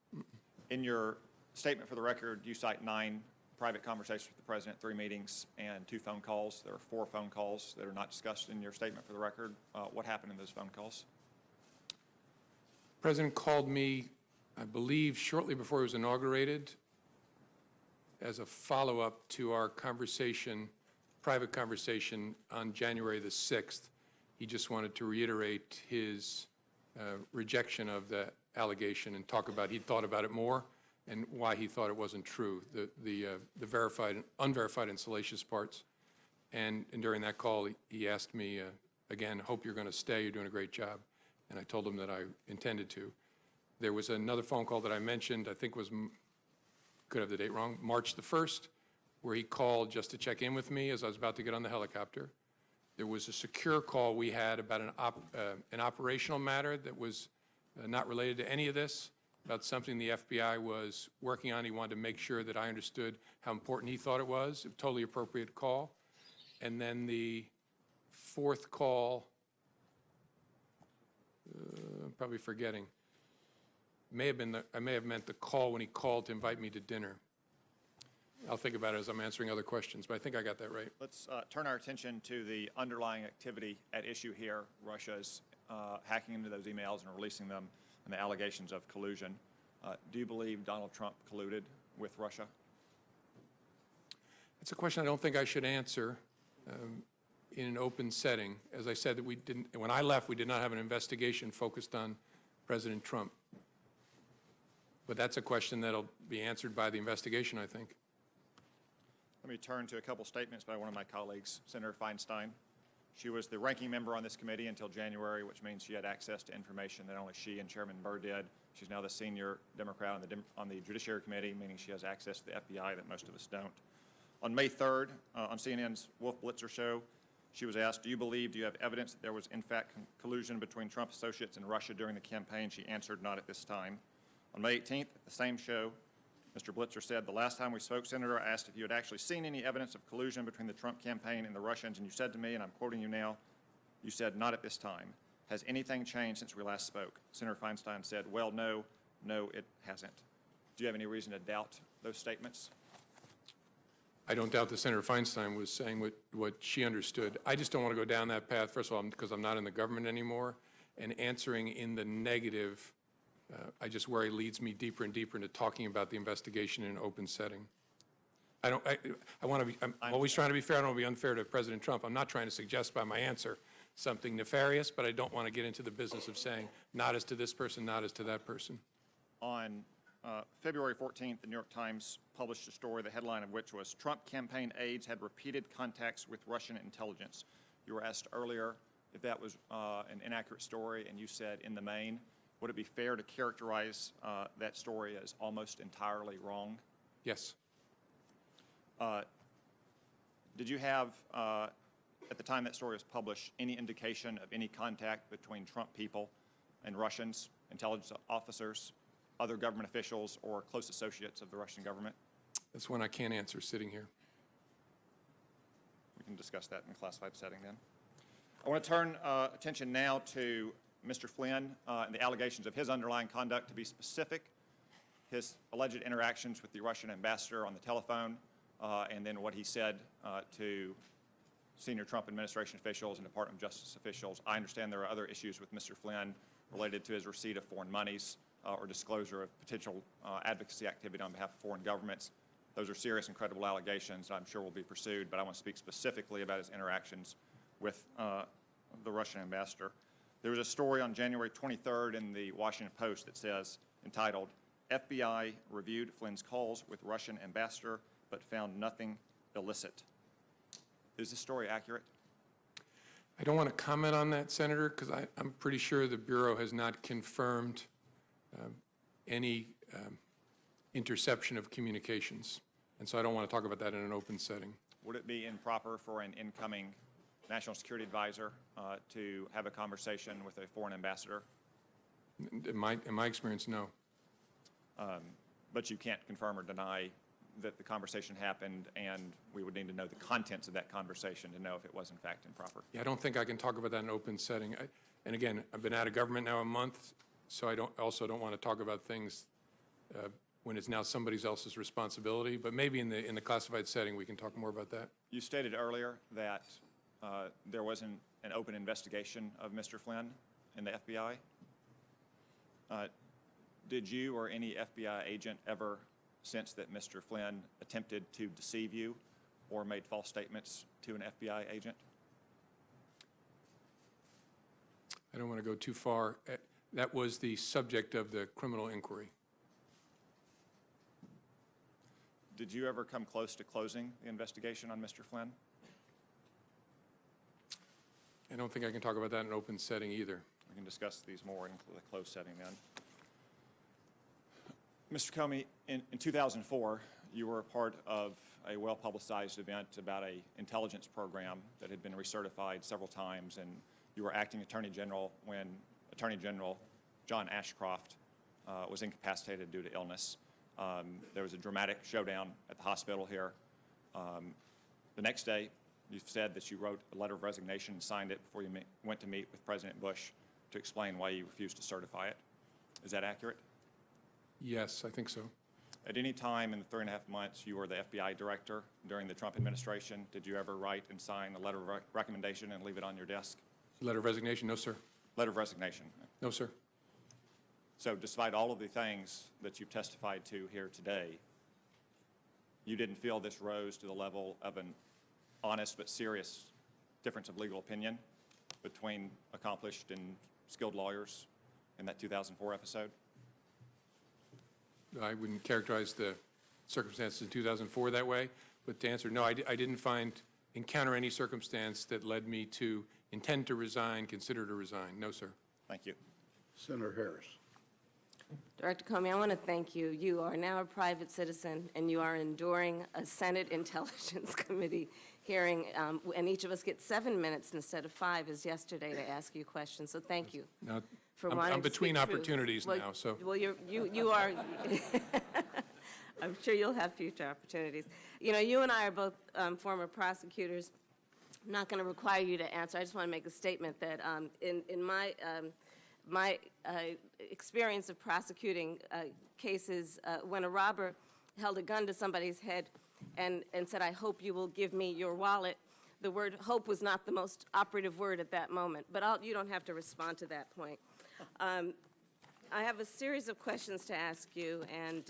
In your statement for the record, you cite 9 private conversations with the president, 3 meetings, and 2 phone calls. There are 4 phone calls that are not discussed in your statement for the record. What happened in those phone calls? The president called me, I believe, shortly before he was inaugurated as a follow-up to our conversation, private conversation on January the 6th. He just wanted to reiterate his rejection of the allegation and talk about, he'd thought about it more and why he thought it wasn't true, the verified, unverified and salacious parts. And during that call, he asked me, again, hope you're going to stay, you're doing a great job. And I told him that I intended to. There was another phone call that I mentioned, I think was, could have the date wrong, March the 1st, where he called just to check in with me as I was about to get on the helicopter. There was a secure call we had about an operational matter that was not related to any of this, about something the FBI was working on. He wanted to make sure that I understood how important he thought it was, a totally appropriate call. And then the 4th call, I'm probably forgetting, I may have meant the call when he called to invite me to dinner. I'll think about it as I'm answering other questions, but I think I got that right. Let's turn our attention to the underlying activity at issue here, Russia's hacking into those emails and releasing them, and the allegations of collusion. Do you believe Donald Trump colluded with Russia? It's a question I don't think I should answer in an open setting. As I said, that when I left, we did not have an investigation focused on President Trump. But that's a question that'll be answered by the investigation, I think. Let me turn to a couple statements by one of my colleagues, Senator Feinstein. She was the ranking member on this committee until January, which means she had access to information that only she and Chairman Burr did. She's now the senior Democrat on the Judiciary Committee, meaning she has access to the FBI that most of us don't. On May 3rd, on CNN's Wolf Blitzer show, she was asked, do you have evidence that there was in fact collusion between Trump associates and Russia during the campaign? She answered, not at this time. On May 18th, at the same show, Mr. Blitzer said, the last time we spoke, Senator, I asked if you had actually seen any evidence of collusion between the Trump campaign and the Russians, and you said to me, and I'm quoting you now, you said, not at this time. Has anything changed since we last spoke? Senator Feinstein said, well, no, it hasn't. Do you have any reason to doubt those statements? I don't doubt that Senator Feinstein was saying what she understood. I just don't want to go down that path, first of all, because I'm not in the government anymore, and answering in the negative, I just worry leads me deeper and deeper into talking about the investigation in an open setting. I'm always trying to be fair. I don't want to be unfair to President Trump. I'm not trying to suggest by my answer something nefarious, but I don't want to get into the business of saying not as to this person, not as to that person. On February 14th, the New York Times published a story, the headline of which was, Trump campaign aides had repeated contacts with Russian intelligence. You were asked earlier if that was an inaccurate story, and you said in the main. Would it be fair to characterize that story as almost entirely wrong? Yes. Did you have, at the time that story was published, any indication of any contact between Trump people and Russians, intelligence officers, other government officials, or close associates of the Russian government? That's one I can't answer sitting here. We can discuss that in a classified setting then. I want to turn attention now to Mr. Flynn and the allegations of his underlying conduct. To be specific, his alleged interactions with the Russian ambassador on the telephone, and then what he said to senior Trump administration officials and Department of Justice officials. I understand there are other issues with Mr. Flynn related to his receipt of foreign monies or disclosure of potential advocacy activity on behalf of foreign governments. Those are serious and credible allegations that I'm sure will be pursued, but I want to speak specifically about his interactions with the Russian ambassador. There was a story on January 23rd in the Washington Post that says, entitled, FBI reviewed Flynn's calls with Russian ambassador but found nothing illicit. Is this story accurate? I don't want to comment on that, Senator, because I'm pretty sure the Bureau has not confirmed any interception of communications. And so I don't want to talk about that in an open setting. Would it be improper for an incoming national security advisor to have a conversation with a foreign ambassador? In my experience, no. But you can't confirm or deny that the conversation happened, and we would need to know the contents of that conversation to know if it was in fact improper. Yeah, I don't think I can talk about that in an open setting. And again, I've been out of government now a month, so I also don't want to talk about things when it's now somebody else's responsibility. But maybe in the classified setting, we can talk more about that. You stated earlier that there was an open investigation of Mr. Flynn in the FBI. Did you or any FBI agent ever sense that Mr. Flynn attempted to deceive you or made false statements to an FBI agent? I don't want to go too far. That was the subject of the criminal inquiry. Did you ever come close to closing the investigation on Mr. Flynn? I don't think I can talk about that in an open setting either. We can discuss these more in the closed setting then. Mr. Comey, in 2004, you were a part of a well-publicized event about an intelligence program that had been recertified several times, and you were acting Attorney General when Attorney General John Ashcroft was incapacitated due to illness. There was a dramatic showdown at the hospital here. The next day, you said that you wrote a letter of resignation and signed it before you went to meet with President Bush to explain why you refused to certify it. Is that accurate? Yes, I think so. At any time in the 3.5 months you were the FBI director during the Trump administration, did you ever write and sign a letter of recommendation and leave it on your desk? Letter of resignation? No, sir. Letter of resignation? No, sir. So despite all of the things that you've testified to here today, you didn't feel this rose to the level of an honest but serious difference of legal opinion between accomplished and skilled lawyers in that 2004 episode? I wouldn't characterize the circumstances in 2004 that way, but to answer, no, I didn't find encounter any circumstance that led me to intend to resign, consider to resign. No, sir. Thank you. Senator Harris. Director Comey, I want to thank you. You are now a private citizen, and you are enduring a Senate Intelligence Committee hearing, and each of us gets 7 minutes instead of 5 as yesterday to ask you questions. So thank you. Now, for I'm wanting to between speak truth. opportunities Well, now, so. Well, you are, I'm sure you'll have future opportunities. You know, you and I are both former prosecutors. I'm not going to require you to answer. I just want to make a statement that in my experience of prosecuting cases, when a robber held a gun to somebody's head and said, "I hope you will give me your wallet," the word hope was not the most operative word at that moment. But you don't have to respond to that point. I have a series of questions to ask you, and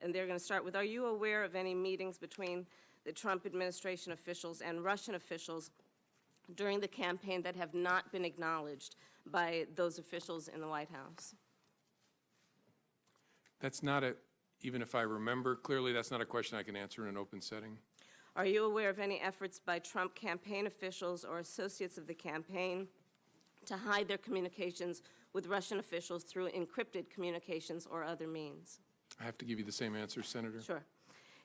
they're going to start with, are you aware of any meetings between the Trump administration officials and Russian officials during the campaign that have not been acknowledged by those officials in the White House? That's not even if I remember clearly, that's not a question I can answer in an open setting. Are you aware of any efforts by Trump campaign officials or associates of the campaign to hide their communications with Russian officials through encrypted communications or other means? I have to give you the same answer, Senator. Sure.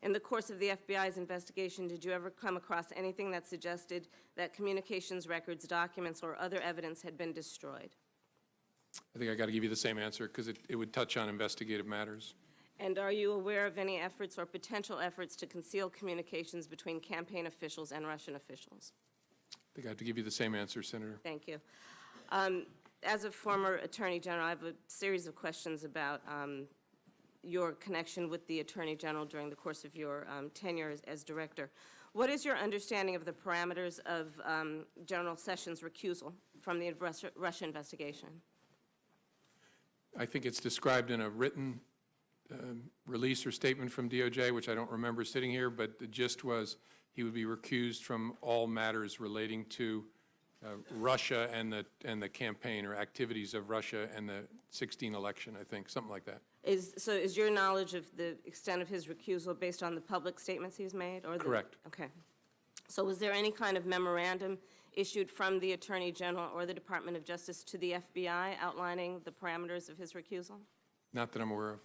In the course of the FBI's investigation, did you ever come across anything that suggested that communications records, documents, or other evidence had been destroyed? I think I got to give you the same answer because it would touch on investigative matters. And are you aware of any efforts or potential efforts to conceal communications between campaign officials and Russian officials? I think I have to give you the same answer, Senator. Thank you. As a former Attorney General, I have a series of questions about your connection with the Attorney General during the course of your tenure as Director. What is your understanding of the parameters of General Sessions' recusal from the Russia investigation? I think it's described in a written release or statement from DOJ, which I don't remember sitting here, but the gist was he would be recused from all matters relating to Russia and the campaign or activities of Russia and the 2016 election, I think, something like that. So is your knowledge of the extent of his recusal based on the public statements he's made? Or Correct. Okay. So was there any kind of memorandum issued from the Attorney General or the Department of Justice to the FBI outlining the parameters of his recusal? Not that I'm aware of.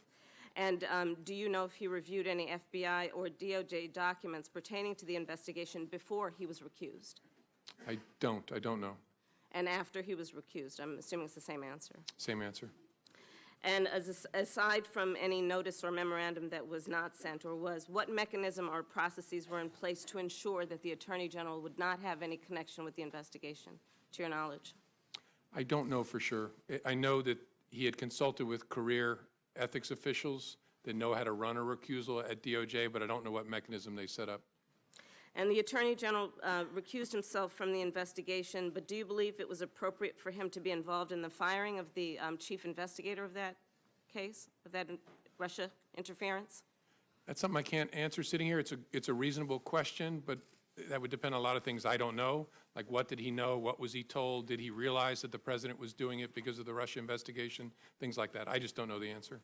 And do you know if he reviewed any FBI or DOJ documents pertaining to the investigation before he was recused? I don't know. And after he was recused? I'm assuming it's the same answer. Same answer. And aside from any notice or memorandum that was not sent or was, what mechanism or processes were in place to ensure that the Attorney General would not have any connection with the investigation, to your knowledge? I don't know for sure. I know that he had consulted with career ethics officials that know how to run a recusal at DOJ, but I don't know what mechanism they set up. And the Attorney General recused himself from the investigation, but do you believe it was appropriate for him to be involved in the firing of the chief investigator of that case, of that Russia interference? That's something I can't answer sitting here. It's a reasonable question, but that would depend on a lot of things I don't know. Like, what did he know? What was he told? Did he realize that the president was doing it because of the Russia investigation? Things like that. I just don't know the answer.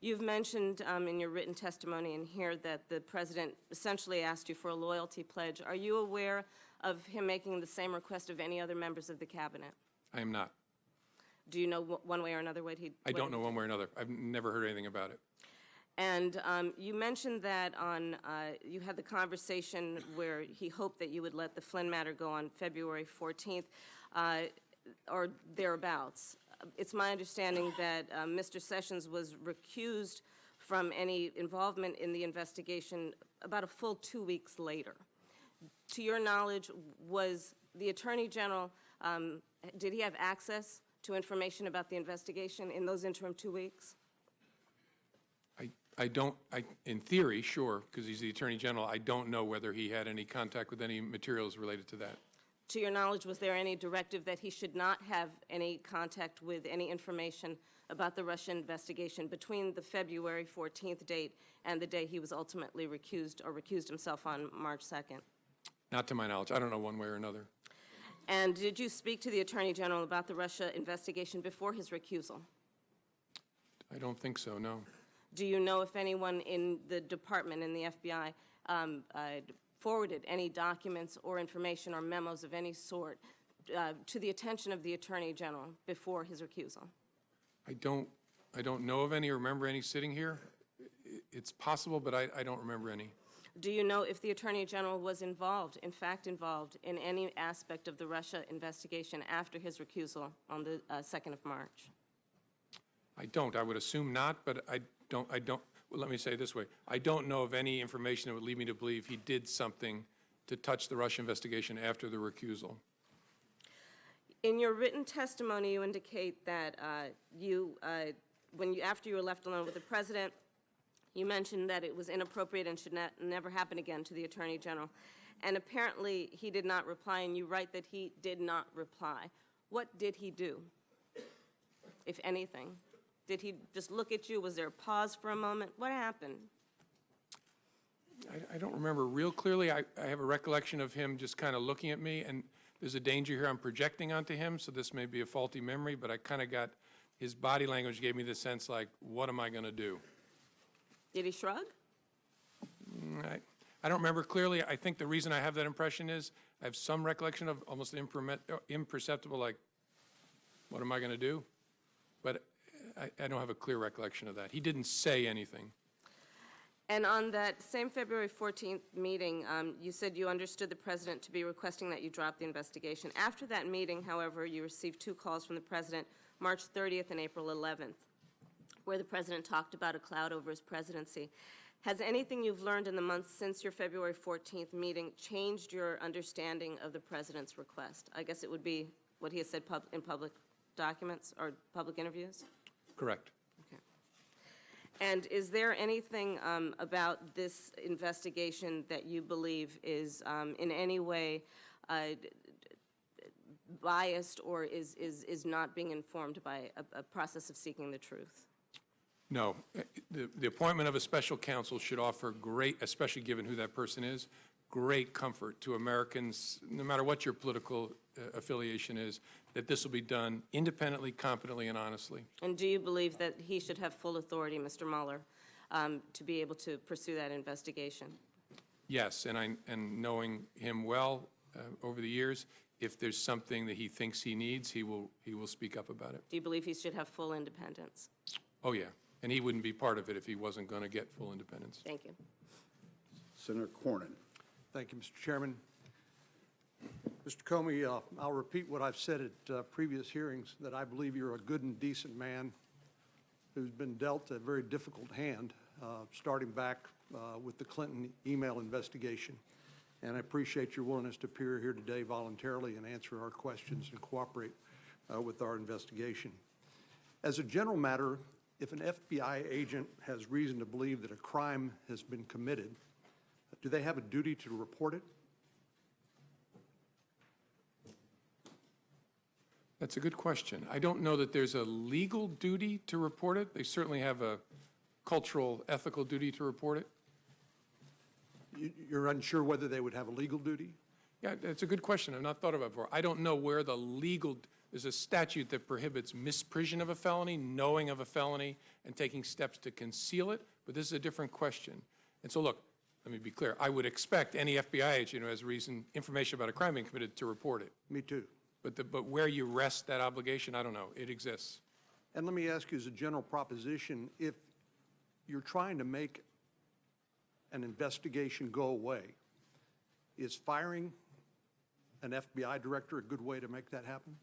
You've mentioned in your written testimony in here that the president essentially asked you for a loyalty pledge. Are you aware of him making the same request of any other members of the cabinet? I am not. Do you know one way or another what he? I don't know one way or another. I've never heard anything about it. And you mentioned that you had the conversation where he hoped that you would let the Flynn matter go on February 14th or thereabouts. It's my understanding that Mr. Sessions was recused from any involvement in the investigation about a full 2 weeks later. To your knowledge, was the Attorney General, did he have access to information about the investigation in those interim 2 weeks? In theory, sure, because he's the Attorney General. I don't know whether he had any contact with any materials related to that. To your knowledge, was there any directive that he should not have any contact with any information about the Russian investigation between the February 14th date and the day he was ultimately recused or recused himself on March 2nd? Not to my knowledge. I don't know one way or another. And did you speak to the Attorney General about the Russia investigation before his recusal? I don't think so, no. Do you know if anyone in the department, in the FBI, forwarded any documents or information or memos of any sort to the attention of the Attorney General before his recusal? I don't know of any or remember any sitting here. It's possible, but I don't remember any. Do you know if the Attorney General was involved, in fact involved, in any aspect of the Russia investigation after his recusal on the 2nd of March? I don't. I would assume not, but I don't, well, let me say it this way. I don't know of any information that would lead me to believe he did something to touch the Russia investigation after the recusal. In your written testimony, you indicate that after you were left alone with the President, you mentioned that it was inappropriate and should never happen again to the Attorney General. And apparently, he did not reply, and you write that he did not reply. What did he do, if anything? Did he just look at you? Was there a pause for a moment? What happened? I don't remember real clearly. I have a recollection of him just kind of looking at me, and there's a danger here I'm projecting onto him, so this may be a faulty memory, but I kind of got, his body language gave me the sense like, what am I going to do? Did he shrug? I don't remember clearly. I think the reason I have that impression is I have some recollection of almost imperceptible, like, what am I going to do? But I don't have a clear recollection of that. He didn't say anything. And on that same February 14th meeting, you said you understood the President to be requesting that you drop the investigation. After that meeting, however, you received 2 calls from the President, March 30th and April 11th, where the President talked about a cloud over his presidency. Has anything you've learned in the months since your February 14th meeting changed your understanding of the President's request? I guess it would be what he has said in public documents or public interviews? Correct. Okay. And is there anything about this investigation that you believe is in any way biased or is not being informed by a process of seeking the truth? No. The appointment of a special counsel should offer great, especially given who that person is, great comfort to Americans, no matter what your political affiliation is, that this will be done independently, competently, and honestly. And do you believe that he should have full authority, Mr. Mueller, to be able to pursue that investigation? Yes, and knowing him well over the years, if there's something that he thinks he needs, he will speak up about it. Do you believe he should have full independence? Oh, yeah. And he wouldn't be part of it if he wasn't going to get full independence. Thank you. Senator Cornyn. Thank you, Mr. Chairman. Mr. Comey, I'll repeat what I've said at previous hearings, that I believe you're a good and decent man who's been dealt a very difficult hand, starting back with the Clinton email investigation. And I appreciate your willingness to appear here today voluntarily and answer our questions and cooperate with our investigation. As a general matter, if an FBI agent has reason to believe that a crime has been committed, do they have a duty to report it? That's a good question. I don't know that there's a legal duty to report it. They certainly have a cultural, ethical duty to report it. You're unsure whether they would have a legal duty? Yeah, it's a good question. I've not thought about it before. I don't know where the legal, there's a statute that prohibits misprision of a felony, knowing of a felony, and taking steps to conceal it, but this is a different question. And so look, let me be clear. I would expect any FBI agent who has information about a crime being committed to report it. Me too. But where you rest that obligation, I don't know. It exists. And let me ask you as a general proposition, if you're trying to make an investigation go away, is firing an FBI director a good way to make that happen?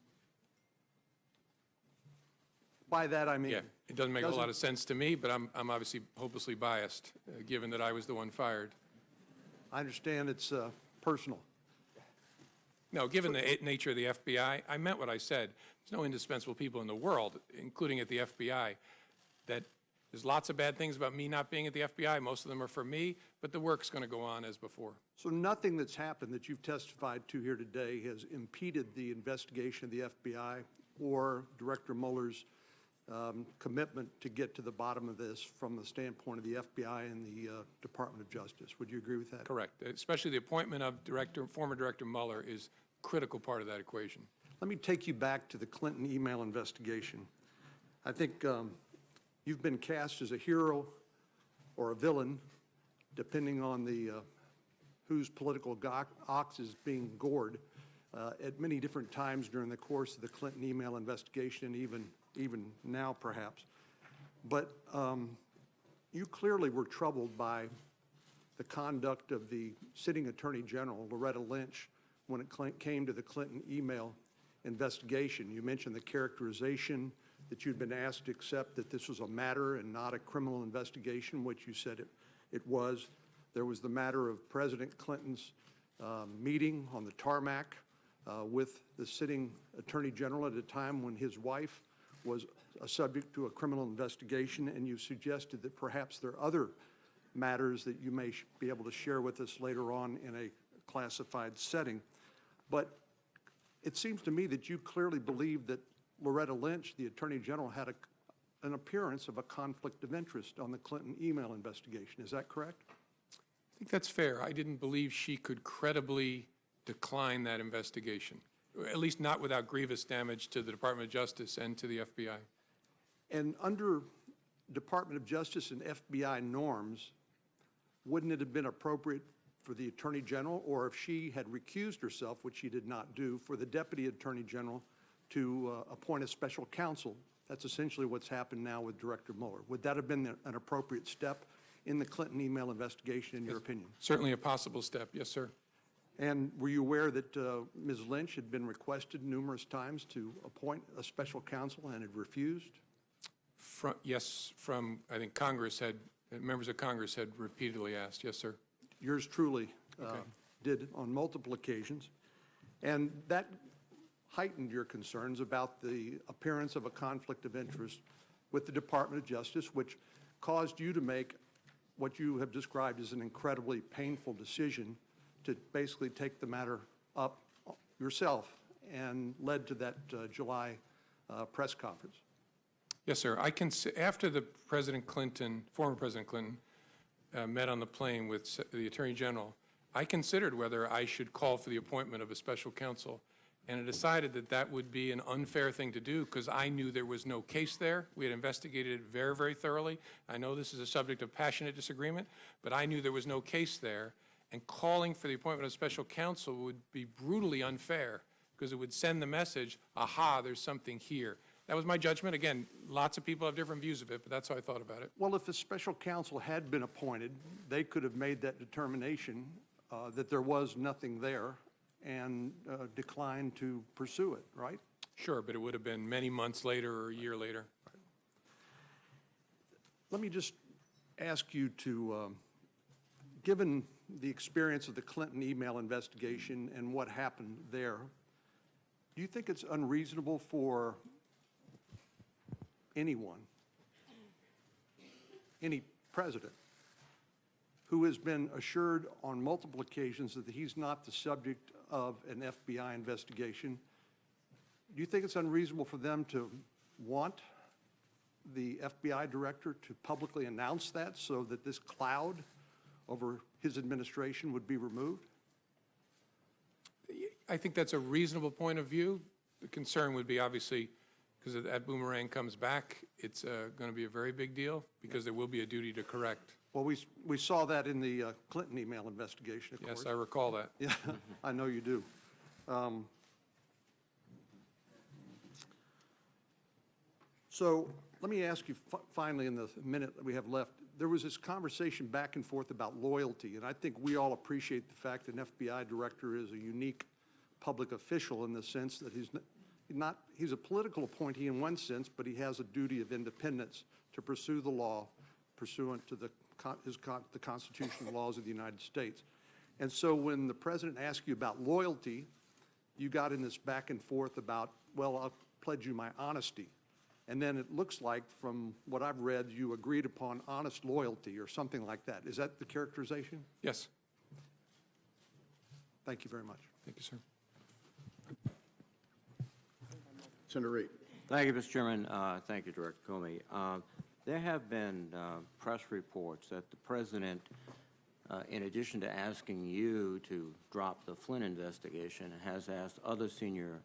By that I mean... Yeah, it doesn't make a lot of sense to me, but I'm obviously hopelessly biased, given that I was the one fired. I understand it's personal. No, given the nature of the FBI, I meant what I said. There's no indispensable people in the world, including at the FBI, that there's lots of bad things about me not being at the FBI. Most of them are for me, but the work's going to go on as before. So nothing that's happened that you've testified to here today has impeded the investigation of the FBI or Director Mueller's commitment to get to the bottom of this from the standpoint of the FBI and the Department of Justice. Would you agree with that? Correct. Especially the appointment of former Director Mueller is a critical part of that equation. Let me take you back to the Clinton email investigation. I think you've been cast as a hero or a villain, depending on whose political ox is being gored at many different times during the course of the Clinton email investigation, even now perhaps. But you clearly were troubled by the conduct of the sitting Attorney General, Loretta Lynch, when it came to the Clinton email investigation. You mentioned the characterization that you'd been asked to accept that this was a matter and not a criminal investigation, which you said it was. There was the matter of President Clinton's meeting on the Tarmac with the sitting Attorney General at a time when his wife was subject to a criminal investigation, and you suggested that perhaps there are other matters that you may be able to share with us later on in a classified setting. But it seems to me that you clearly believe that Loretta Lynch, the Attorney General, had an appearance of a conflict of interest on the Clinton email investigation. Is that correct? I think that's fair. I didn't believe she could credibly decline that investigation, at least not without grievous damage to the Department of Justice and to the FBI. And under Department of Justice and FBI norms, wouldn't it have been appropriate for the Attorney General, or if she had recused herself, which she did not do, for the Deputy Attorney General to appoint a special counsel? That's essentially what's happened now with Director Mueller. Would that have been an appropriate step in the Clinton email investigation, in your opinion? Certainly a possible step, yes, sir. And were you aware that Ms. Lynch had been requested numerous times to appoint a special counsel and had refused? Yes, I think members of Congress had repeatedly asked, yes, sir. Yours truly did on multiple occasions. And that heightened your concerns about the appearance of a conflict of interest with the Department of Justice, which caused you to make what you have described as an incredibly painful decision to basically take the matter up yourself, and led to that July press conference. Yes, sir. After the former President Clinton, met on the plane with the Attorney General, I considered whether I should call for the appointment of a special counsel, and I decided that that would be an unfair thing to do because I knew there was no case there. We had investigated it very, very thoroughly. I know this is a subject of passionate disagreement, but I knew there was no case there, and calling for the appointment of a special counsel would be brutally unfair because it would send the message, aha, there's something here. That was my judgment. Again, lots of people have different views of it, but that's how I thought about it. Well, if a special counsel had been appointed, they could have made that determination that there was nothing there and declined to pursue it, right? Sure, but it would have been many months later or a year later. Let me just ask you to, given the experience of the Clinton email investigation and what happened there, do you think it's unreasonable for anyone, any president, who has been assured on multiple occasions that he's not the subject of an FBI investigation, do you think it's unreasonable for them to want the FBI director to publicly announce that so that this cloud over his administration would be removed? I think that's a reasonable point of view. The concern would be obviously, because if that boomerang comes back, it's going to be a very big deal because there will be a duty to correct. Well, we saw that in the Clinton email investigation, of course. Yes, I recall that. Yeah, I know you do. So let me ask you finally in the minute that we have left, there was this conversation back and forth about loyalty, and I think we all appreciate the fact that an FBI director is a unique public official in the sense that he's a political appointee in one sense, but he has a duty of independence to pursue the law pursuant to the constitutional laws of the United States. And so when the president asked you about loyalty, you got in this back and forth about, well, I'll pledge you my honesty. And then it looks like, from what I've read, you agreed upon honest loyalty or something like that. Is that the characterization? Yes. Thank you very much. Thank you, sir. Senator Reid. Thank you, Mr. Chairman. Thank you, Director Comey. There have been press reports that the president, in addition to asking you to drop the Flynn investigation, has asked other senior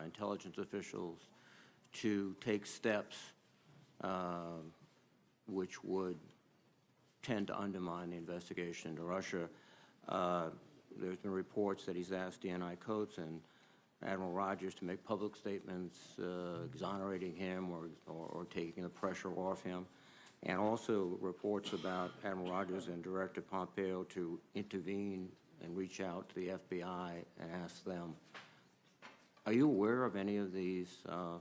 intelligence officials to take steps which would tend to undermine the investigation into Russia. There's been reports that he's asked DNI Coates and Admiral Rogers to make public statements exonerating him or taking the pressure off him, and also reports about Admiral Rogers and Director Pompeo to intervene and reach out to the FBI and ask them. Are you aware of any of these, or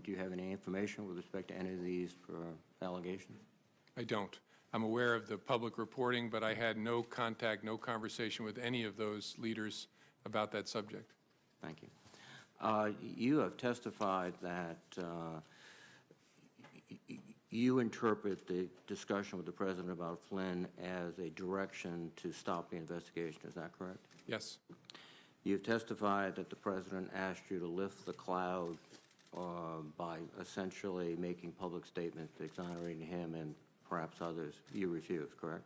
do you have any information with respect to any of these allegations? I don't. I'm aware of the public reporting, but I had no contact, no conversation with any of those leaders about that subject. Thank you. You have testified that you interpret the discussion with the President about Flynn as a direction to stop the investigation. Is that correct? Yes. You've testified that the President asked you to lift the cloud by essentially making public statements exonerating him and perhaps others. You refused, correct?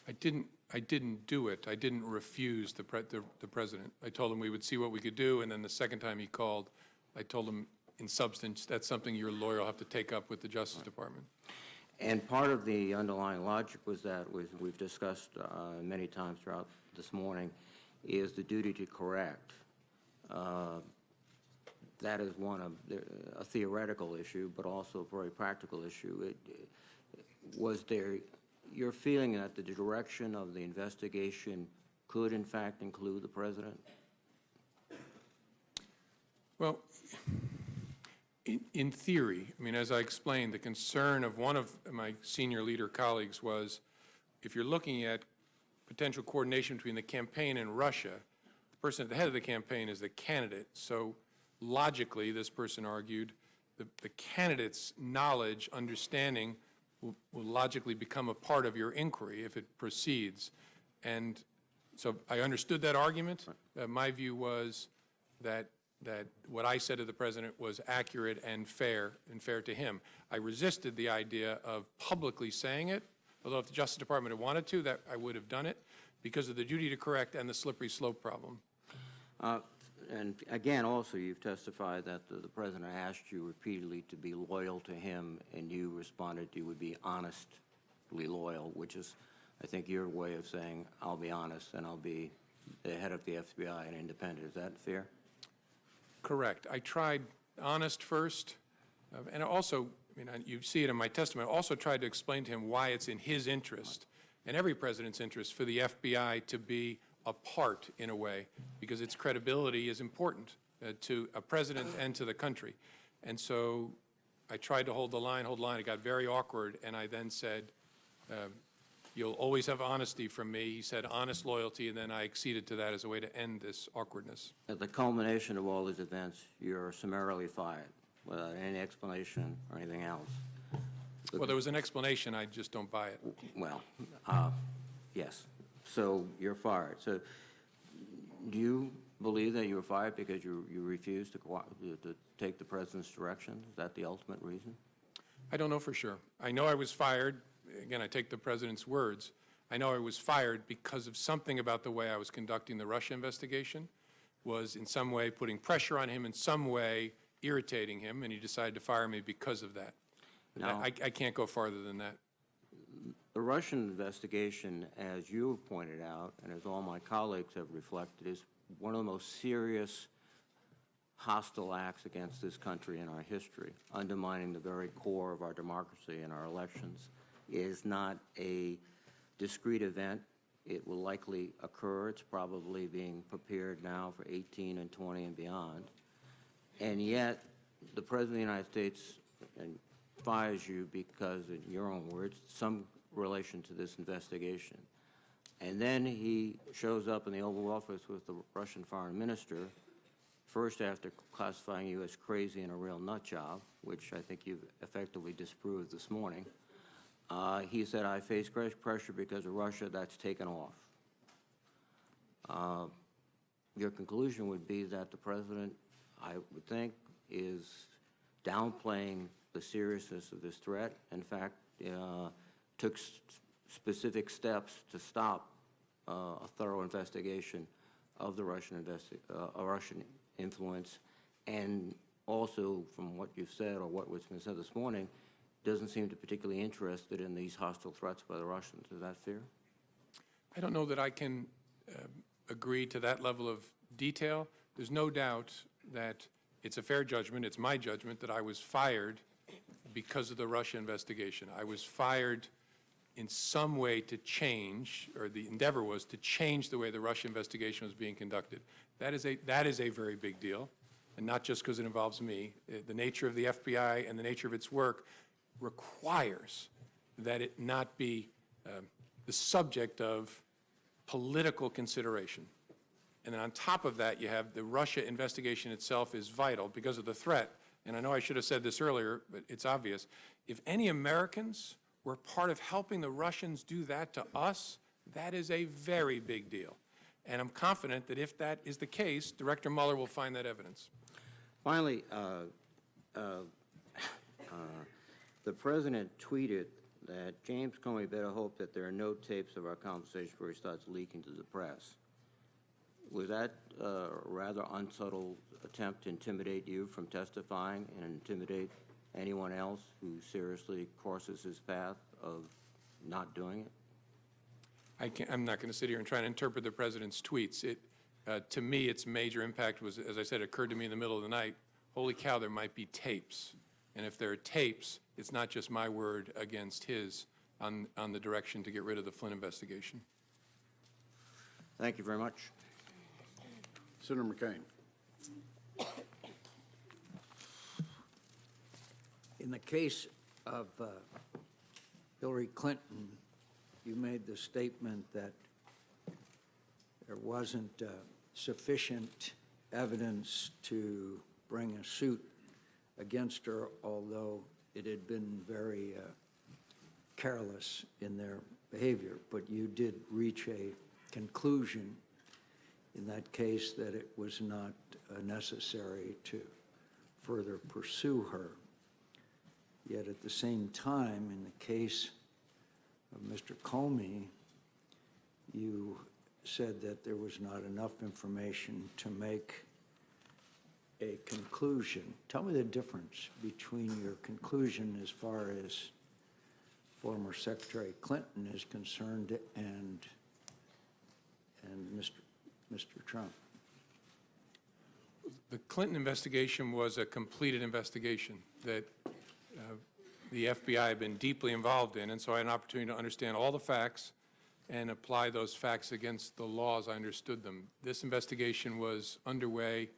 I didn't do it. I didn't refuse the President. I told him we would see what we could do, and then the second time he called, I told him in substance, that's something your lawyer will have to take up with the Justice Department. And part of the underlying logic was that, we've discussed many times throughout this morning, is the duty to correct. That is a theoretical issue, but also a very practical issue. Was there your feeling that the direction of the investigation could, in fact, include the President? Well, in theory, I mean, as I explained, the concern of one of my senior leader colleagues was, if you're looking at potential coordination between the campaign and Russia, the person at the head of the campaign is the candidate. So logically, this person argued, the candidate's knowledge, understanding will logically become a part of your inquiry if it proceeds. And so I understood that argument. My view was that what I said to the President was accurate and fair to him. I resisted the idea of publicly saying it, although if the Justice Department had wanted to, that I would have done it, because of the duty to correct and the slippery slope problem. And again, also, you've testified that the President asked you repeatedly to be loyal to him, and you responded you would be honestly loyal, which is, I think, your way of saying, I'll be honest and I'll be the head of the FBI and independent. Is that fair? Correct. I tried honest first, and also, I mean, you see it in my testimony, I also tried to explain to him why it's in his interest, and every president's interest, for the FBI to be a part, in a way, because its credibility is important to a president and to the country. And so I tried to hold the line. It got very awkward, and I then said, you'll always have honesty from me. He said honest loyalty, and then I acceded to that as a way to end this awkwardness. At the culmination of all these events, you're summarily fired without any explanation or anything else. Well, there was an explanation. I just don't buy it. Well, yes. So you're fired. So do you believe that you were fired because you refused to take the President's direction? Is that the ultimate reason? I don't know for sure. I know I was fired. Again, I take the President's words. I know I was fired because of something about the way I was conducting the Russia investigation was in some way putting pressure on him, in some way irritating him, and he decided to fire me because of that. Now, I can't go farther than that. The Russian investigation, as you have pointed out, and as all my colleagues have reflected, is one of the most serious hostile acts against this country in our history, undermining the very core of our democracy and our elections. It is not a discrete event. It will likely occur. It's probably being prepared now for 18 and 20 and beyond. And yet, the President of the United States fires you because, in your own words, some relation to this investigation. And then he shows up in the Oval Office with the Russian foreign minister, first after classifying you as crazy and a real nut job, which I think you've effectively disproved this morning. He said, I face great pressure because of Russia. That's taken off. Your conclusion would be that the President, I would think, is downplaying the seriousness of this threat. In fact, took specific steps to stop a thorough investigation of the Russian influence, and also, from what you've said or what was been said this morning, doesn't seem to be particularly interested in these hostile threats by the Russians. Is that fair? I don't know that I can agree to that level of detail. There's no doubt that it's a fair judgment, it's my judgment, that I was fired because of the Russia investigation. I was fired in some way to change, or the endeavor was to change the way the Russia investigation was being conducted. That is a very big deal, and not just because it involves me. The nature of the FBI and the nature of its work requires that it not be the subject of political consideration. And then on top of that, you have the Russia investigation itself is vital because of the threat. And I know I should have said this earlier, but it's obvious. If any Americans were part of helping the Russians do that to us, that is a very big deal. And I'm confident that if that is the case, Director Mueller will find that evidence. Finally, the president tweeted that James Comey better hope that there are no tapes of our conversation before he starts leaking to the press. Was that a rather unsubtle attempt to intimidate you from testifying and intimidate anyone else who seriously crosses his path of not doing it? I'm not going to sit here and try to interpret the president's tweets. To me, its major impact was, as I said, it occurred to me in the middle of the night, holy cow, there might be tapes. And if there are tapes, it's not just my word against his on the direction to get rid of the Flynn investigation. Thank you very much. Senator McCain. In the case of Hillary Clinton, you made the statement that there wasn't sufficient evidence to bring a suit against her, although it had been very careless in their behavior. But you did reach a conclusion in that case that it was not necessary to further pursue her. Yet at the same time, in the case of Mr. Comey, you said that there was not enough information to make a conclusion. Tell me the difference between your conclusion as far as former Secretary Clinton is concerned and Mr. Trump. The Clinton investigation was a completed investigation that the FBI had been deeply involved in, and so I had an opportunity to understand all the facts and apply those facts against the law as I understood them. This investigation was underway,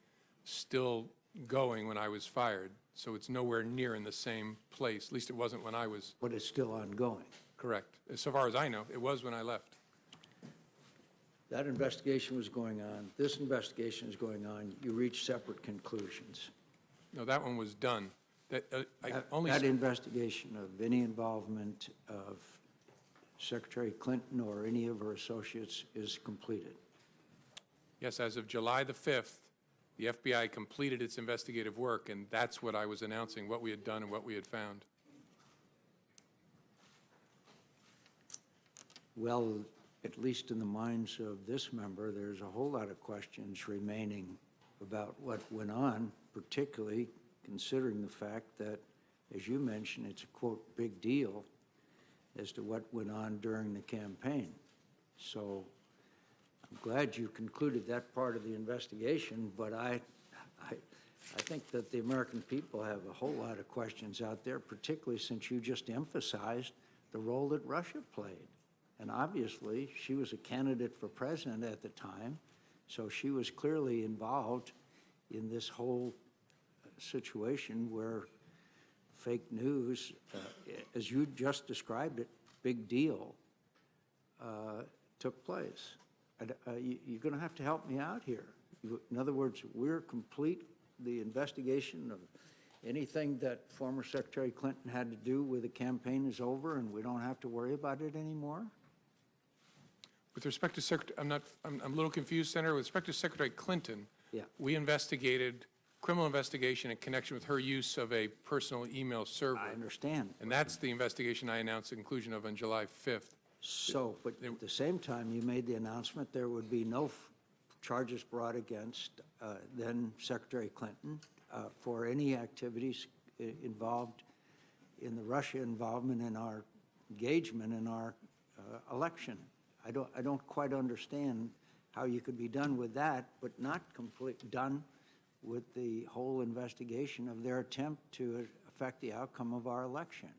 still going when I was fired, so it's nowhere near in the same place. At least it wasn't when I was. But it's still ongoing. Correct. So far as I know, it was when I left. That investigation was going on. This investigation is going on. You reached separate conclusions. No, that one was done. That investigation of any involvement of Secretary Clinton or any of her associates is completed. Yes, as of July the 5th, the FBI completed its investigative work, and that's what I was announcing, what we had done and what we had found. Well, at least in the minds of this member, there's a whole lot of questions remaining about what went on, particularly considering the fact that, as you mentioned, it's a, quote, big deal as to what went on during the campaign. So I'm glad you concluded that part of the investigation, but I think that the American people have a whole lot of questions out there, particularly since you just emphasized the role that Russia played. And obviously, she was a candidate for president at the time, so she was clearly involved in this whole situation where fake news, as you just described it, big deal, took place. You're going to have to help me out here. In other words, we're complete the investigation of anything that former Secretary Clinton had to do with the campaign is over and we don't have to worry about it anymore? With respect to Secretary, I'm a little confused, Senator. With respect to Secretary Clinton, yeah, we investigated criminal investigation in connection with her use of a personal email server. I understand. And that's the investigation I announced the conclusion of on July 5th. So, but at the same time, you made the announcement there would be no charges brought against then Secretary Clinton for any activities involved in the Russia involvement in our engagement in our election. I don't quite understand how you could be done with that, but not done with the whole investigation of their attempt to affect the outcome of our election.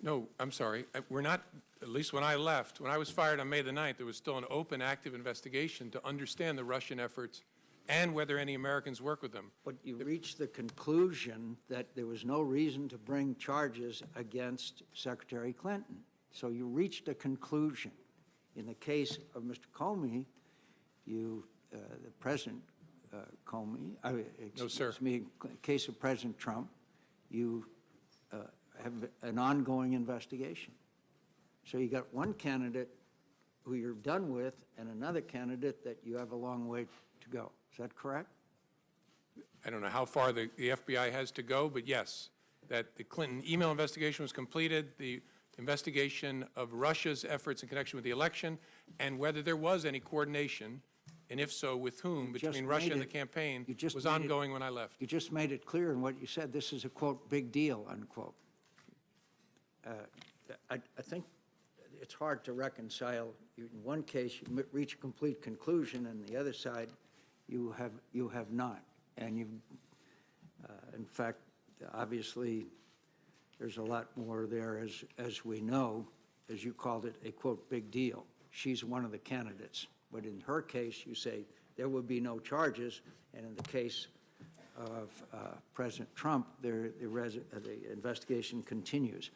No, I'm sorry. We're not, at least when I left, when I was fired on May the 9th, there was still an open, active investigation to understand the Russian efforts and whether any Americans work with them. But you reached the conclusion that there was no reason to bring charges against Secretary Clinton. So you reached a conclusion. In the case of Mr. Comey, the President Comey, excuse me, in the case of President Trump, you have an ongoing investigation. So you got one candidate who you're done with and another candidate that you have a long way to go. Is that correct? I don't know how far the FBI has to go, but yes, that the Clinton email investigation was completed, the investigation of Russia's efforts in connection with the election, and whether there was any coordination, and if so, with whom, between Russia and the campaign, was ongoing when I left. You just made it clear in what you said. This is a, quote, big deal, unquote. I think it's hard to reconcile. In one case, you reach a complete conclusion, and the other side, you have not. And you've, in fact, obviously, there's a lot more there, as we know, as you called it, a, quote, big deal. She's one of the candidates. But in her case, you say there would be no charges, and in the case of President Trump, the investigation continues.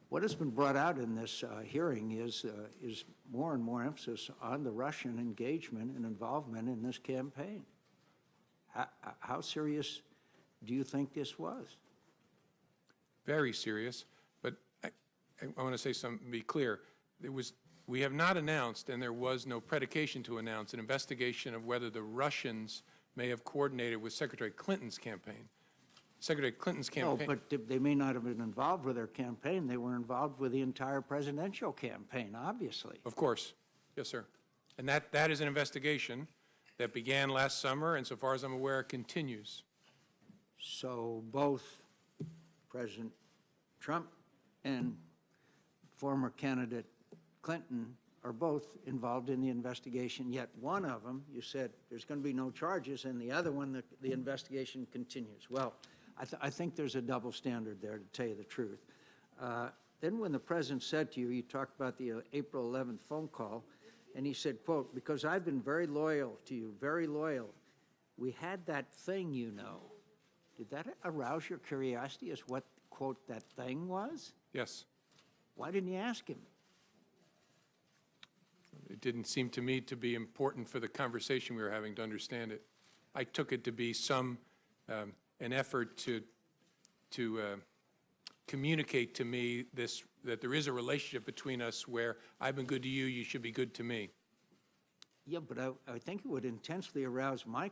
What has been brought out in this hearing is more and more emphasis on the Russian engagement and involvement in this campaign. How serious do you think this was? Very serious, but I want to say something, be clear. We have not announced, and there was no predication to announce, an investigation of whether the Russians may have coordinated with Secretary Clinton's campaign. Secretary Clinton's campaign. No, but they may not have been involved with their campaign. They were involved with the entire presidential campaign, obviously. Of course. Yes, sir. And that is an investigation that began last summer, and so far as I'm aware, continues. So both President Trump and former candidate Clinton are both involved in the investigation, yet one of them, you said there's going to be no charges, and the other one, the investigation continues. Well, I think there's a double standard there, to tell you the truth. Then when the president said to you, you talked about the April 11th phone call, and he said, quote, because I've been very loyal to you, very loyal. We had that thing, you know. Did that arouse your curiosity as what, quote, that thing was? Yes. Why didn't you ask him? It didn't seem to me to be important for the conversation we were having to understand it. I took it to be an effort to communicate to me that there is a relationship between us where I've been good to you, you should be good to me. Yeah, but I think it would intensely arouse my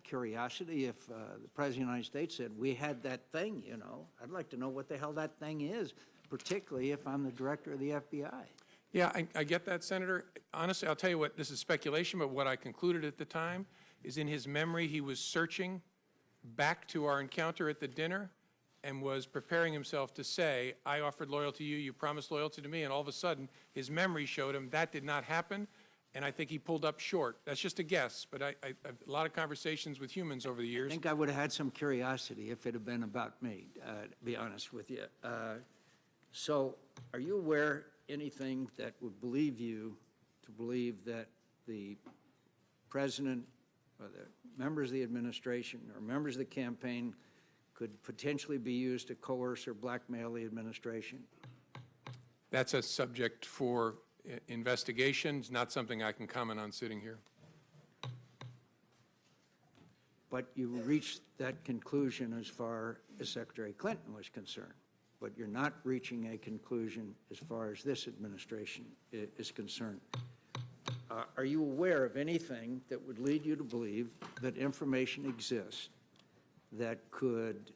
curiosity if the President of the United States said, we had that thing, you know. I'd like to know what the hell that thing is, particularly if I'm the director of the FBI. Yeah, I get that, Senator. Honestly, I'll tell you what, this is speculation, but what I concluded at the time is in his memory he was searching back to our encounter at the dinner and was preparing himself to say, I offered loyalty to you, you promised loyalty to me, and all of a sudden his memory showed him that did not happen, and I think he pulled up short. That's just a guess, but I've a lot of conversations with humans over the years. I think I would have had some curiosity if it had been about me, to be honest with you. So are you aware anything that would lead you to believe that the president or the members of the administration or members of the campaign could potentially be used to coerce or blackmail the administration? That's a subject for investigation. It's not something I can comment on sitting here. But you reached that conclusion as far as Secretary Clinton was concerned. But you're not reaching a conclusion as far as this administration is concerned. Are you aware of anything that would lead you to believe that information exists that could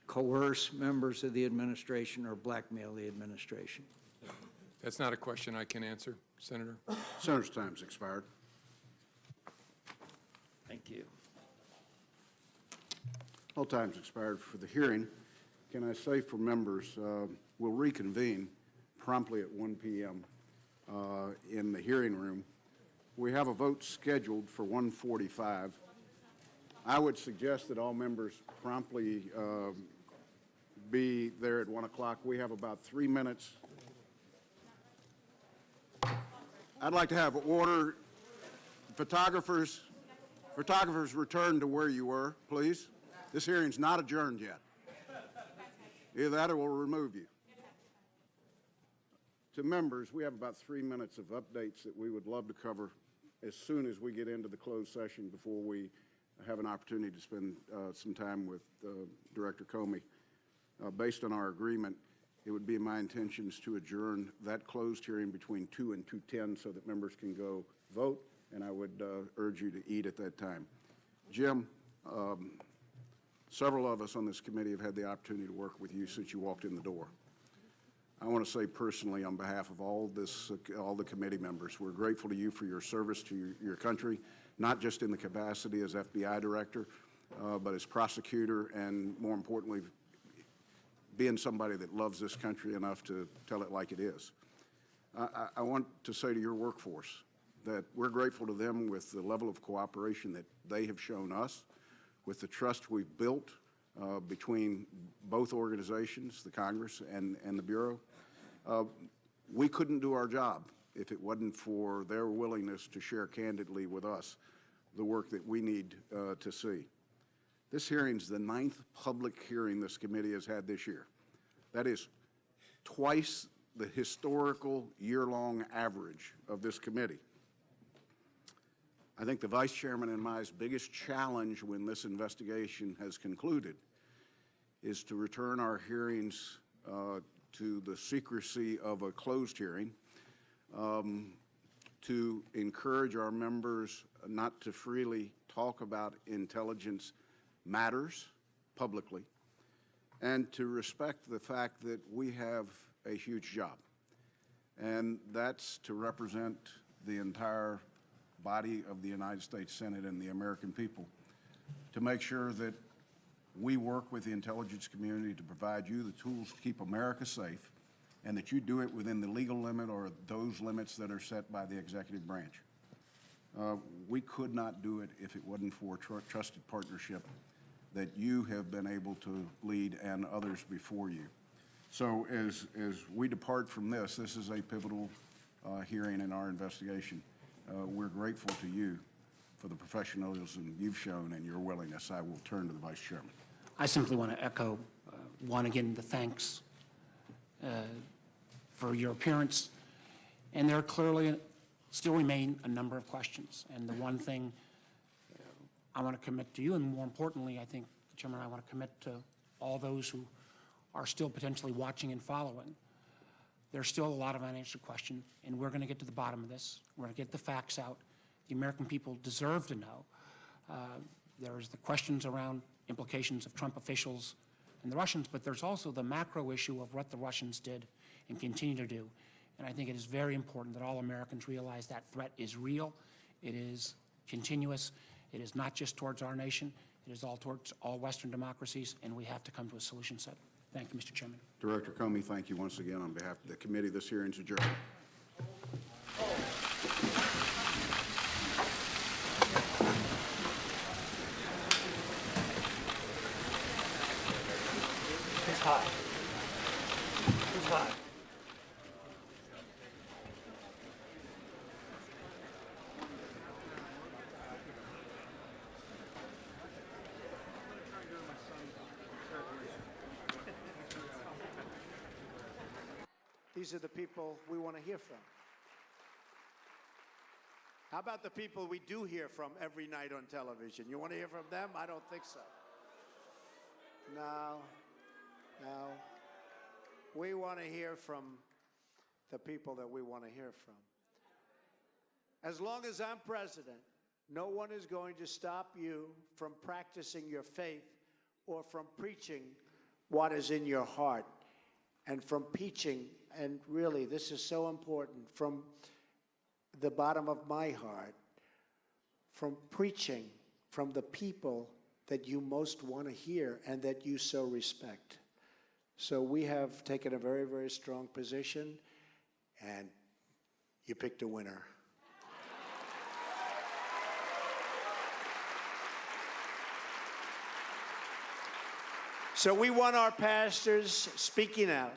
coerce members of the administration or blackmail the administration? That's not a question I can answer, Senator. Senator's time's expired. Thank you. All time's expired for the hearing. Can I say for members, we'll reconvene promptly at 1 p.m. In the hearing room. We have a vote scheduled for 1:45. I would suggest that all members promptly be there at 1 o'clock. We have about 3 minutes. I'd like to have order. Photographers, return to where you were, please. This hearing's not adjourned yet. Either that or we'll remove you. To members, we have about 3 minutes of updates that we would love to cover as soon as we get into the closed session before we have an opportunity to spend some time with Director Comey. Based on our agreement, it would be my intentions to adjourn that closed hearing between 2 and 2:10 so that members can go vote, and I would urge you to eat at that time. Jim, several of us on this committee have had the opportunity to work with you since you walked in the door. I want to say personally on behalf of all the committee members, we're grateful to you for your service to your country, not just in the capacity as FBI Director, but as prosecutor, and more importantly, being somebody that loves this country enough to tell it like it is. I want to say to your workforce that we're grateful to them with the level of cooperation that they have shown us, with the trust we've built between both organizations, the Congress and the Bureau. We couldn't do our job if it wasn't for their willingness to share candidly with us the work that we need to see. This hearing's the 9th public hearing this committee has had this year. That is twice the historical year-long average of this committee. I think the Vice Chairman and my biggest challenge when this investigation has concluded is to return our hearings to the secrecy of a closed hearing, to encourage our members not to freely talk about intelligence matters publicly, and to respect the fact that we have a huge job, and that's to represent the entire body of the United States Senate and the American people, to make sure that we work with the intelligence community to provide you the tools to keep America safe, and that you do it within the legal limit or those limits that are set by the executive branch. We could not do it if it wasn't for trusted partnership that you have been able to lead and others before you. So as we depart from this is a pivotal hearing in our investigation. We're grateful to you for the professionalism you've shown and your willingness. I will turn to the Vice Chairman. I simply want to echo, again, the thanks for your appearance. And there clearly still remain a number of questions. And the one thing I want to commit to you, and more importantly, I think, Chairman, I want to commit to all those who are still potentially watching and following. There's still a lot of unanswered questions, and we're going to get to the bottom of this. We're going to get the facts out. The American people deserve to know. There's the questions around implications of Trump officials and the Russians, but there's also the macro issue of what the Russians did and continue to do. And I think it is very important that all Americans realize that threat is real, it is continuous, it is not just towards our nation, it is all towards all Western democracies, and we have to come to a solution set. Thank you, Mr. Chairman. Director Comey, thank you once again on behalf of the committee. This hearing is adjourned. Who's hot? Who's hot? These are the people we want to hear from. How about the people we do hear from every night on television? You want to hear from them? I don't think so. No. We want to hear from the people that we want to hear from. As long as I'm president, no one is going to stop you from practicing your faith or from preaching what is in your heart, and from preaching, and really this is so important, from the bottom of my heart, from preaching from the people that you most want to hear and that you so respect. So we have taken a very, very strong position. and you picked a winner. So we want our pastors speaking out.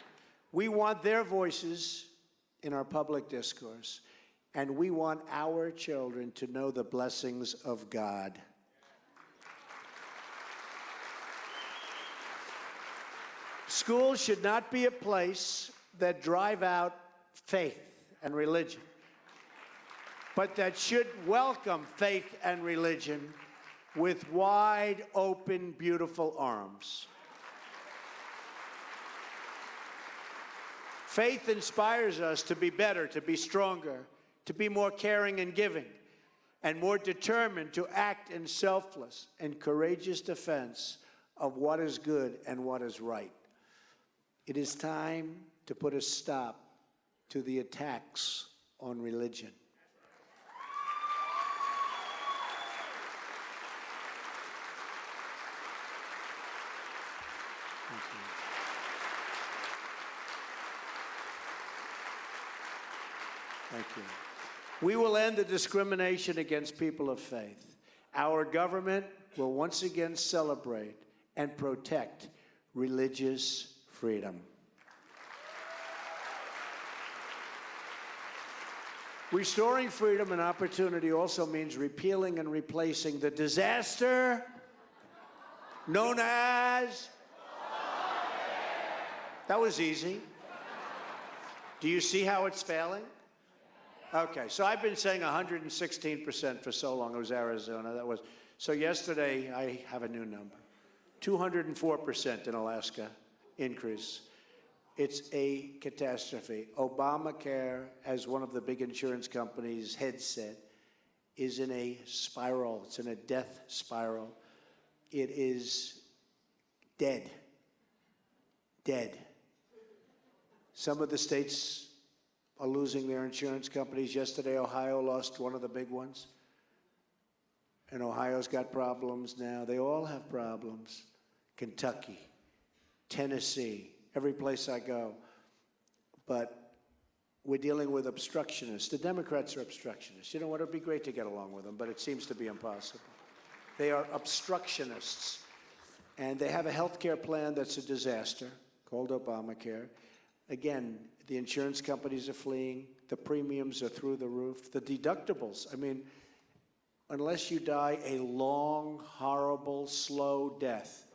We want their voices in our public discourse. And we want our children to know the blessings of God. Schools should not be a place that drive out faith and religion, but that should welcome faith and religion with wide open, beautiful arms. Faith inspires us to be better, to be stronger, to be more caring and giving, and more determined to act in selfless and courageous defense of what is good and what is right. It is time to put a stop to the attacks on religion. Thank you. We will end the discrimination against people of faith. Our government will once again celebrate and protect religious freedom. Restoring freedom and opportunity also means repealing and replacing the disaster known as... That was easy. Do you see how it's failing? Okay, so I've been saying 116% for so long. It was Arizona. So yesterday, I have a new number. 204% in Alaska increase. It's a catastrophe. Obamacare, as one of the big insurance companies' head said, is in a spiral. It's in a death spiral. It is dead. Dead. Some of the states are losing their insurance companies. Yesterday, Ohio lost one of the big ones. And Ohio's got problems now. They all have problems. Kentucky, Tennessee, every place I go. But we're dealing with obstructionists. The Democrats are obstructionists. You know what? It would be great to get along with them, but it seems to be impossible. They are obstructionists. And they have a health care plan that's a disaster called Obamacare. Again, the insurance companies are fleeing. The premiums are through the roof. The deductibles, I mean, unless you die a long, horrible, slow death,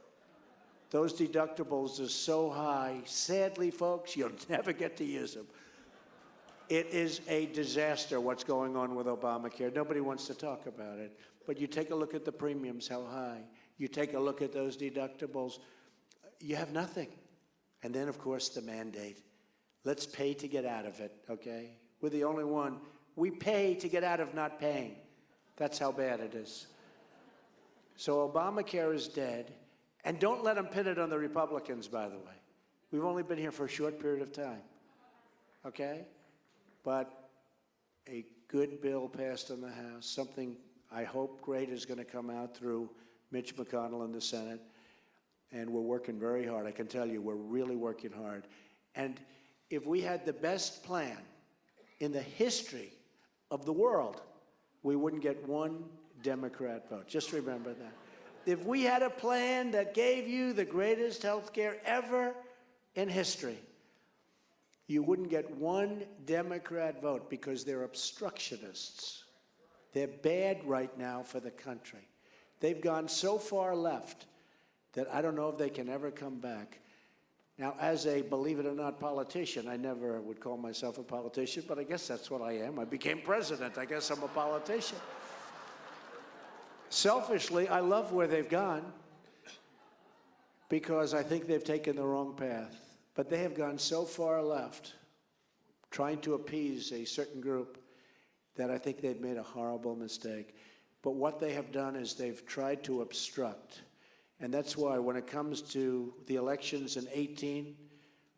those deductibles are so high, sadly, folks, you'll never get to use them. It is a disaster what's going on with Obamacare. Nobody wants to talk about it. But you take a look at the premiums, how high. You take a look at those deductibles, you have nothing. And then, of course, the mandate. Let's pay to get out of it, okay? We're the only one. We pay to get out of not paying. That's how bad it is. So Obamacare is dead. And don't let them pin it on the Republicans, by the way. We've only been here for a short period of time, okay? But a good bill passed in the House, something I hope great is going to come out through Mitch McConnell in the Senate. And we're working very hard. I can tell you, we're really working hard. And if we had the best plan in the history of the world, we wouldn't get one Democrat vote. Just remember that. If we had a plan that gave you the greatest health care ever in history, you wouldn't get one Democrat vote because they're obstructionists. They're bad right now for the country. They've gone so far left that I don't know if they can ever come back. Now, as a, believe it or not, politician, I never would call myself a politician, but I guess that's what I am. I became president. I guess I'm a politician. Selfishly, I love where they've gone because I think they've taken the wrong path. But they have gone so far left, trying to appease a certain group, that I think they've made a horrible mistake. But what they have done is they've tried to obstruct. And that's why when it comes to the elections in 2018,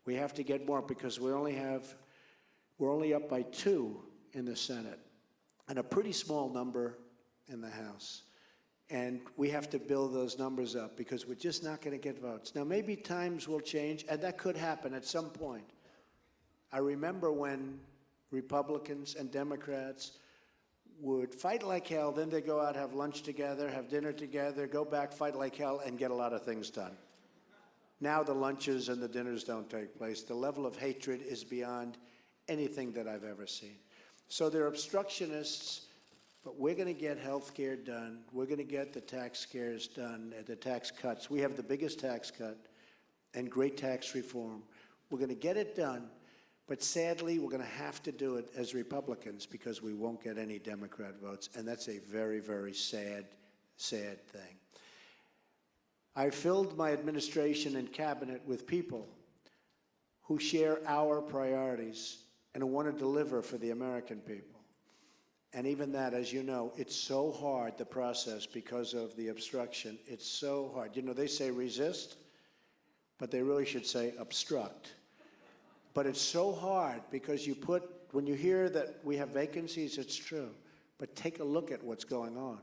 we have to get more because we're only up by 2 in the Senate and a pretty small number in the House. And we have to build those numbers up because we're just not going to get votes. Now, maybe times will change, and that could happen at some point. I remember when Republicans and Democrats would fight like hell, then they go out, have lunch together, have dinner together, go back, fight like hell, and get a lot of things done. Now the lunches and the dinners don't take place. The level of hatred is beyond anything that I've ever seen. So they're obstructionists, but we're going to get health care done. We're going to get the tax scares done, the tax cuts. We have the biggest tax cut and great tax reform. We're going to get it done, but sadly, we're going to have to do it as Republicans because we won't get any Democrat votes, and that's a very, very sad, sad thing. I filled my administration and cabinet with people who share our priorities and who want to deliver for the American people. And even that, as you know, it's so hard, the process, because of the obstruction. It's so hard. You know, they say resist, but they really should say obstruct. But it's so hard because when you hear that we have vacancies, it's true. But take a look at what's going on.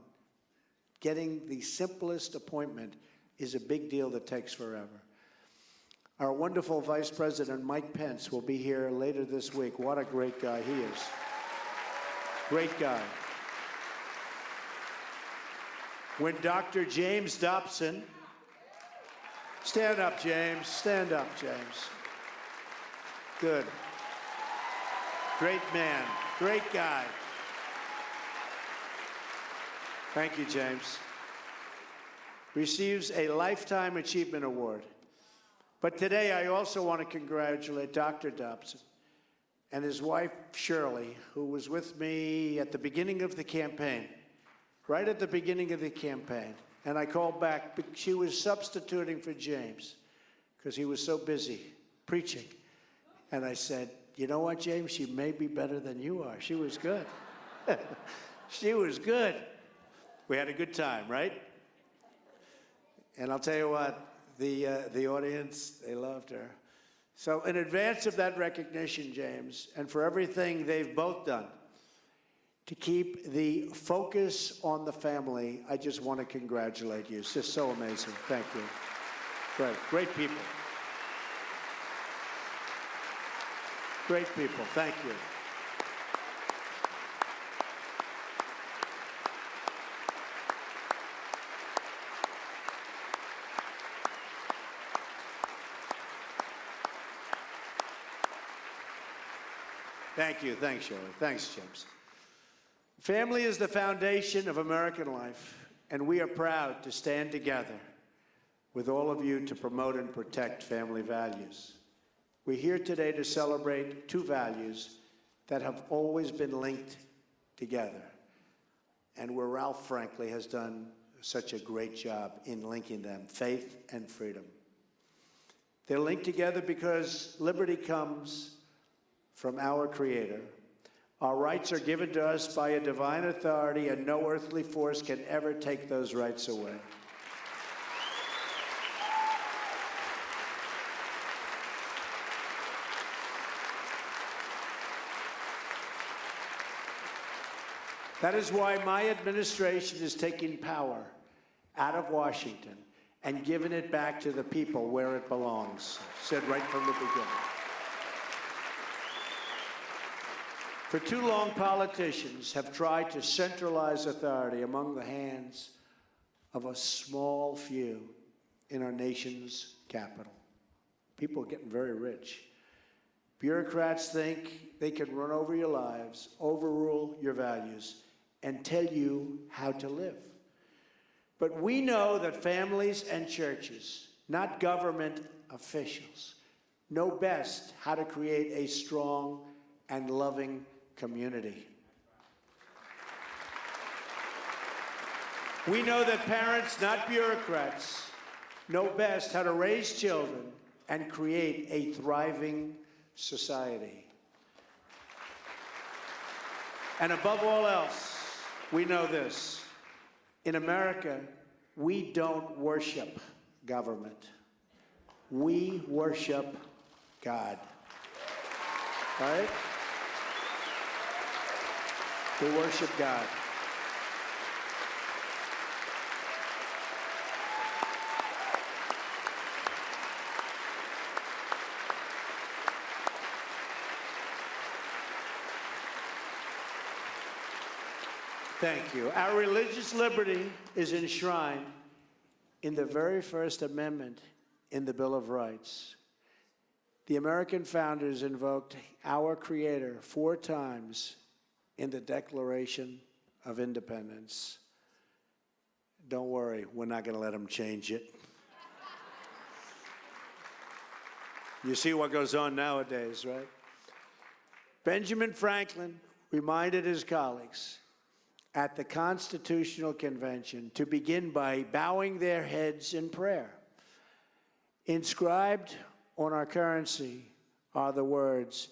Getting the simplest appointment is a big deal that takes forever. Our wonderful Vice President, Mike Pence, will be here later this week. What a great guy he is. Great guy. When Dr. James Dobson, stand up, James, stand up, James. Good. Great man, great guy. Thank you, James. Receives a Lifetime Achievement Award. But today I also want to congratulate Dr. Dobson and his wife, Shirley, who was with me at the beginning of the campaign, right at the beginning of the campaign. And I called back, but she was substituting for James because he was so busy preaching. And I said, you know what, James, she may be better than you are. She was good. She was good. We had a good time, right? And I'll tell you what, the audience, they loved her. So in advance of that recognition, James, and for everything they've both done to keep the focus on the family, I just want to congratulate you. It's just so amazing. Thank you. Great, great people. Great people. Thank you. Thank you. Thanks, Shirley. Thanks, James. Family is the foundation of American life, and we are proud to stand together with all of you to promote and protect family values. We're here today to celebrate two values that have always been linked together, and where Ralph, frankly, has done such a great job in linking them, faith and freedom. They're linked together because liberty comes from our Creator. Our rights are given to us by a divine authority, and no earthly force can ever take those rights away. That is why my administration is taking power out of Washington and giving it back to the people where it belongs, said right from the beginning. For too long, politicians have tried to centralize authority among the hands of a small few in our nation's capital. People are getting very rich. Bureaucrats think they can run over your lives, overrule your values, and tell you how to live. But we know that families and churches, not government officials, know best how to create a strong and loving community. We know that parents, not bureaucrats, know best how to raise children and create a thriving society. And above all else, we know this. In America, we don't worship government. We worship God. Right? We worship God. Thank you. Our religious liberty is enshrined in the very first amendment in the Bill of Rights. The American founders invoked our Creator 4 times in the Declaration of Independence. Don't worry, we're not going to let them change it. You see what goes on nowadays, right? Benjamin Franklin reminded his colleagues at the Constitutional Convention to begin by bowing their heads in prayer. Inscribed on our currency are the words,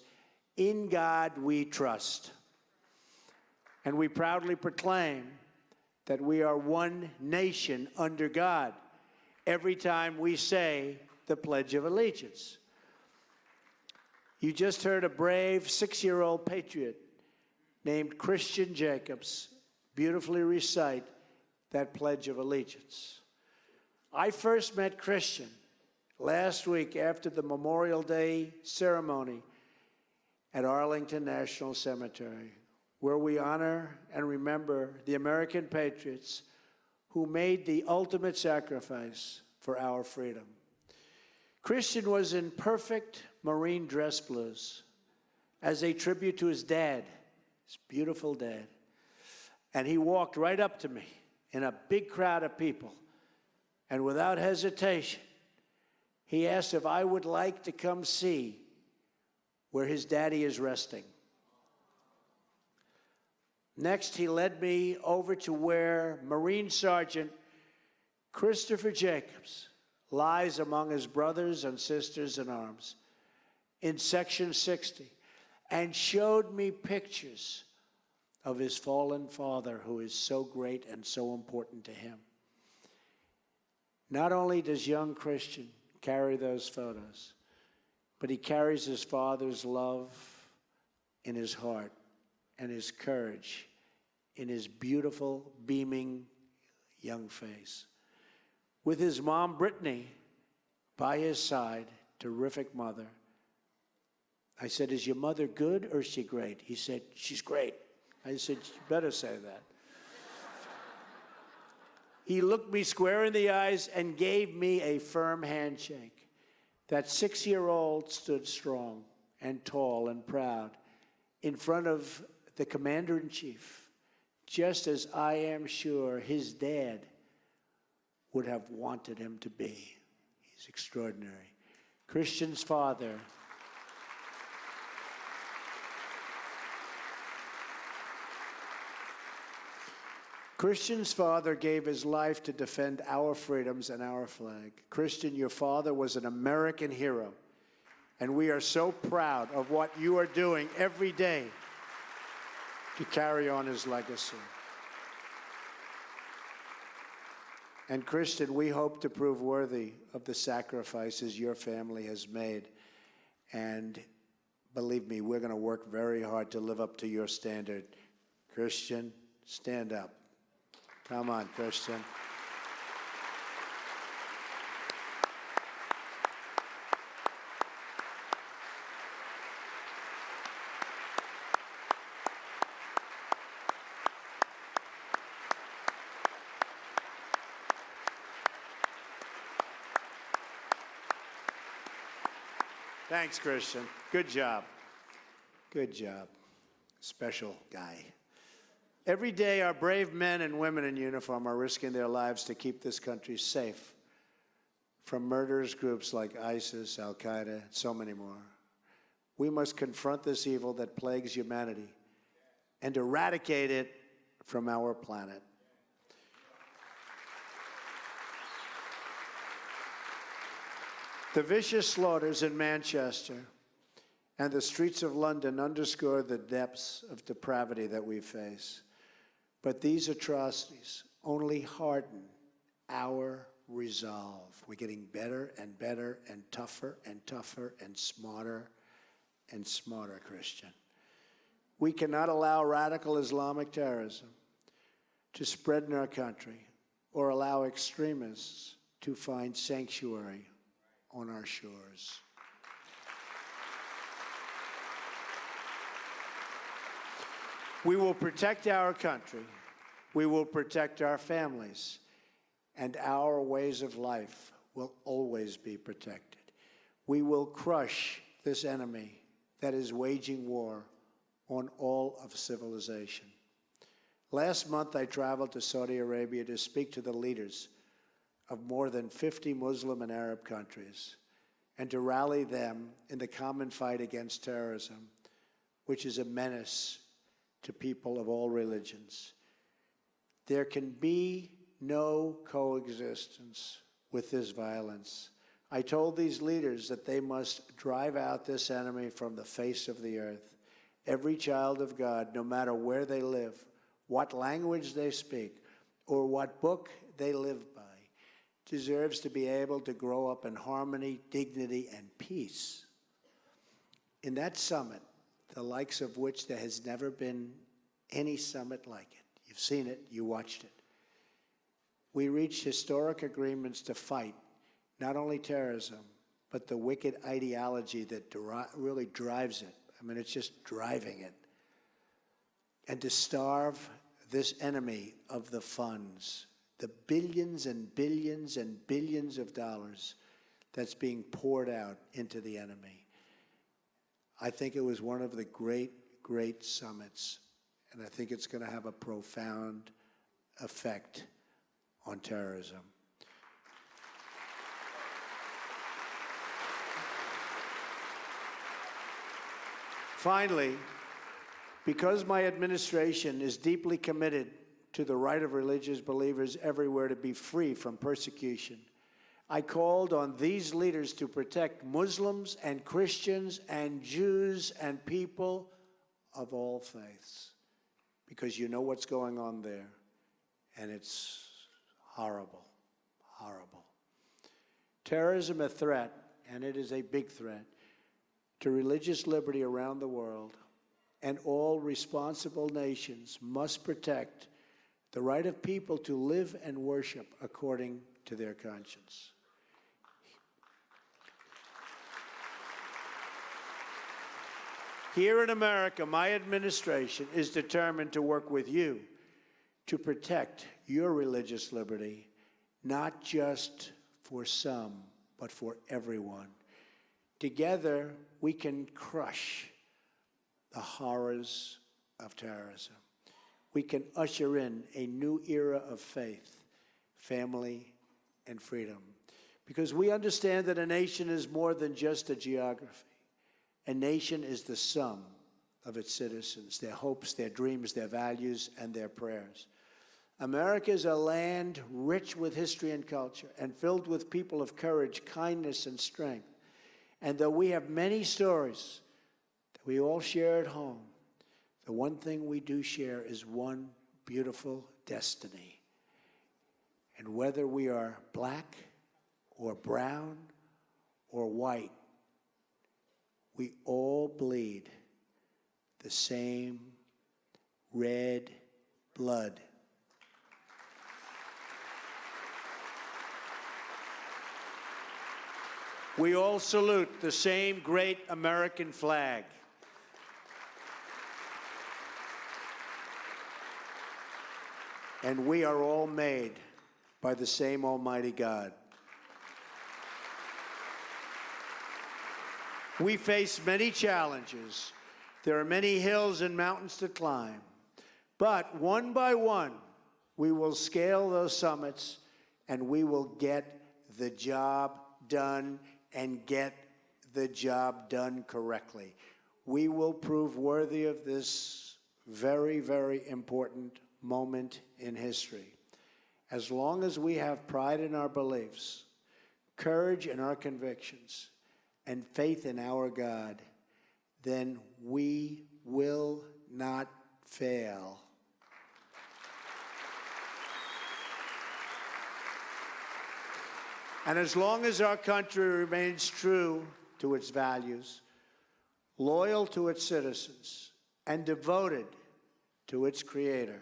"In God we trust." And we proudly proclaim that we are one nation under God every time we say the Pledge of Allegiance. You just heard a brave 6-year-old patriot named Christian Jacobs beautifully recite that Pledge of Allegiance. I first met Christian last week after the Memorial Day ceremony at Arlington National Cemetery, where we honor and remember the American patriots who made the ultimate sacrifice for our freedom. Christian was in perfect Marine dress blues as a tribute to his dad, his beautiful dad. And he walked right up to me in a big crowd of people, and without hesitation, he asked if I would like to come see where his daddy is resting. Next, he led me over to where Marine Sergeant Christopher Jacobs lies among his brothers and sisters in arms in Section 60, and showed me pictures of his fallen father, who is so great and so important to him. Not only does young Christian carry those photos, but he carries his father's love in his heart and his courage in his beautiful, beaming young face. With his mom, Brittany, by his side, terrific mother. I said, "Is your mother good or is she great?" He said, "She's great." I said, "You better say that." He looked me square in the eyes and gave me a firm handshake. That 6-year-old stood strong and tall and proud in front of the Commander-in-Chief, just as I am sure his dad would have wanted him to be. He's extraordinary. Christian's father gave his life to defend our freedoms and our flag. Christian, your father was an American hero, and we are so proud of what you are doing every day to carry on his legacy. And Christian, we hope to prove worthy of the sacrifices your family has made. And believe me, we're going to work very hard to live up to your standard. Christian, stand up. Come on, Christian. Thanks, Christian. Good job. Good job. Special guy. Every day, our brave men and women in uniform are risking their lives to keep this country safe from murderous groups like ISIS, Al-Qaeda, and so many more. We must confront this evil that plagues humanity and eradicate it from our planet. The vicious slaughters in Manchester and the streets of London underscore the depths of depravity that we face. But these atrocities only harden our resolve. We're getting better and better and tougher and smarter, Christian. We cannot allow radical Islamic terrorism to spread in our country or allow extremists to find sanctuary on our shores. We will protect our country We will protect our families, and our ways of life will always be protected. We will crush this enemy that is waging war on all of civilization. Last month, I traveled to Saudi Arabia to speak to the leaders of more than 50 Muslim and Arab countries and to rally them in the common fight against terrorism, which is a menace to people of all religions. There can be no coexistence with this violence. I told these leaders that they must drive out this enemy from the face of the earth. Every child of God, no matter where they live, what language they speak, or what book they live by, deserves to be able to grow up in harmony, dignity, and peace. In that summit, the likes of which there has never been any summit like it. You've seen it, you watched it. We reached historic agreements to fight not only terrorism, but the wicked ideology that really drives it. I mean, it's just driving it. And to starve this enemy of the funds, the billions and billions and billions of dollars that's being poured out into the enemy. I think it was one of the great, great summits, and I think it's going to have a profound effect on terrorism. Finally, because my administration is deeply committed to the right of religious believers everywhere to be free from persecution, I called on these leaders to protect Muslims and Christians and Jews and people of all faiths, because you know what's going on there, and it's horrible, horrible. Terrorism is a threat, and it is a big threat, to religious liberty around the world, and all responsible nations must protect the right of people to live and worship according to their conscience. Here in America, my administration is determined to work with you to protect your religious liberty, not just for some, but for everyone. Together, we can crush the horrors of terrorism. We can usher in a new era of faith, family, and freedom. Because we understand that a nation is more than just a geography. A nation is the sum of its citizens, their hopes, their dreams, their values, and their prayers. America is a land rich with history and culture and filled with people of courage, kindness, and strength. And though we have many stories that we all share at home, the one thing we do share is one beautiful destiny. And whether we are black or brown or white, we all bleed the same red blood. We all salute the same great American flag. And we are all made by the same Almighty God. We face many challenges. There are many hills and mountains to climb. But one by one, we will scale those summits and we will get the job done and get the job done correctly. We will prove worthy of this very, very important moment in history. As long as we have pride in our beliefs, courage in our convictions, and faith in our God, then we will not fail. And as long as our country remains true to its values, loyal to its citizens, and devoted to its Creator,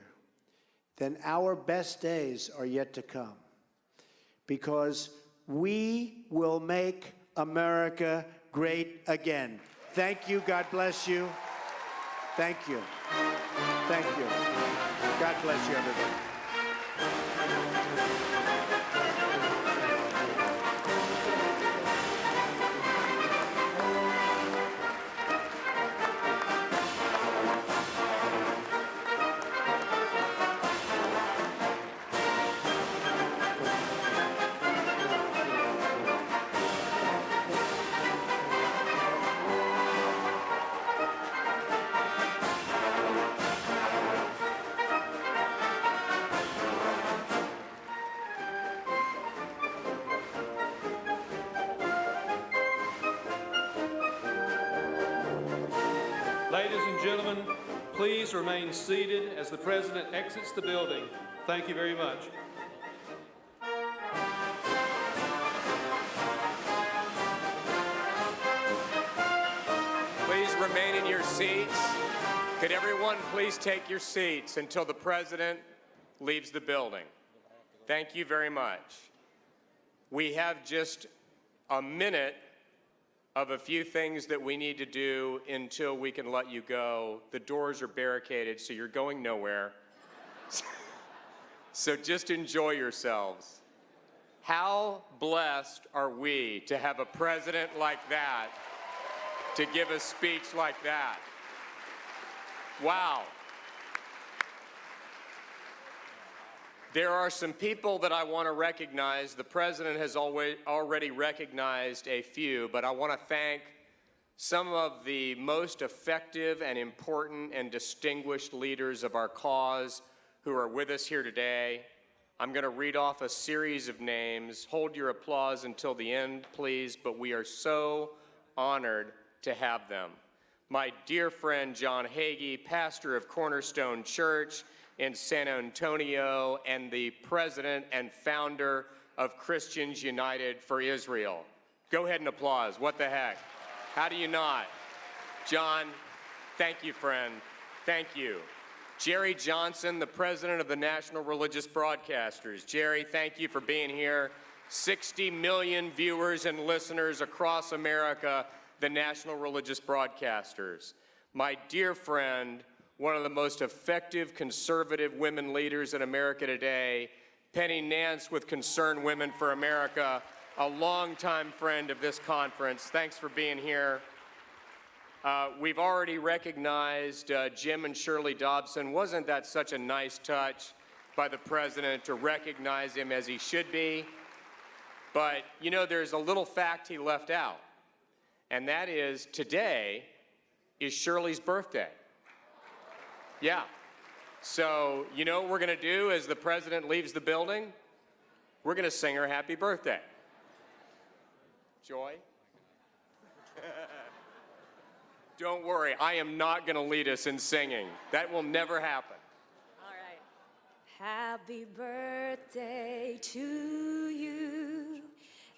then our best days are yet to come. Because we will make America great again. Thank you. God bless you. Thank you. Thank you. God bless you, everybody. Ladies and gentlemen, please remain seated as the President exits the building. Thank you very much. Please remain in your seats. Could everyone please take your seats until the President leaves the building? Thank you very much. We have just a minute of a few things that we need to do until we can let you go. The doors are barricaded, so you're going nowhere. So just enjoy yourselves. How blessed are we to have a president like that, to give a speech like that? Wow. There are some people that I want to recognize. The president has already recognized a few, but I want to thank some of the most effective and important and distinguished leaders of our cause who are with us here today. I'm going to read off a series of names. Hold your applause until the end, please, but we are so honored to have them. My dear friend John Hagee, pastor of Cornerstone Church in San Antonio and the president and founder of Christians United for Israel. Go ahead and applause. What the heck? How do you not? John, thank you, friend. Thank you. Jerry Johnson, the president of the National Religious Broadcasters. Jerry, thank you for being here. 60 million viewers and listeners across America, the National Religious Broadcasters. My dear friend, one of the most effective conservative women leaders in America today, Penny Nance with Concerned Women for America, a longtime friend of this conference. Thanks for being here. We've already recognized Jim and Shirley Dobson. Wasn't that such a nice touch by the president to recognize him as he should be? But, you know, there's a little fact he left out, and that is today is Shirley's birthday. Yeah. So, you know what we're going to do as the president leaves the building? We're going to sing her happy birthday. Joy? Don't worry, I am not going to lead us in singing. That will never happen. All right. Happy birthday to you.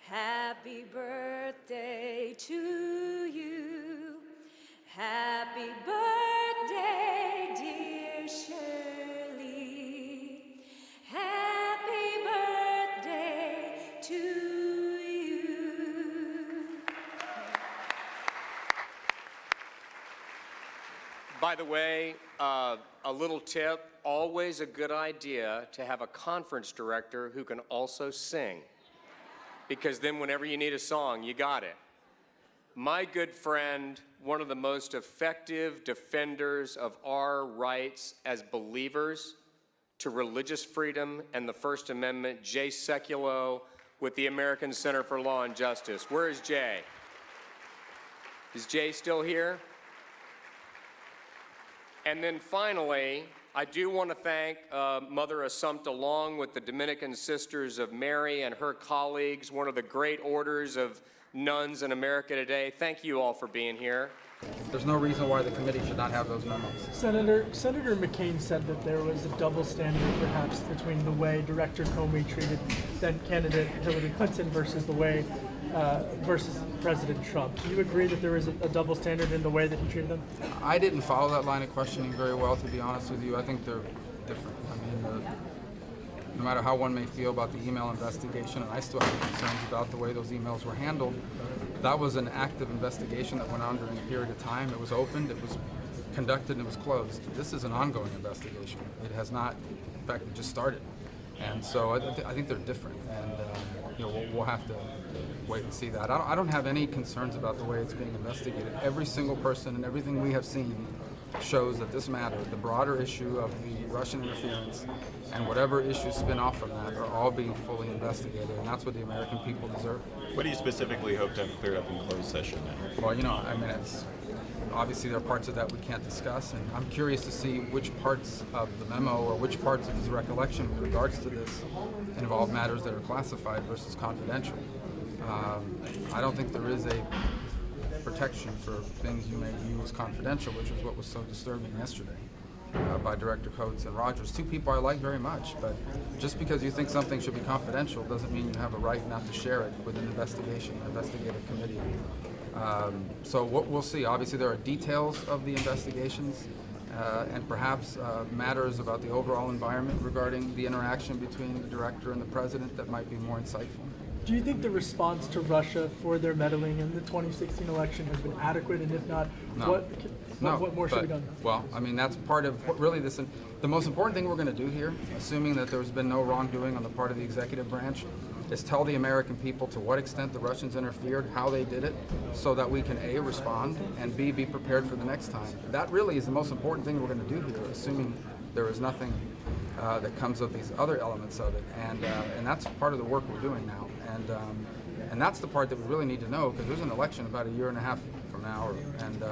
Happy birthday to you. Happy birthday, dear Shirley. Happy birthday to you. By the way, a little tip, always a good idea to have a conference director who can also sing, because then whenever you need a song, you got it. My good friend, one of the most effective defenders of our rights as believers to religious freedom and the First Amendment, Jay Sekulow with the American Center for Law and Justice. Where is Jay? Is Jay still here? And then finally, I do want to thank Mother Assumpta Long with the Dominican Sisters of Mary and her colleagues, one of the great orders of nuns in America today. Thank you all for being here. There's no reason why the committee should not have those memos. Senator McCain said that there was a double standard perhaps between the way Director Comey treated then candidate Hillary Clinton versus the way versus President Trump. Do you agree that there is a double standard in the way that he treated them? I didn't follow that line of questioning very well, to be honest with you. I think they're different. I mean, no matter how one may feel about the email investigation, and I still have concerns about the way those emails were handled, that was an active investigation that went on during a period of time. It was opened, it was conducted and it was closed. This is an ongoing investigation. It has not, in fact, it just started. And so I think they're different, and we'll have to wait and see that. I don't have any concerns about the way it's being investigated. Every single person and everything we have seen shows that this matter, the broader issue of the Russian interference and whatever issues spin off from that, are all being fully investigated, and that's what the American people deserve. What do you specifically hope to have cleared up in closed session then? Well, it's obviously there are parts of that we can't discuss, and I'm curious to see which parts of the memo or which parts of his recollection with regards to this involve matters that are classified versus confidential. I don't think there is a protection for things you may view as confidential, which is what was so disturbing yesterday by Director Coates and Rogers, two people I like very much, but just because you think something should be confidential doesn't mean you have a right not to share it with an investigative committee. So we'll see. Obviously, there are details of the investigations and perhaps matters about the overall environment regarding the interaction between the director and the president that might be more insightful. Do you think the response to Russia for their meddling in the 2016 election has been adequate, and if not, what more should be done? Well, that's part of what really this. The most important thing we're going to do here, assuming that there's been no wrongdoing on the part of the executive branch, is tell the American people to what extent the Russians interfered, how they did it, so that we can A, respond, and B, be prepared for the next time. That really is the most important thing we're going to do here, assuming there is nothing that comes of these other elements of it, and that's part of the work we're doing now, and that's the part that we really need to know, because there's an election about a year and a half from now, and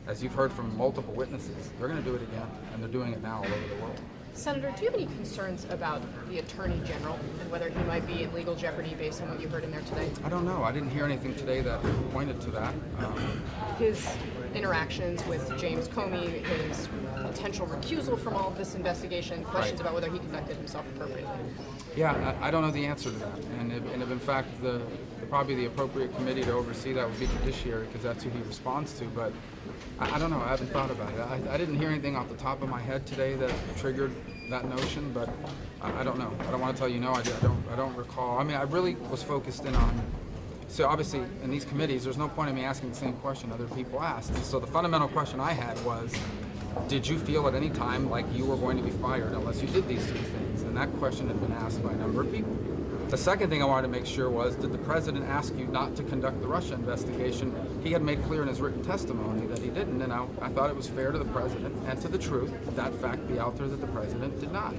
as you've heard from multiple witnesses, they're going to do it again, and they're doing it now all over the world. Senator, do you have any concerns about the Attorney General and whether he might be in legal jeopardy based on what you heard in there today? I don't know. I didn't hear anything today that pointed to that. His interactions with James Comey, his potential recusal from all of this investigation, questions about whether he conducted himself appropriately. Yeah, I don't know the answer to that. And if in fact, probably the appropriate committee to oversee that would be judiciary, because that's who he responds to. But I don't know. I haven't thought about it. I didn't hear anything off the top of my head today that triggered that notion, but I don't know. I don't want to tell you no. I don't recall. I really was focused in on. So obviously, in these committees, there's no point in me asking the same question other people asked. And so the fundamental question I had was, did you feel at any time like you were going to be fired unless you did these three things? And that question had been asked by a number of people. The second thing I wanted to make sure was, did the president ask you not to conduct the Russia investigation? He had made clear in his written testimony that he didn't, and I thought it was fair to the president and to the truth that fact be out there that the president did not.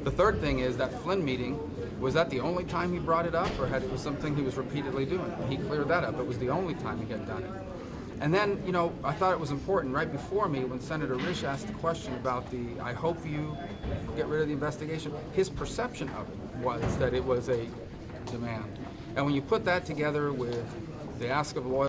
The third thing is that Flynn meeting, was that the only time he brought it up, or had it was something he was repeatedly doing? He cleared that up. It was the only time he had done it. And then, I thought it was important right before me when Senator Risch asked the question about I hope you get rid of the investigation, his perception of it was that it was a demand. And when you put that together with the ask of loyalty